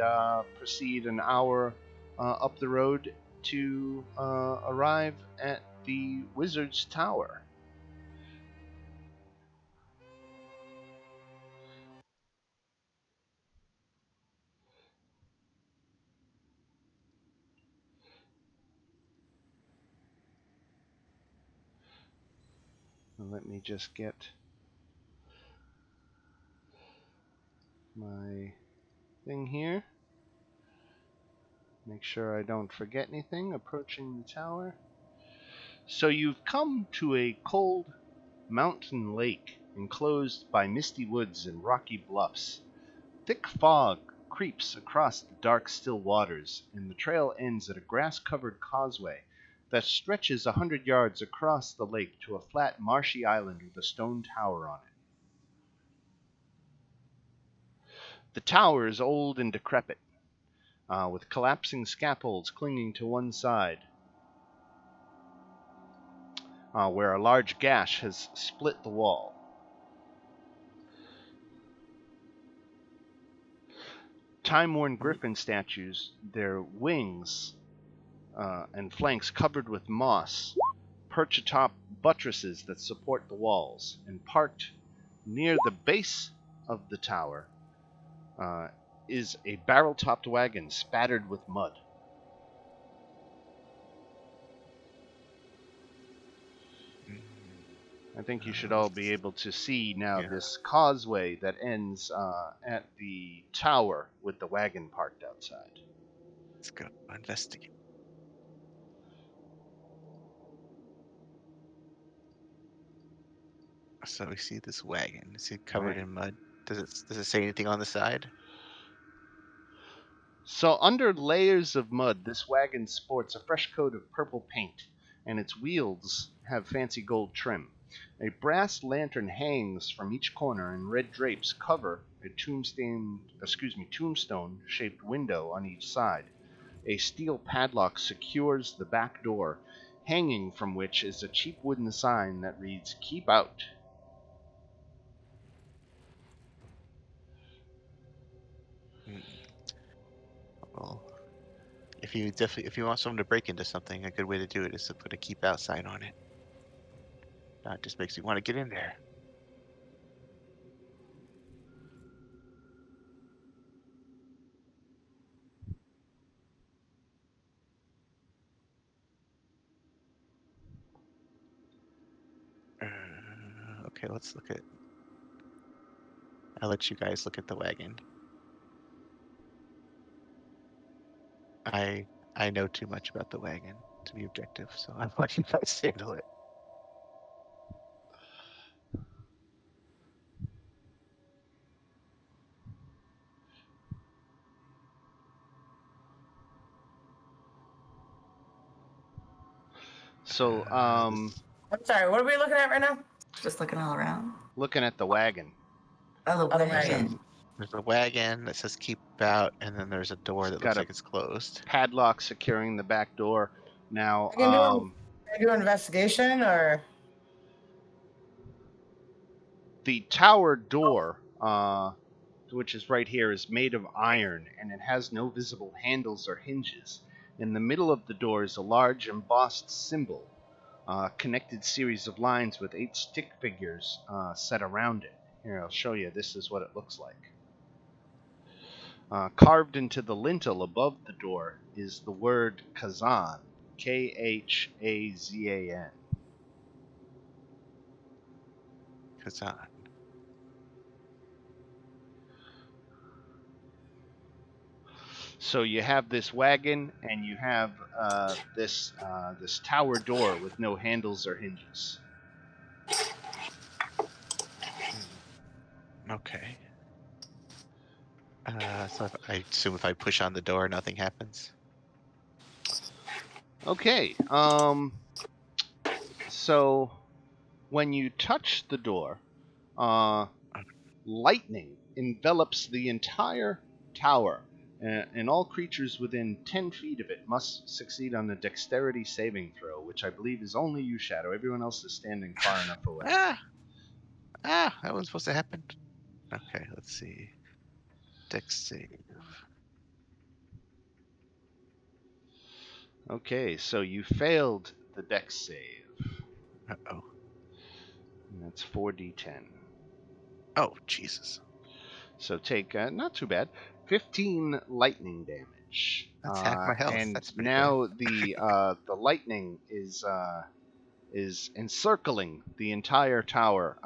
G: proceed an hour up the road to arrive at the wizard's tower. Let me just get my thing here. Make sure I don't forget anything. Approaching the tower. So you've come to a cold mountain lake enclosed by misty woods and rocky bluffs. Thick fog creeps across the dark, still waters, and the trail ends at a grass-covered causeway that stretches 100 yards across the lake to a flat, marshy island with a stone tower on it. The tower is old and decrepit, with collapsing scaffolds clinging to one side, where a large gash has split the wall. Time-worn griffin statues, their wings and flanks covered with moss, perch atop buttresses that support the walls, and parked near the base of the tower is a barrel-topped wagon spattered with mud. I think you should all be able to see now this causeway that ends at the tower with the wagon parked outside.
B: Let's go investigate. So we see this wagon. Is it covered in mud? Does it say anything on the side?
G: So under layers of mud, this wagon sports a fresh coat of purple paint, and its wheels have fancy gold trim. A brass lantern hangs from each corner, and red drapes cover a tombstone-shaped window on each side. A steel padlock secures the back door, hanging from which is a cheap wooden sign that reads, "Keep Out."
B: Well, if you want someone to break into something, a good way to do it is to put a "Keep Out" sign on it. That just makes you want to get in there. Okay, let's look at. I'll let you guys look at the wagon. I know too much about the wagon to be objective, so I'm letting you guys handle it.
G: So,
F: I'm sorry, what are we looking at right now?
C: Just looking all around.
G: looking at the wagon.
C: Oh, the
F: Oh, the
C: wagon.
F: wagon.
B: There's a wagon that says keep out, and then there's a door
A: It's
B: that
A: got
B: looks
A: a
B: like it's closed.
A: padlock securing the back door. Now,
F: Can I do an investigation or?
A: the tower door, which is right here, is made of iron, and it has no visible handles or hinges. In the middle of the door is a large embossed symbol, connected series of lines with 8 stick figures set around it. Here, I'll show you. This is what it looks like. Carved into the lintel above the door is the word Kazan, Khazan.
B: Kazan.
A: So you have this wagon, and you have this tower door with no handles or hinges.
B: Okay. So I assume if I push on the door, nothing happens.
A: Okay. So when you touch the door, lightning envelops the entire tower, and all creatures within 10 feet of it must succeed on a dexterity saving throw, which I believe is only you, Shadow. Everyone else is standing far enough away.
B: That wasn't supposed to happen. Okay, let's see. Dex save.
A: Okay, so you failed the dex save.
B: Uh-oh.
A: And that's 4d10.
B: Oh, Jesus.
A: So take, not too bad, 15 lightning damage.
B: That's half my health.
A: And
B: That's pretty
A: now the lightning is encircling the entire tower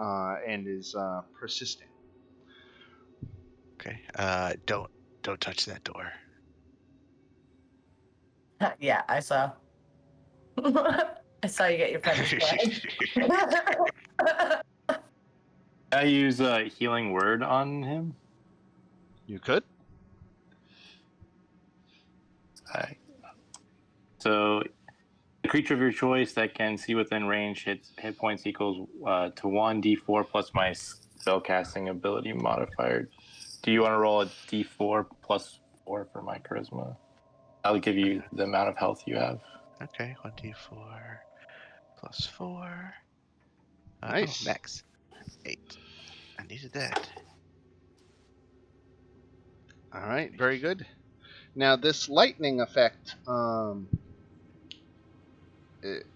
A: and is persisting.
B: Okay. Don't touch that door.
F: Yeah, I saw. I saw you get your feathers flying.
E: I use a healing word on him.
A: You could.
E: So, the creature of your choice that can see within range hit points equals to 1d4 plus my spellcasting ability modifier. Do you want to roll a d4 plus 4 for my charisma? I'll give you the amount of health you have.
B: Okay, 1d4 plus 4.
A: Nice.
B: Max. 8. I needed that.
A: All right, very good. Now this lightning effect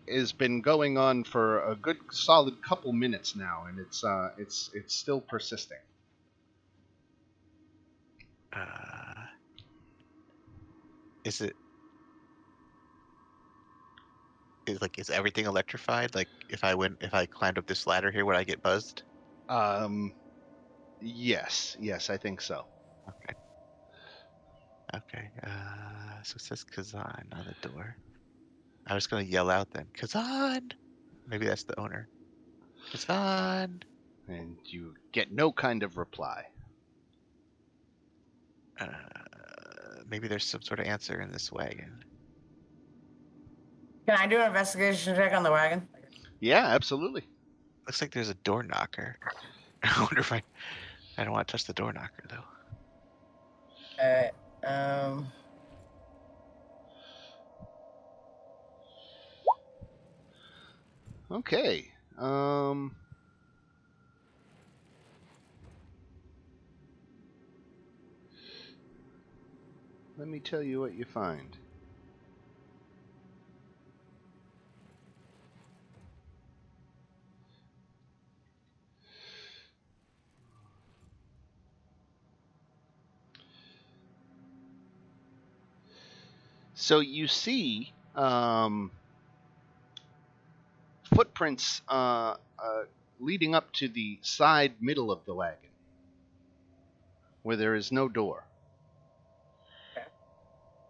A: has been going on for a good solid couple minutes now, and it's still persisting.
B: Is it? Is everything electrified? Like if I climbed up this ladder here, would I get buzzed?
A: Yes, I think so.
B: Okay. So it says Kazan on the door. I was gonna yell out then, Kazan! Maybe that's the owner. Kazan!
A: And you get no kind of reply.
B: Maybe there's some sort of answer in this wagon.
F: Can I do an investigation check on the wagon?
A: Yeah, absolutely.
B: Looks like there's a door knocker. I wonder if I don't want to touch the door knocker though.
F: Alright.
A: Okay. Let me tell you what you find. So you see footprints leading up to the side middle of the wagon, where there is no door.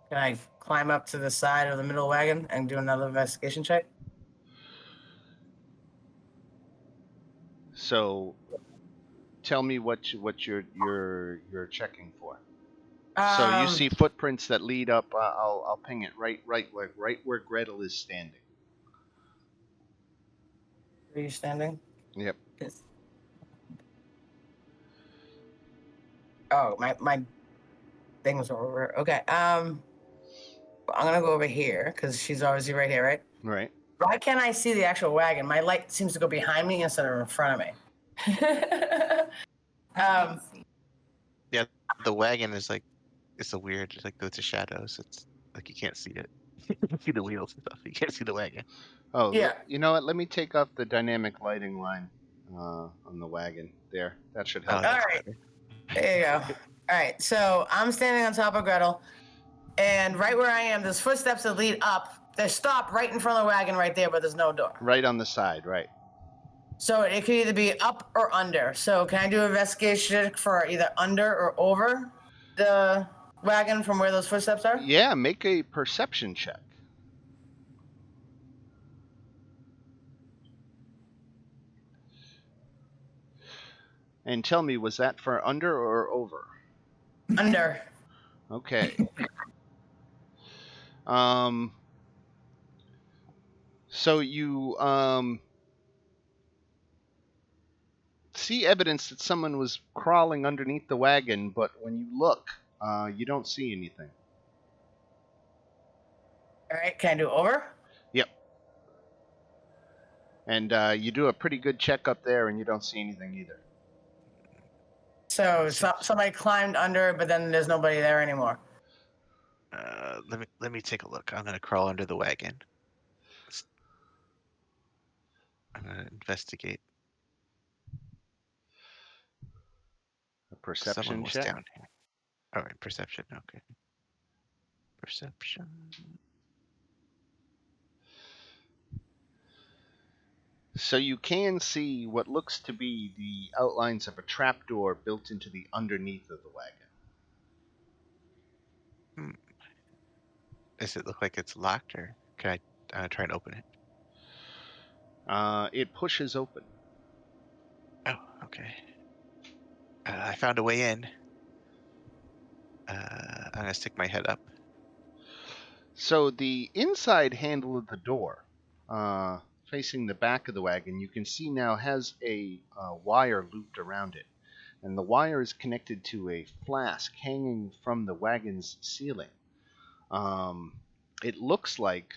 F: Can I climb up to the side of the middle wagon and do another investigation check?
A: So, tell me what you're checking for. So you see footprints that lead up. I'll ping it right where Gretel is standing.
F: Are you standing?
A: Yep.
F: Yes. Oh, my things are over. Okay. I'm gonna go over here because she's obviously right here, right?
A: Right.
F: Why can't I see the actual wagon? My light seems to go behind me instead of in front of me. Um,
B: Yeah, the wagon is like it's a weird. It like goes to shadows. It's like you can't see it. You can see the wheels and stuff. You can't see the wagon.
A: Oh,
F: Yeah.
A: you know what? Let me take off the dynamic lighting line on the wagon. There, that should
B: Oh,
A: help.
F: All
B: that's
F: right.
B: better.
F: There you go. All right. So I'm standing on top of Gretel, and right where I am, there's footsteps that lead up. They stop right in front of the wagon right there, but there's no door.
A: Right on the side, right?
F: So it could either be up or under. So can I do an investigation for either under or over the wagon from where those footsteps are?
A: Yeah, make a perception check. And tell me, was that for under or over?
F: Under.
A: Okay. Um. So you see evidence that someone was crawling underneath the wagon, but when you look, you don't see anything.
F: All right. Can I do over?
A: Yep. And you do a pretty good check up there, and you don't see anything either.
F: So somebody climbed under, but then there's nobody there anymore.
B: Let me take a look. I'm gonna crawl under the wagon. I'm gonna investigate.
A: A
B: Someone
A: perception
B: was
A: check.
B: down here. All right, perception. Okay. Perception.
A: So you can see what looks to be the outlines of a trapdoor built into the underneath of the wagon.
B: Does it look like it's locked, or can I try and open it?
A: It pushes open.
B: Oh, okay. I found a way in. I'm gonna stick my head up.
A: So the inside handle of the door, facing the back of the wagon, you can see now has a wire looped around it. And the wire is connected to a flask hanging from the wagon's ceiling. It looks like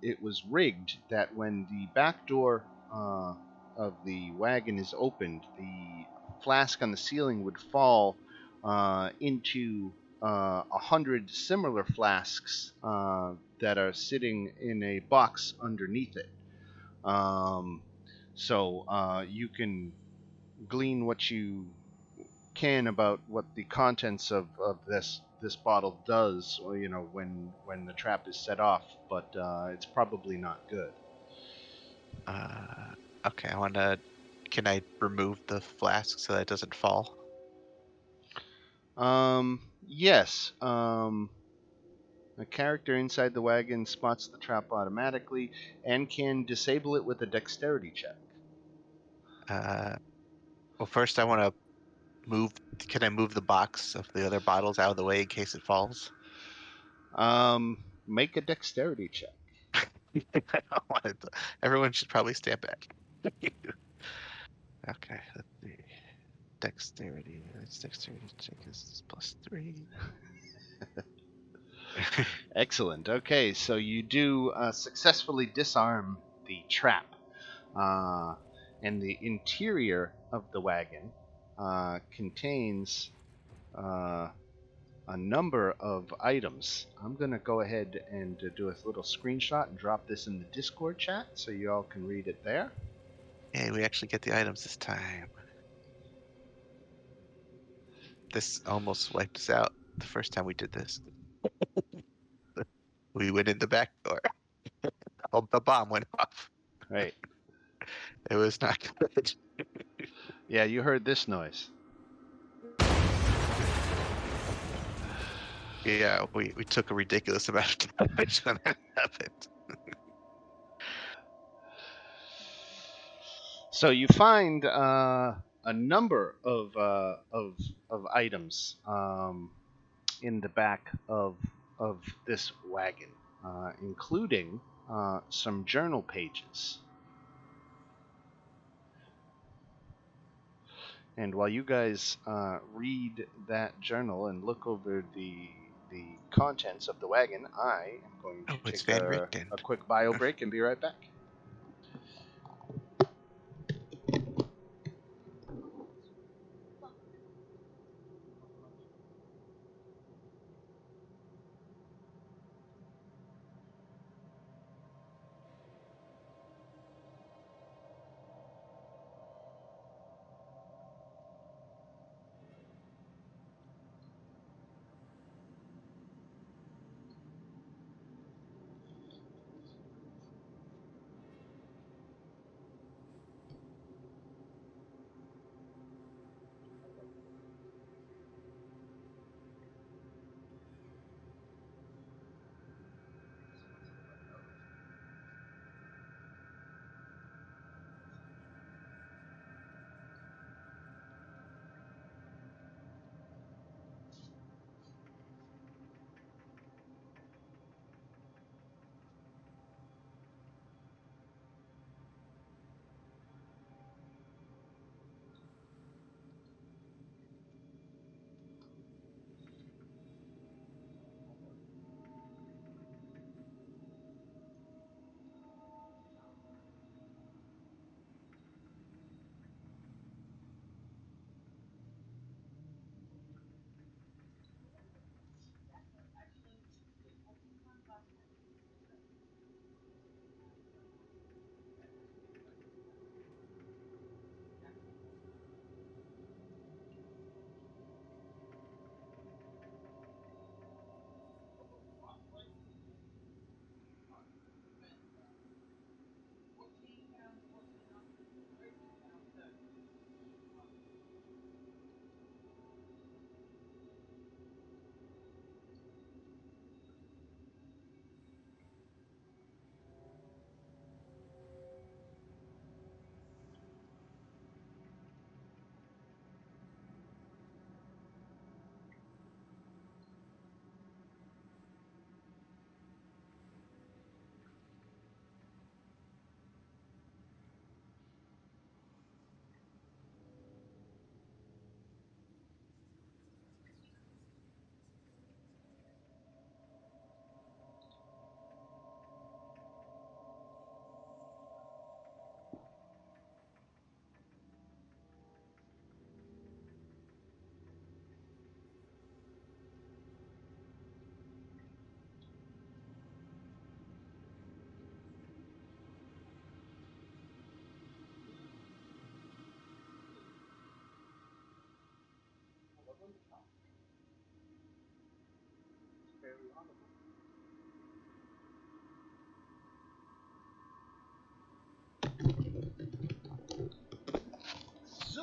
A: it was rigged that when the back door of the wagon is opened, the flask on the ceiling would fall into 100 similar flasks that are sitting in a box underneath it. So you can glean what you can about what the contents of this bottle does, when the trap is set off, but it's probably not good.
B: Okay, can I remove the flask so that it doesn't fall?
A: Yes. A character inside the wagon spots the trap automatically and can disable it with a dexterity check.
B: Well, first I want to move. Can I move the box of the other bottles out of the way in case it falls?
A: Make a dexterity check.
B: I don't want it to, everyone should probably stand back. Okay, let's see. Dexterity. Dexterity check is +3.
A: Excellent. Okay, so you do successfully disarm the trap. And the interior of the wagon contains a number of items. I'm going to go ahead and do a little screenshot and drop this in the Discord chat so you all can read it there.
B: Hey, we actually get the items this time. This almost wiped us out the first time we did this. We went in the back door. Oh, the bomb went off.
A: Right.
B: It was not good.
A: Yeah, you heard this noise.
B: Yeah, we took a ridiculous amount of damage when that happened.
A: So you find a number of items in the back of this wagon, including some journal pages. And while you guys read that journal and look over the contents of the wagon, I am going
B: Oh,
A: to
B: it's
A: take
B: Van Richten.
A: a quick bio break and be right back.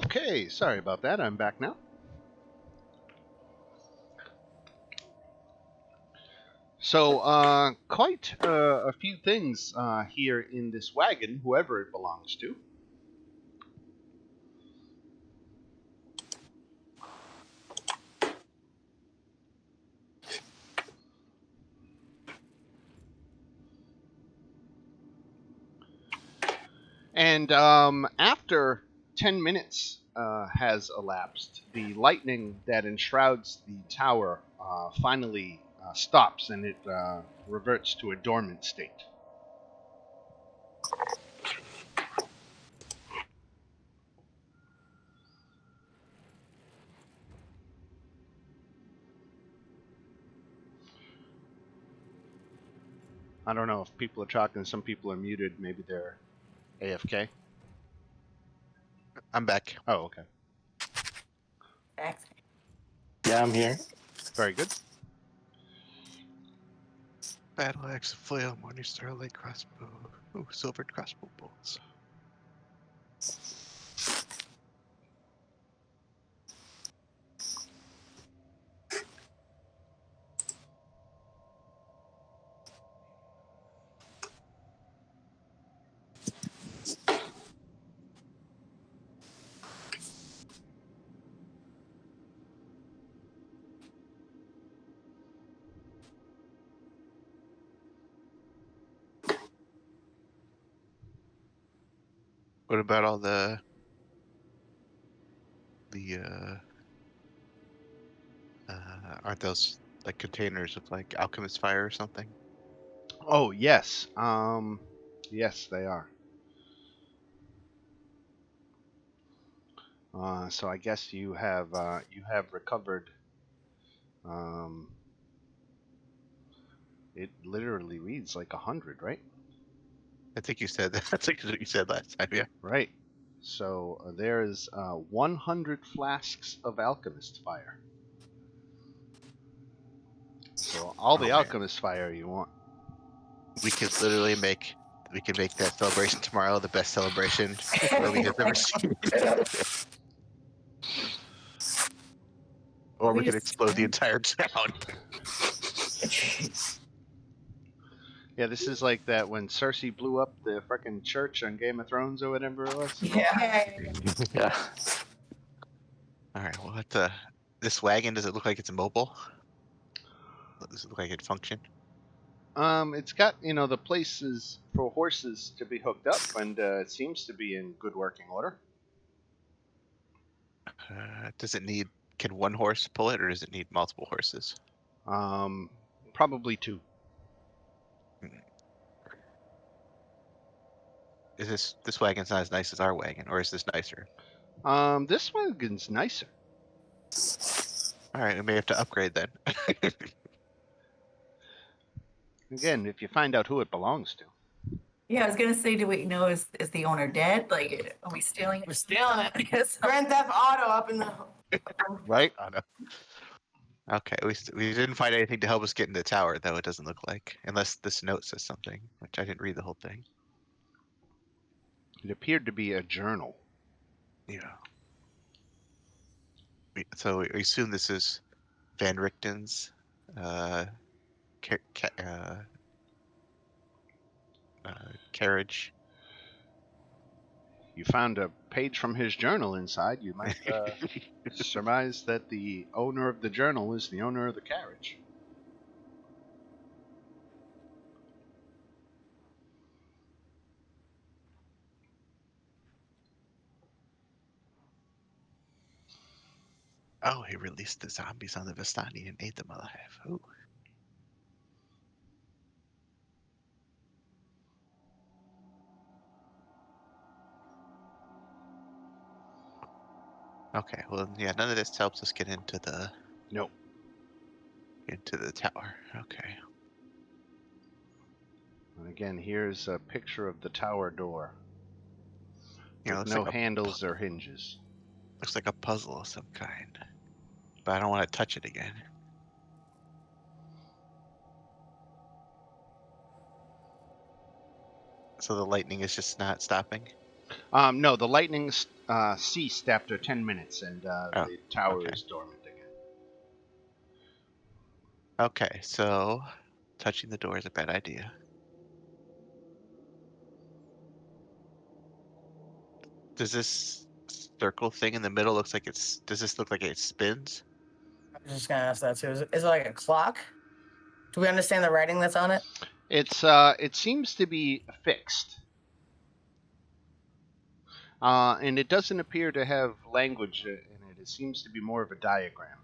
A: Okay, sorry about that. I'm back now. So, quite a few things here in this wagon, whoever it belongs to. And after 10 minutes has elapsed, the lightning that enshrouds the tower finally stops and it reverts to a dormant state. I don't know if people are talking, some people are muted, maybe they're AFK.
B: I'm back.
A: Oh, okay.
C: Back.
E: Yeah, I'm here.
A: Very good.
B: Battle axe, flail, morning star, light crossbow. Ooh, silvered crossbow bolts. What about all the the aren't those like containers with like alchemist fire or something?
A: Oh yes, yes they are. So I guess you have recovered. Um, it literally reads like 100, right?
B: I think you said that. I think that's what you said last time. Yeah.
A: Right. So there is 100 flasks of alchemist fire. So all the
B: Oh man,
A: alchemist fire you want.
B: we could literally make that celebration tomorrow the best celebration Lily has ever seen. Or we could explode the entire town.
A: Yeah, this is like that when Cersei blew up the frickin' church on Game of Thrones or whatever it was.
F: Yeah.
E: Yeah.
B: All right. Well, this wagon, does it look like it's mobile? Does it look like it function?
A: It's got the places for horses to be hooked up, and it seems to be in good working order.
B: Does it need? Can one horse pull it, or does it need multiple horses?
A: Probably 2.
B: Is this wagon's not as nice as our wagon, or is this nicer?
A: This wagon's nicer.
B: All right, we may have to upgrade then.
A: Again, if you find out who it belongs to.
C: Yeah, I was gonna say, do we know is the owner dead? Like, are we stealing it?
F: We're stealing it.
C: Yes.
F: Grand Theft Auto up in the.
A: Right?
B: Oh, no. Okay, we didn't find anything to help us get in the tower, though. It doesn't look like, unless this note says something, which I didn't read the whole thing.
A: It appeared to be a journal.
B: Yeah. So we assume this is Van Richten's carriage.
A: You found a page from his journal inside. You might surmise that the owner of the journal is the owner of the carriage.
B: Oh, he released the zombies on the Vistani and ate them alive. Ooh. Okay, well, yeah, none of this helps us get into the
A: Nope.
B: tower. Okay.
A: And again, here's a picture of the tower door.
B: Yeah,
A: With no handles or hinges.
B: Looks like a puzzle of some kind. But I don't want to touch it again. So the lightning is just not stopping?
A: No, the lightning ceased after 10 minutes, and the tower
B: okay.
A: is dormant again.
B: Okay, so touching the door is a bad idea. Does this circle thing in the middle does this look like it spins?
F: I was just gonna ask that too. Is it like a clock? Do we understand the writing that's on it?
A: It seems to be fixed. And it doesn't appear to have language in it. It seems to be more of a diagram.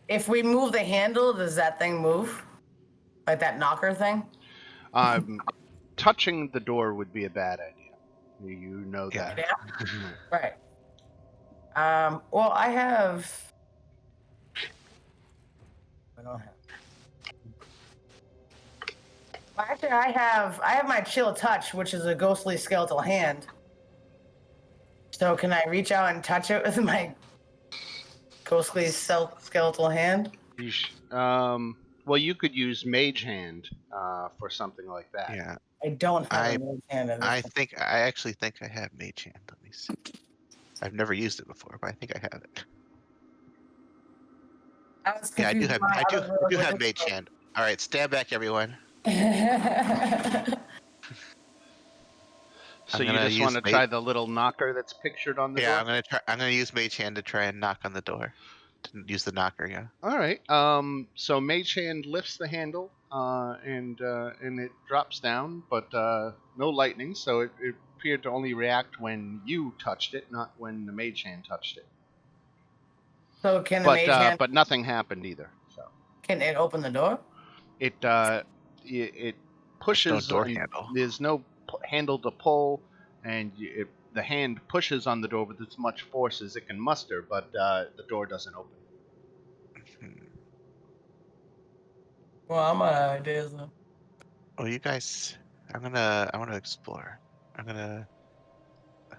F: If we move the handle, does that thing move? Like that knocker thing?
A: Touching the door would be a bad idea. You know that.
F: Yeah. Right. Well, I don't have. Well, actually, I have my chill touch, which is a ghostly skeletal hand. So can I reach out and touch it with my ghostly skeletal hand?
A: Well, you could use Mage Hand for something like that.
B: Yeah.
F: I don't have a mage hand.
B: I actually think I have Mage Hand. Let me see. I've never used it before, but I think I have it. Yeah, I do have Mage Hand. All right, stand back, everyone.
A: So you just want to try the little knocker that's pictured on the door?
B: Yeah, I'm gonna use Mage Hand to try and knock on the door. To use the knocker, yeah.
A: All right. So Mage Hand lifts the handle, and it drops down, but no lightning. So it appeared to only react when you touched it, not when the Mage Hand touched it.
F: So can the mage hand?
A: But nothing happened either. So
F: Can it open the door?
A: it
B: There's
A: pushes.
B: no door handle.
A: There's no handle to pull, and the hand pushes on the door with as much force as it can muster, but the door doesn't open.
F: Well, I'm out of ideas though.
B: Well, you guys, I want to explore. I'm gonna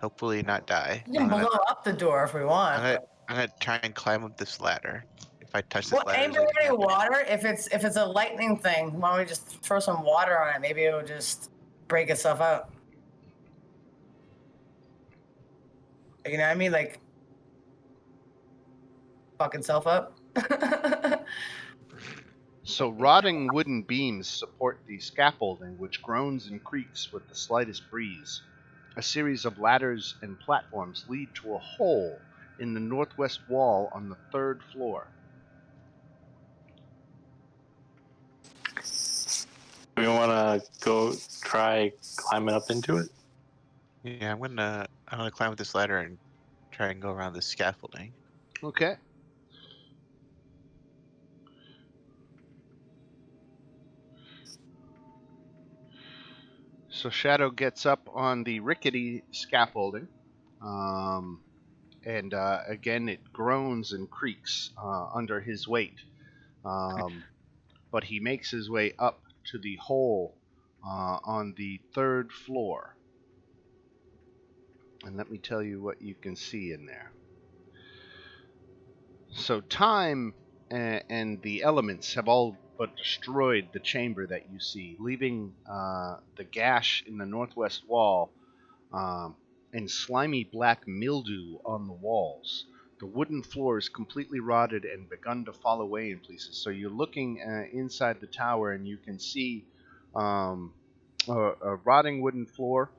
B: hopefully not die.
F: We can blow up the door if we want.
B: I'm gonna try and climb up this ladder. If I touch this
F: Well,
B: ladder,
F: ain't
B: is
F: there
B: anything
F: any
B: happening?
F: water? If it's a lightning thing, why don't we just throw some water on it? Maybe it'll just break itself out. You know what I mean? Like fuck itself up.
A: So rotting wooden beams support the scaffolding, which groans and creaks with the slightest breeze. A series of ladders and platforms lead to a hole in the northwest wall on the 3rd floor.
E: Do we want to go try climbing up into it?
B: Yeah, I'm gonna climb up this ladder and try and go around the scaffolding.
A: Okay. So Shadow gets up on the rickety scaffolding, and again it groans and creaks under his weight. But he makes his way up to the hole on the 3rd floor. And let me tell you what you can see in there. So time and the elements have all but destroyed the chamber that you see, leaving the gash in the northwest wall and slimy black mildew on the walls. The wooden floor is completely rotted and begun to fall away in places. So you're looking inside the tower and you can see a rotting wooden floor.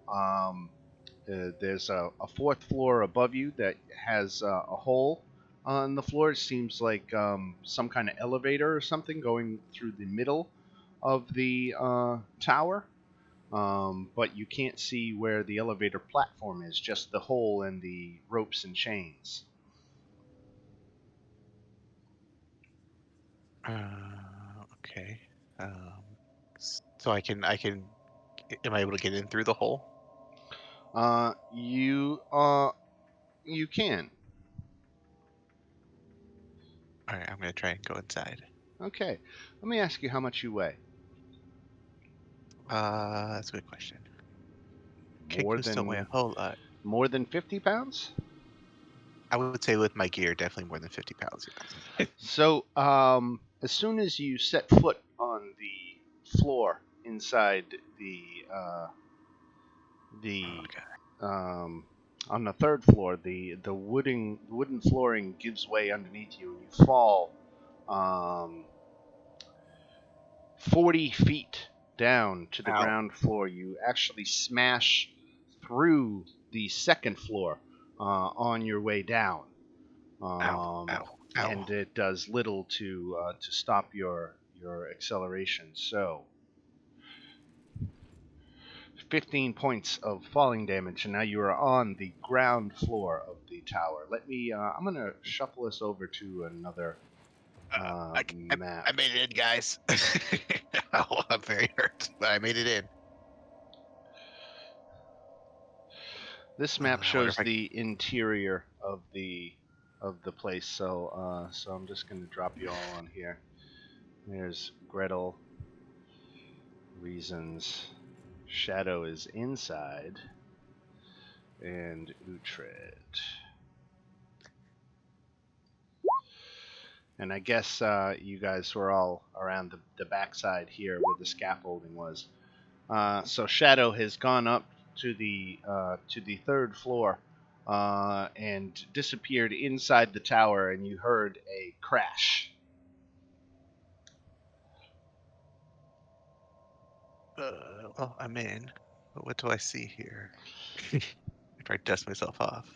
A: There's a 4th floor above you that has a hole on the floor. It seems like some kind of elevator or something going through the middle of the tower. But you can't see where the elevator platform is, just the hole and the ropes and chains.
B: Okay. So I can. Am I able to get in through the hole?
A: You can.
B: All right, I'm gonna try and go inside.
A: Okay. Let me ask you how much you weigh.
B: That's a good question.
A: More
B: Kickers don't weigh a
A: than
B: whole lot.
A: more than 50 pounds?
B: I would say with my gear, definitely more than 50 pounds. Yeah.
A: So, as soon as you set foot on the floor inside on the 3rd floor, the wooden flooring gives way underneath you, and you fall 40 feet down to the
B: Ow.
A: ground floor. You actually smash through the 2nd floor on your way down.
B: Ow.
A: And it does little to stop your acceleration. So 15 points of falling damage, and now you are on the ground floor of the tower. Let me. I'm gonna shuffle us over to another map.
B: I made it in, guys. Oh, I'm very hurt, but I made it in.
A: This map
B: I wonder
A: shows
B: if
A: the interior of the place. So I'm just gonna drop you all on here. There's Gretel. Reasons. Shadow is inside. And Uhtred. And I guess you guys were all around the backside here where the scaffolding was. So Shadow has gone up to the 3rd floor and disappeared inside the tower, and you heard a crash.
B: Well, I'm in. But what do I see here? If I dust myself off.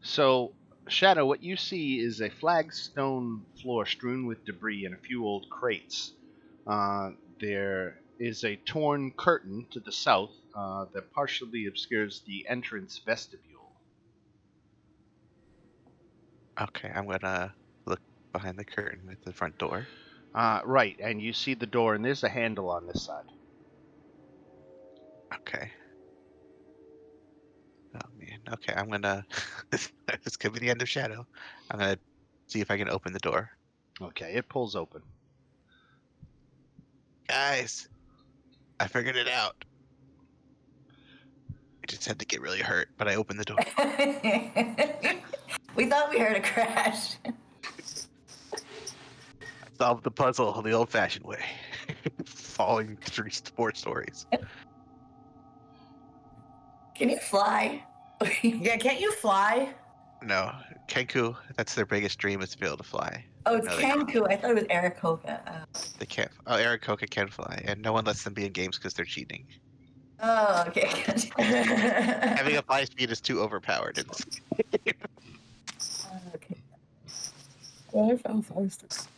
A: So, Shadow, what you see is a flagstone floor strewn with debris and a few old crates. There is a torn curtain to the south that partially obscures the entrance vestibule.
B: Okay, I'm gonna look behind the curtain at the front door.
A: Right, and you see the door, and there's a handle on this side.
B: Okay. Oh man. Okay, I'm gonna. This could be the end of Shadow. I'm gonna see if I can open the door.
A: Okay, it pulls open.
B: Guys, I figured it out. I just had to get really hurt, but I opened the door.
C: We thought we heard a crash.
B: Solved the puzzle the old-fashioned way, following 4 stories.
C: Can you fly?
F: Yeah, can't you fly?
B: No, Kenku. That's their biggest dream is to be able to fly.
C: Oh, it's
B: No,
C: Kanku. I thought it was Arakoka.
B: they can't. Oh, Eric Coca can fly, and no one lets them be in games because they're cheating.
C: Oh, okay.
B: Having a fly speed is too overpowered.
C: Okay. Well, I fell first.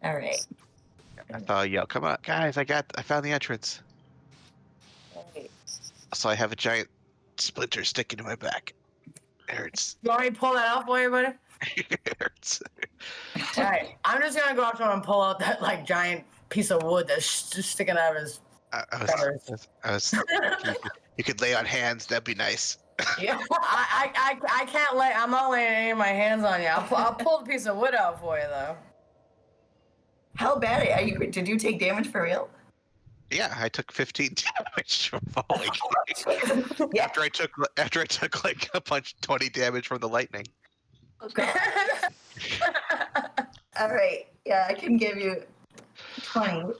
C: All right.
B: I thought, yo, come on, guys! I found the entrance.
C: Wait.
B: So I have a giant splinter sticking to my back. It hurts.
F: You want me to pull that out for you, buddy?
B: It hurts.
F: All right, I'm just gonna go up to him and pull out that like giant piece of wood that's just sticking out of his.
B: I was you could lay on hands. That'd be nice.
F: Yeah, I can't lay. I'm not laying any of my hands on you. I'll pull the piece of wood out for you though.
C: How bad are you? Did you take damage for real?
B: Yeah, I took 15 damage from falling.
C: Yeah.
B: After I took like a bunch 20 damage from the lightning.
C: Oh, God. All right. Yeah, I can give you 20.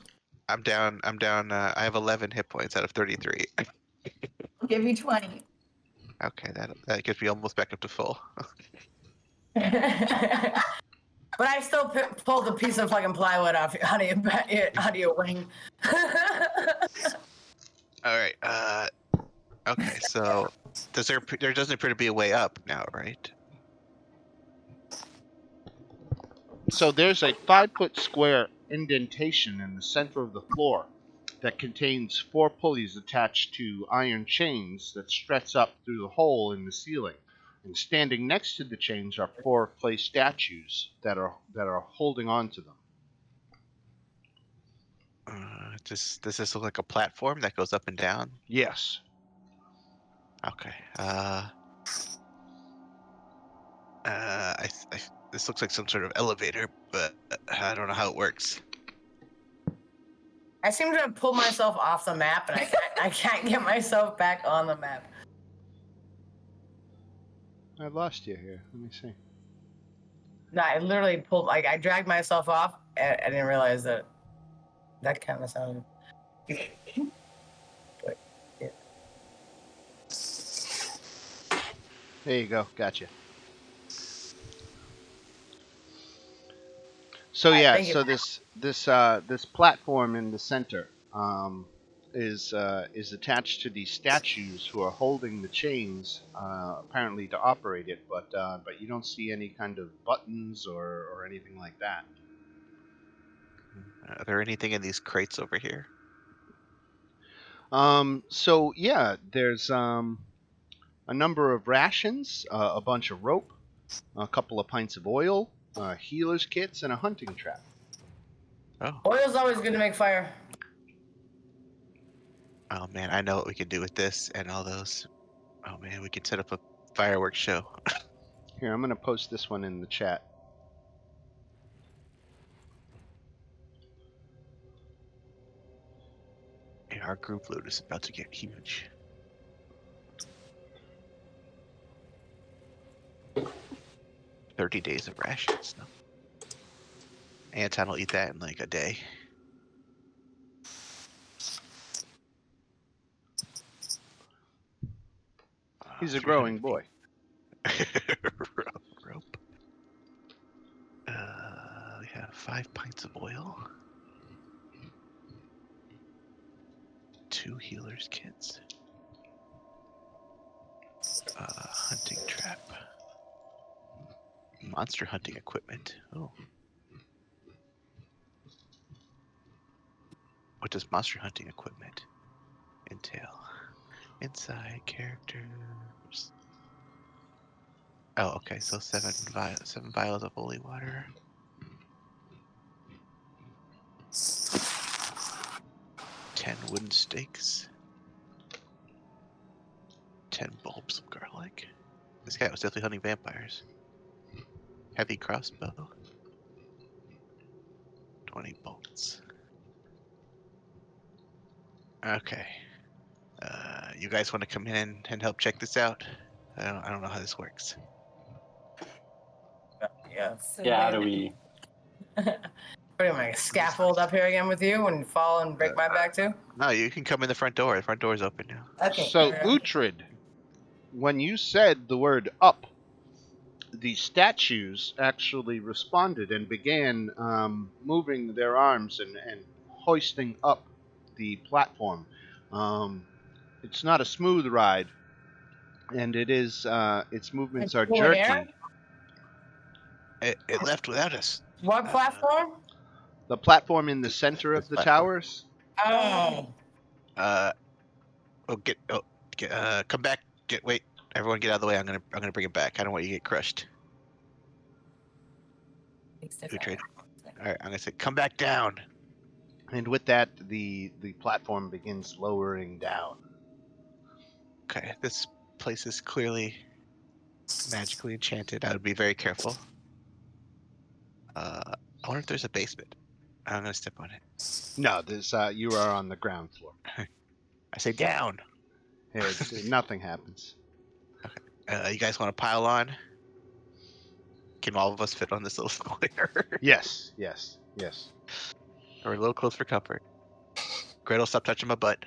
B: I'm down. I have 11 hit points out of 33.
C: I'll give you 20.
B: Okay, that gets me almost back up to full.
F: But I still pulled a piece of fucking plywood off out of your wing.
B: All right. Okay. So there doesn't appear to be a way up now, right?
A: So there's a 5-foot square indentation in the center of the floor that contains 4 pulleys attached to iron chains that stretch up through the hole in the ceiling. And standing next to the chains are 4 clay statues that are holding on to them.
B: Does this look like a platform that goes up and down?
A: Yes.
B: Okay. This looks like some sort of elevator, but I don't know how it works.
F: I seem to have pulled myself off the map, and I can't get myself back on the map.
A: I lost you here. Let me see.
F: No, I literally pulled, like, I dragged myself off, and I didn't realize that kind of sounded. But, yeah.
A: There you go. Gotcha. So
F: Alright,
A: yeah,
F: thank you.
A: so this platform in the center is attached to these statues who are holding the chains, apparently to operate it, but you don't see any kind of buttons or anything like that.
B: Are there anything in these crates over here?
A: So yeah, there's a number of rations, a bunch of rope, a couple of pints of oil, healer's kits, and a hunting trap.
B: Oh.
F: Oil's always good to make fire.
B: Oh man, I know what we can do with this and all those. Oh man, we could set up a fireworks show.
A: Here, I'm gonna post this one in the chat.
B: Yeah, our group loot is about to get huge. $30 days of rations. No. Anton will eat that in like a day.
A: He's a growing boy.
B: Rope. We have 5 pints of oil. 2 healer's kits. Hunting trap. Monster hunting equipment. Oh. What does monster hunting equipment entail? Inside characters. Oh, okay. So 7 vials of holy water. 10 wooden stakes. 10 bulbs of garlic. This guy was definitely hunting vampires. Heavy crossbow. 20 bolts. Okay. You guys want to come in and help check this out? I don't know how this works.
F: Yeah.
E: Yeah, how do we?
F: Putting my scaffold up here again with you and fall and break my back too?
B: No, you can come in the front door. The front door is open now.
F: Okay.
A: So, Uhtred, when you said the word up, the statues actually responded and began moving their arms and hoisting up the platform. It's not a smooth ride, and it is its movements are
F: Cool hair?
A: jerky.
B: It left without us.
F: What platform?
A: The platform in the center of
B: This
A: the
B: platform.
A: towers.
F: Oh.
B: Come back. Wait. Everyone, get out of the way. I'm gonna bring it back. I don't want you to get crushed. Uhtred. All right. I'm gonna say, come back down.
A: And with that, the platform begins lowering down.
B: Okay. This place is clearly magically enchanted. I would be very careful. I wonder if there's a basement. I'm gonna step on it.
A: No, this you are on the ground floor.
B: I say down.
A: Nothing happens.
B: You guys want to pile on? Can all of us fit on this little square?
A: Yes.
B: We're a little close for comfort. Gretel, stop touching my butt.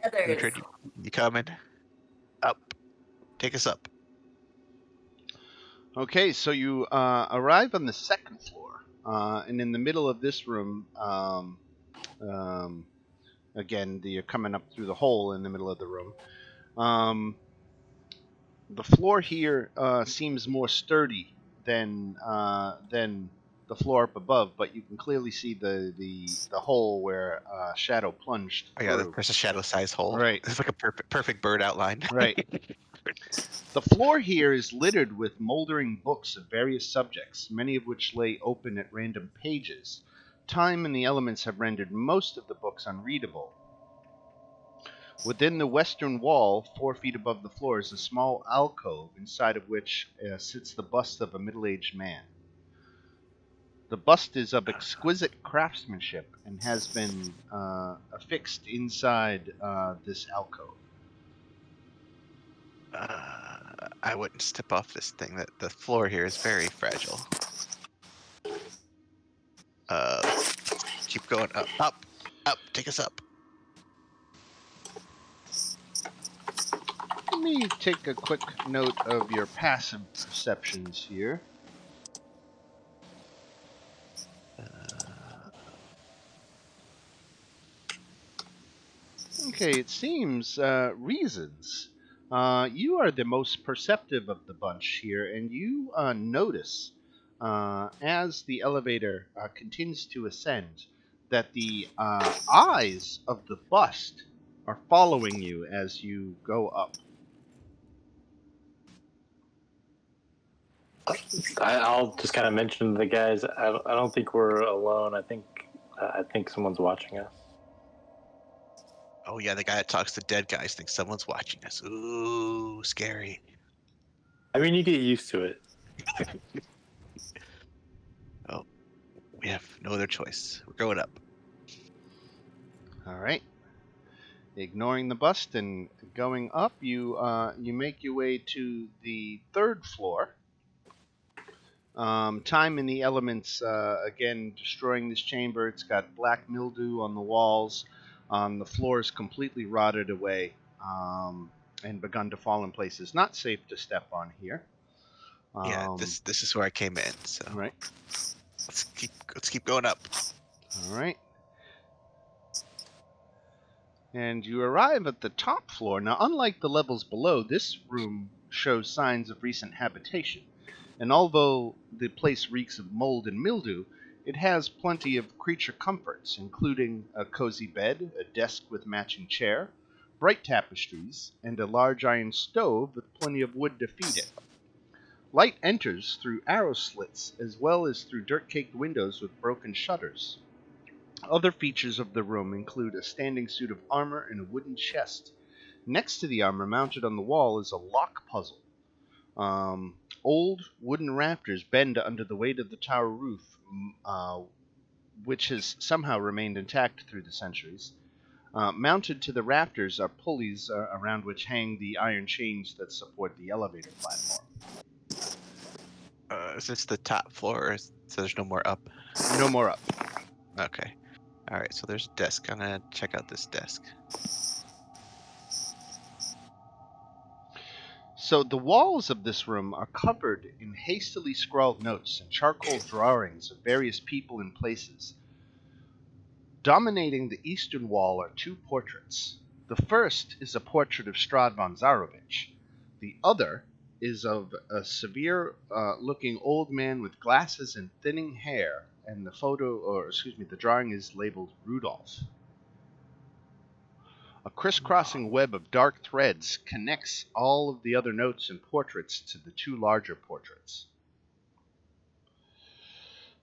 B: Uhtred, you coming? Up. Take us up.
A: Okay, so you arrive on the second floor, and in the middle of this room, again, you're coming up through the hole in the middle of the room. The floor here seems more sturdy than the floor up above, but you can clearly see the hole where Shadow plunged
B: Oh yeah,
A: through.
B: there's a shadow-sized hole.
A: Right.
B: It's like a perfect bird outline.
A: Right. The floor here is littered with moldering books of various subjects, many of which lay open at random pages. Time and the elements have rendered most of the books unreadable. Within the western wall, 4 feet above the floor, is a small alcove inside of which sits the bust of a middle-aged man. The bust is of exquisite craftsmanship and has been affixed inside this alcove.
B: I wouldn't step off this thing. That the floor here is very fragile. Keep going up. Take us up.
A: Let me take a quick note of your passive perceptions here. Okay, it seems reasons. You are the most perceptive of the bunch here, and you notice as the elevator continues to ascend that the eyes of the bust are following you as you go up.
E: I'll just kind of mention to the guys. I don't think we're alone. I think someone's watching us.
B: Oh yeah, the guy that talks to dead guys thinks someone's watching us. Ooh, scary.
E: I mean, you get used to it.
B: Oh, we have no other choice. We're going up.
A: All right. Ignoring the bust and going up, you make your way to the third floor. Time and the elements again destroying this chamber. It's got black mildew on the walls. The floor is completely rotted away and begun to fall in places. Not safe to step on here.
B: Yeah, this is where I came in. So
A: Right.
B: Let's keep going up.
A: All right. And you arrive at the top floor. Now, unlike the levels below, this room shows signs of recent habitation. And although the place reeks of mold and mildew, it has plenty of creature comforts, including a cozy bed, a desk with matching chair, bright tapestries and a large iron stove with plenty of wood to feed it. Light enters through arrow slits as well as through dirt-caked windows with broken shutters. Other features of the room include a standing suit of armor and a wooden chest. Next to the armor, mounted on the wall, is a lock puzzle. Old wooden rafters bend under the weight of the tower roof, which has somehow remained intact through the centuries. Mounted to the rafters are pulleys around which hang the iron chains that support the elevator platform.
B: Is this the top floor? So there's no more up?
A: No more up.
B: Okay. All right, so there's a desk. I'm going to check out this desk.
A: So the walls of this room are covered in hastily scrawled notes and charcoal drawings of various people and places. Dominating the eastern wall are two portraits. The first is a portrait of Strahd von Zarovich. The other is of a severe-looking old man with glasses and thinning hair, and the drawing is labeled Rudolph. A crisscrossing web of dark threads connects all of the other notes and portraits to the two larger portraits.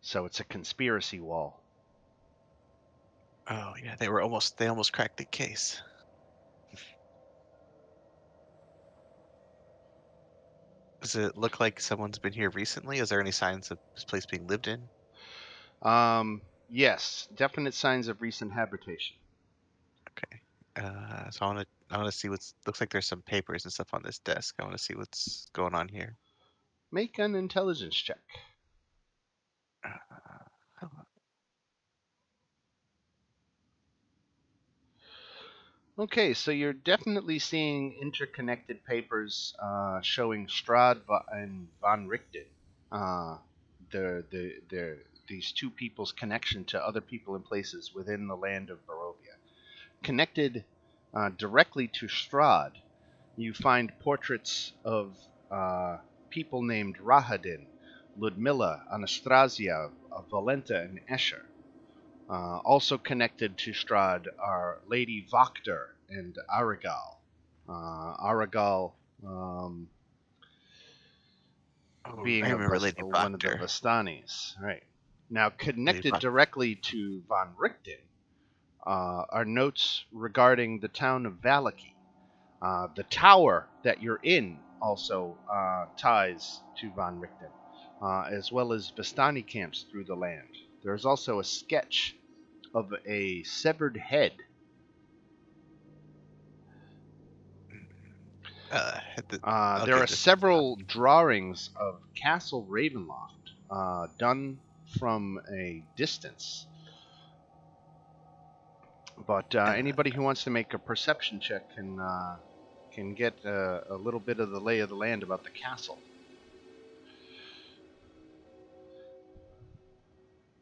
A: So it's a conspiracy wall.
B: Oh yeah, they almost cracked the case. Does it look like someone's been here recently? Is there any signs of this place being lived in?
A: Yes, definite signs of recent habitation.
B: Okay. So I want to see looks like there's some papers and stuff on this desk. I want to see what's going on here.
A: Make an intelligence check. Okay, so you're definitely seeing interconnected papers showing Strahd and von Richten. These two people's connection to other people and places within the land of Barovia. Connected directly to Strahd, you find portraits of people named Rahadin, Ludmilla, Anastasia, Valenta, and Escher. Also connected to Strahd are Lady Vakter and Aragal. Aragal being
B: I remember Lady
A: one of the
B: Vakter.
A: Vastanis. Right. Now, connected directly to von Richten are notes regarding the town of Valaki. The tower that you're in also ties to von Richten, as well as Vastani camps through the land. There's also a sketch of a severed head. There are several drawings of Castle Ravenloft done from a distance. But anybody who wants to make a perception check can get a little bit of the lay of the land about the castle.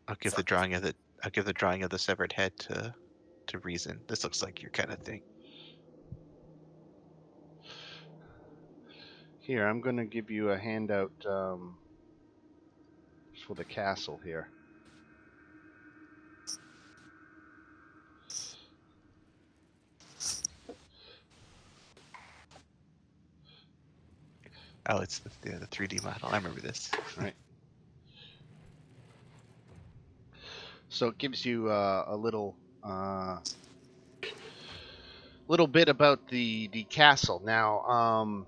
B: I'll give the drawing of the severed head to Reason. This looks like your kind of thing.
A: Here, I'm going to give you a handout for the castle here.
B: Oh, it's the 3D model. I remember this.
A: Right. So it gives you a little bit about the castle. Now,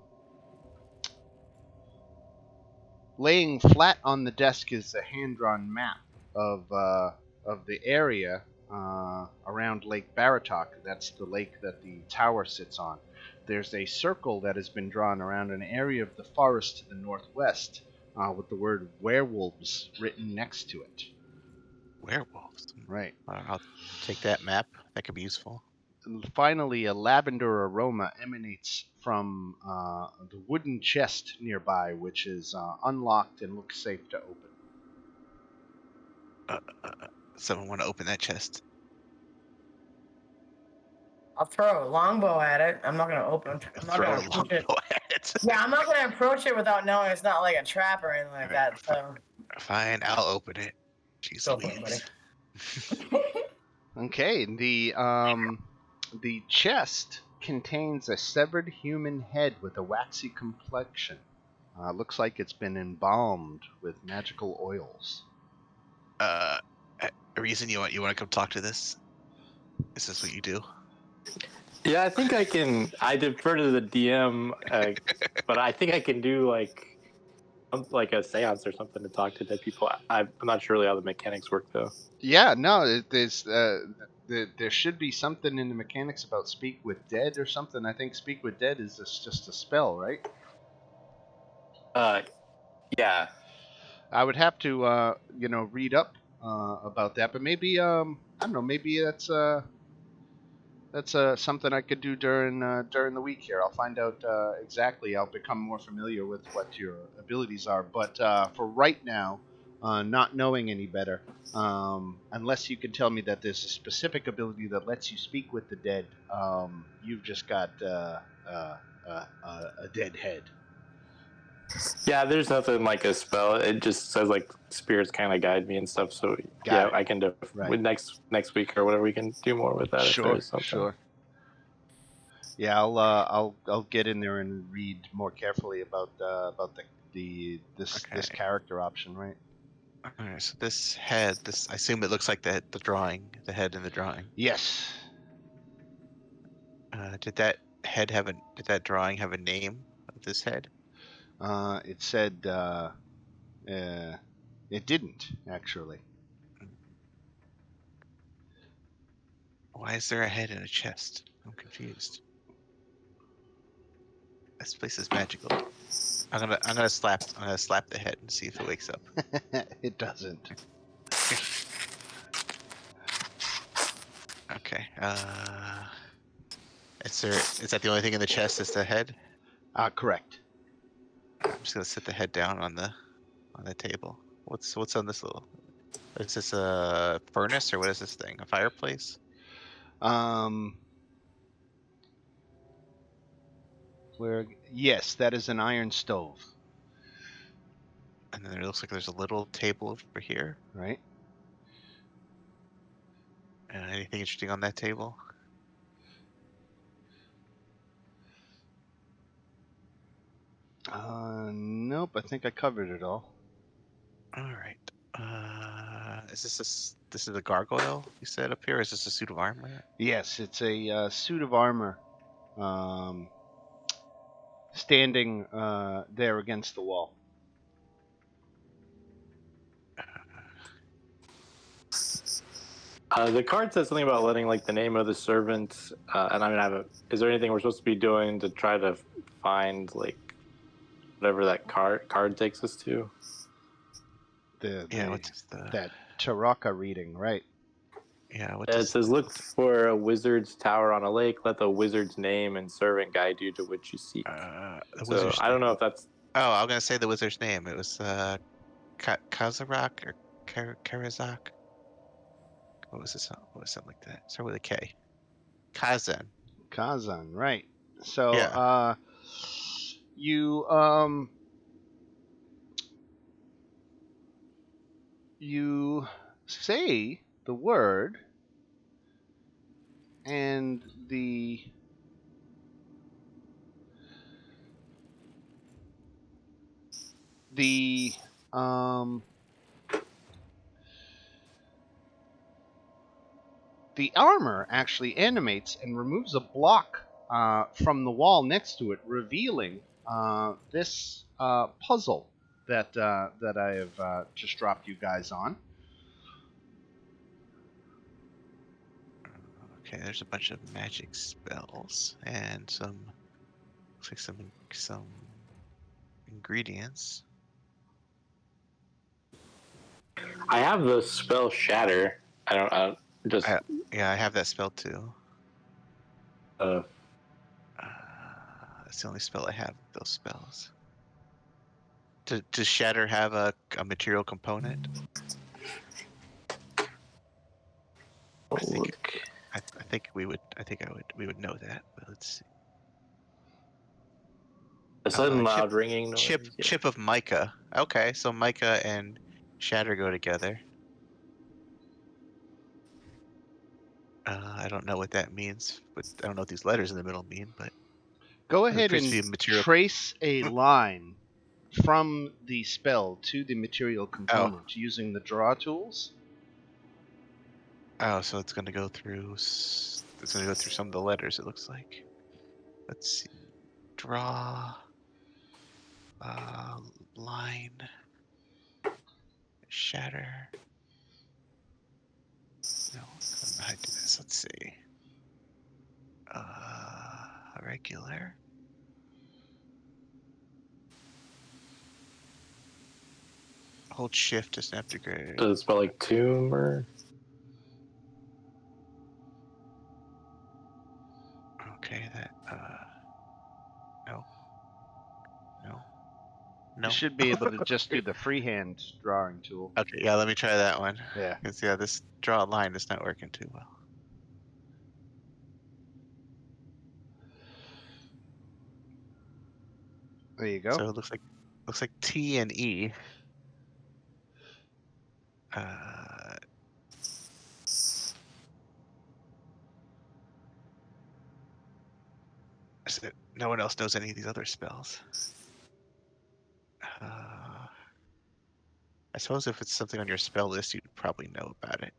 A: laying flat on the desk is a hand-drawn map of the area around Lake Baratok. That's the lake that the tower sits on. There's a circle that has been drawn around an area of the forest to the northwest with the word werewolves written next to it.
B: Werewolves.
A: Right.
B: I'll take that map. That could be useful.
A: And finally, a lavender aroma emanates from the wooden chest nearby, which is unlocked and looks safe to open.
B: Someone want to open that chest?
F: I'll throw a longbow at it. I'm not gonna open. I'm not gonna approach it. Yeah, I'm not gonna approach it without knowing it's not like a trap or anything like that. So.
B: Fine, I'll open it. Jeez Louise.
A: Okay, the chest contains a severed human head with a waxy complexion. Looks like it's been embalmed with magical oils.
B: A reason you want to come talk to this? Is this what you do?
E: Yeah, I think I can. I defer to the DM, but I think I can do like a seance or something to talk to dead people. I'm not sure really how the mechanics work though.
A: Yeah, no, there should be something in the mechanics about speak with dead or something. I think speak with dead is just a spell, right?
E: Yeah.
A: I would have to read up about that, but maybe I don't know, maybe that's something I could do during the week here. I'll find out exactly. I'll become more familiar with what your abilities are. But for right now, not knowing any better, unless you can tell me that there's a specific ability that lets you speak with the dead, you've just got a dead head.
E: Yeah, there's nothing like a spell. It just says like spirits kind of guide me and stuff. So
A: Got it.
E: I can do
A: Right.
E: with next week or whatever. We can do more with that if there's something.
A: Sure. Yeah, I'll get in there and read more carefully about this character option, right?
B: All right. So this head, I assume it looks like the drawing, the head in the drawing.
A: Yes.
B: Did that drawing have a name of this head?
A: It said it didn't actually.
B: Why is there a head in a chest? I'm confused. This place is magical. I'm gonna slap the head and see if it wakes up.
A: It doesn't.
B: Okay. Is that the only thing in the chest? Is the head?
A: Correct.
B: I'm just gonna sit the head down on the table. What's on this little? Is this a furnace or what is this thing? A fireplace?
A: Yes, that is an iron stove.
B: And then it looks like there's a little table over here.
A: Right.
B: Anything interesting on that table?
A: Nope. I think I covered it all.
B: All right. Is this is a gargoyle you said up here? Or is this a suit of armor?
A: Yes, it's a suit of armor, standing there against the wall.
E: The card says something about letting like the name of the servant, and I mean, is there anything we're supposed to be doing to try to find like whatever that card takes us to?
A: That Taraka reading, right?
B: Yeah.
E: It says, look for a wizard's tower on a lake. Let the wizard's name and servant guide you to which you seek. So I don't know if that's.
B: Oh, I'm gonna say the wizard's name. It was Kazarak or Karazak. What was this? What was something like that? Start with a K. Kazan,
A: right. So
B: yeah.
A: You say the word, and the armor actually animates and removes a block from the wall next to it, revealing this puzzle that I have just dropped you guys on.
B: Okay, there's a bunch of magic spells and looks like some ingredients.
E: I have the spell Shatter. I
B: have that spell too. That's the only spell I have. Those spells. Does Shatter have a material component? I think we would know that. But let's see.
E: A sudden loud ringing noise.
B: Chip of mica. Okay, so mica and Shatter go together. I don't know what that means, but I don't know what these letters in the middle mean. But
A: Go
B: there
A: ahead
B: appears to
A: and
B: be a material.
A: trace a line from the spell to the material component using the draw tools.
B: Oh, so it's going to go through. It's going to go through some of the letters. It looks like. Let's see. Draw. Line. Shatter. No, I don't know how to do this. Let's see. Regular. Hold shift to snap to grade.
E: Does it spell like tomb or?
B: Okay, that. No. No.
A: You
B: No.
A: should be able to just do the freehand drawing tool.
B: Okay, yeah, let me try that one.
A: Yeah.
B: Because, yeah, this draw line is not working too well.
A: There you go.
B: So it looks like T and E. So no one else knows any of these other spells. I suppose if it's something on your spell list, you'd probably know about it.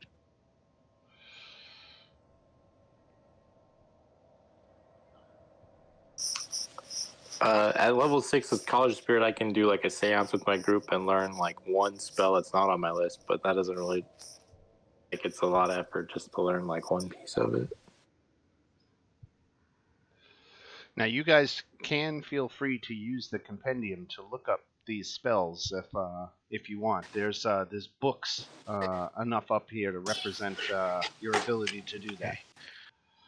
E: At level 6 with College Spirit, I can do like a seance with my group and learn like one spell that's not on my list, but that doesn't really, like, it's a lot of effort just to learn like one piece of it.
A: Now you guys can feel free to use the compendium to look up these spells if you want. There's books enough up here to represent your ability to do that.
B: Okay.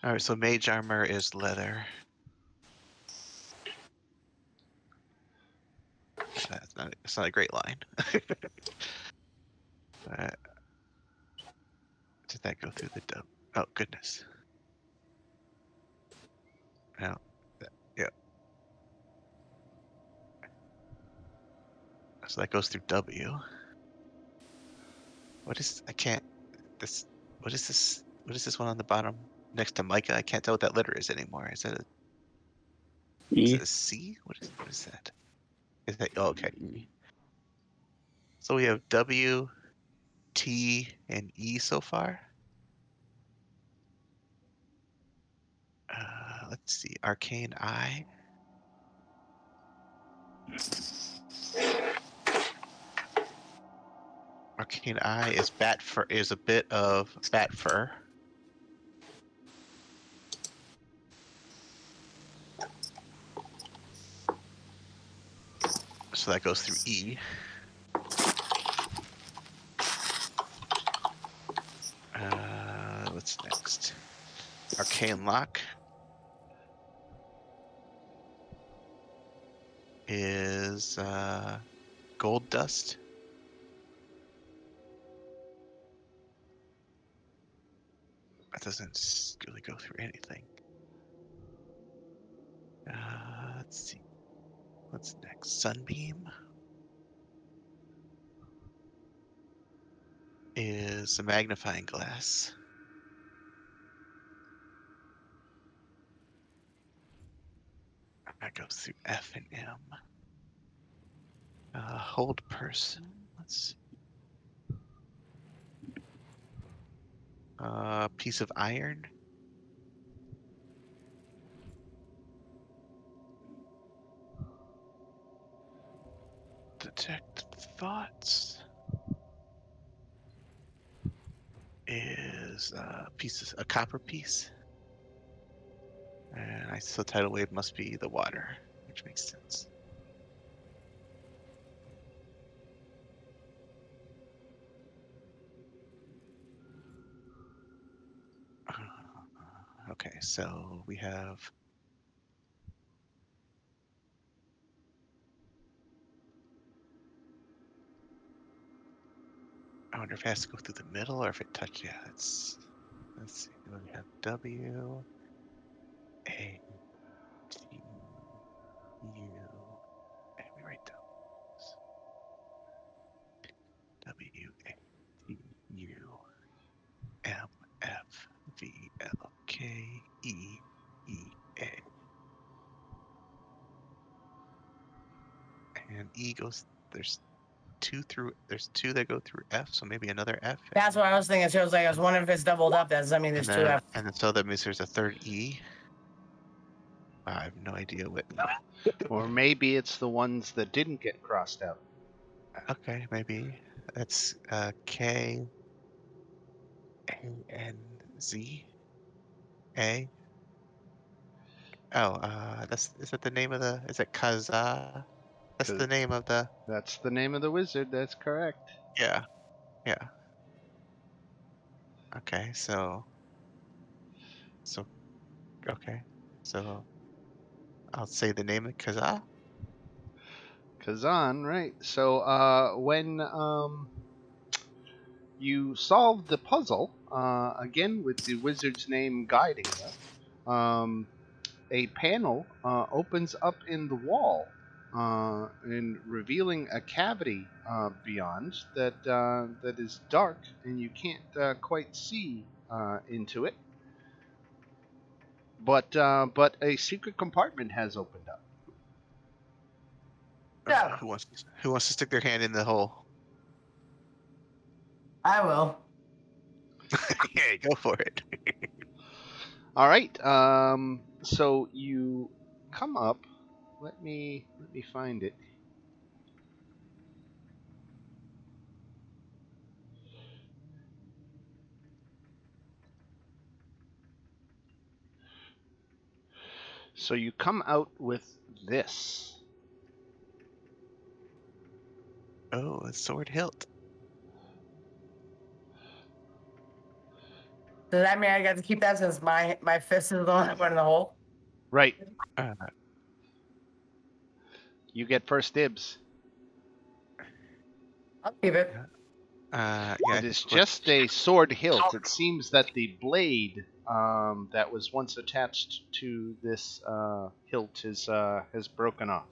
B: All right, so mage armor is leather. It's not a great line. Did that go through the dub? Oh, goodness. No. Yeah. So that goes through W. What is, I can't, this, what is this? What is this one on the bottom next to Micah? I can't tell what that letter is anymore. Is that
E: E.
B: a C? What is that? Is that, oh, okay, E. So we have W, T, and E so far. Let's see, Arcane Eye. Arcane Eye is is a bit of bat fur. So that goes through E. What's next? Arcane Lock is Gold Dust. That doesn't really go through anything. Let's see. What's next? Sunbeam is a magnifying glass. That goes through F and M. Hold person. Let's see. Piece of iron. Detect thoughts is a copper piece. And so tidal wave must be the water, which makes sense. Okay, so we have I wonder if it has to go through the middle or if it touches. Yeah, let's see. We have W, A, T, U, and we write down W, A, T, U, M, F, V, K-E-E-A. And E goes, there's two that go through F, so maybe another F.
F: That's what I was thinking. So I was like, I was wondering if it's doubled up. Does that mean there's two F?
B: And then so that means there's a third E. I have no idea what.
G: Or maybe it's the ones that didn't get crossed out.
B: Okay, maybe that's K-A-N-Z-A. Oh, is that the name of the? Is it Kaza? That's the name of the.
G: That's the name of the wizard. That's correct.
B: Yeah, yeah. Okay, so okay, so I'll say the name of Kaza.
G: Kazan, right? So when you solve the puzzle, again with the wizard's name guiding you, a panel opens up in the wall, and revealing a cavity beyond that is dark, and you can't quite see into it. But a secret compartment has opened up.
F: Yeah.
B: Who wants to stick their hand in the hole?
F: I will.
B: Yeah, go for it.
G: All right. So you come up. Let me find it. So you come out with this.
B: Oh, a sword hilt.
F: Does that mean I got to keep that since my fist is the one that went in the hole?
G: Right.
B: Uh,
G: You get first dibs.
F: I'll keep it.
B: yeah.
G: It is just a sword hilt. It seems that the blade that was once attached to this hilt has broken off.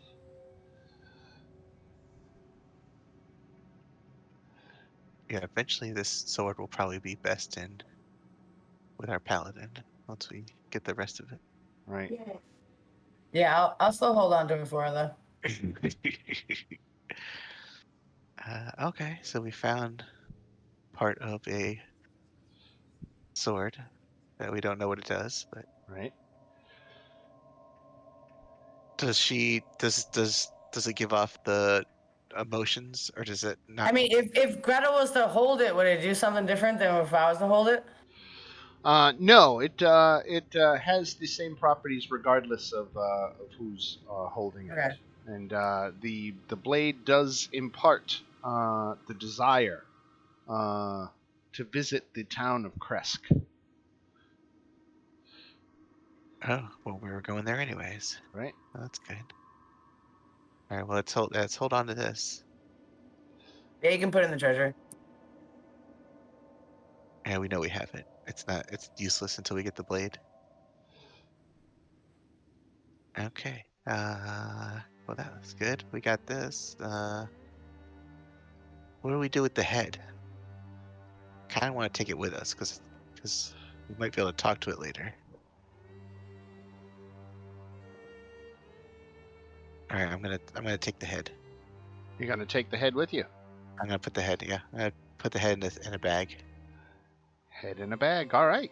B: Yeah, eventually this sword will probably be best in with our paladin once we get the rest of it.
G: Right.
F: Yeah, I'll still hold on to it for her though.
B: Okay, so we found part of a sword that we don't know what it does, but
G: Right.
B: does it give off the emotions or does it not?
F: I mean, if Greta was to hold it, would it do something different than if I was to hold it?
G: No, it has the same properties regardless of who's holding it.
F: Okay.
G: And the blade does impart the desire to visit the town of Kresk.
B: Oh, well, we were going there anyways.
G: Right.
B: Oh, that's good. All right, well, let's hold on to this.
F: Yeah, you can put it in the treasury.
B: Yeah, we know we have it. It's useless until we get the blade. Okay. Well, that was good. We got this. What do we do with the head? Kind of want to take it with us because we might be able to talk to it later. All right, I'm gonna take the head.
G: You're gonna take the head with you.
B: I'm gonna put the head. Yeah, I'm gonna put the head in a bag.
G: Head in a bag. All right.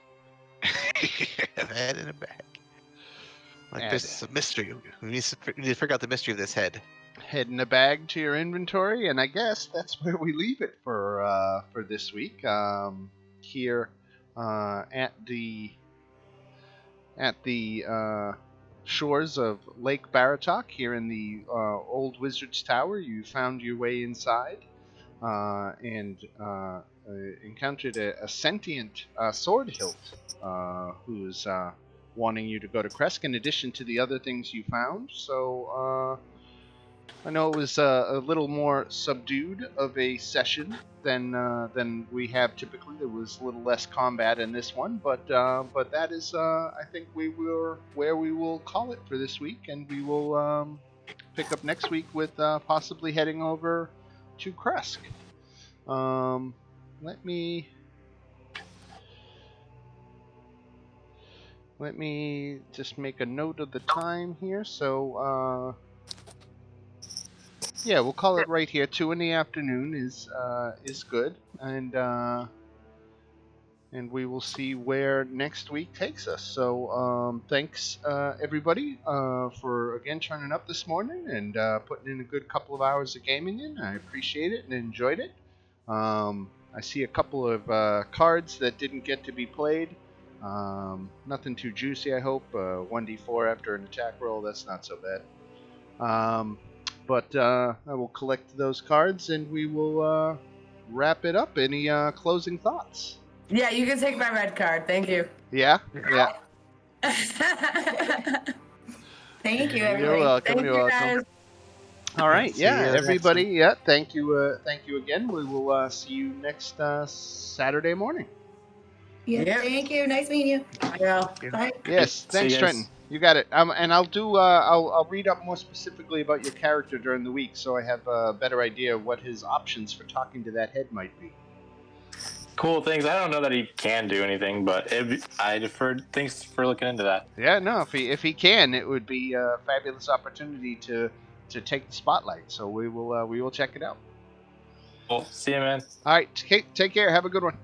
B: The head in a bag. Like
G: Head.
B: there's a mystery. We need to figure out the mystery of this head.
G: Head in a bag to your inventory, and I guess that's where we leave it for this week. Here at the shores of Lake Baratok, here in the old Wizard's Tower, you found your way inside and encountered a sentient sword hilt who's wanting you to go to Kresk in addition to the other things you found. So I know it was a little more subdued of a session than we have typically. There was a little less combat in this one, but that is I think we were where we will call it for this week, and we will pick up next week with possibly heading over to Kresk. Let me
A: let me just make a note of the time here. So, yeah, we'll call it right here. 2 in the afternoon is good, and we will see where next week takes us. So, thanks everybody for again turning up this morning and putting in a good couple of hours of gaming in. I appreciate it and enjoyed it. I see a couple of cards that didn't get to be played. Nothing too juicy, I hope. 1d4 after an attack roll, that's not so bad. But I will collect those cards and we will wrap it up. Any closing thoughts?
F: Yeah, you can take my red card. Thank you.
A: Yeah? Yeah.
C: Thank you,
A: You're
C: everybody.
A: welcome.
F: Thank
A: You're
F: you,
A: welcome.
F: guys.
A: All right.
B: See
A: Yeah,
B: you next
A: everybody.
B: week.
A: Yeah, thank you. Thank you again. We will see you next Saturday morning.
C: Yeah,
F: Yep.
C: thank you. Nice meeting you.
F: Yeah.
C: Bye.
A: Yes,
E: See
A: thanks,
E: you guys.
A: Trenton. You got it. And I'll do. I'll read up more specifically about your character during the week, so I have a better idea of what his options for talking to that head might be.
E: Cool. Thanks. I don't know that he can do anything, but I deferred. Thanks for looking into that.
A: Yeah, no. If he can, it would be a fabulous opportunity to take the spotlight. So we will check it out.
E: Cool. See you, man.
A: All right. Take care. Have a good one.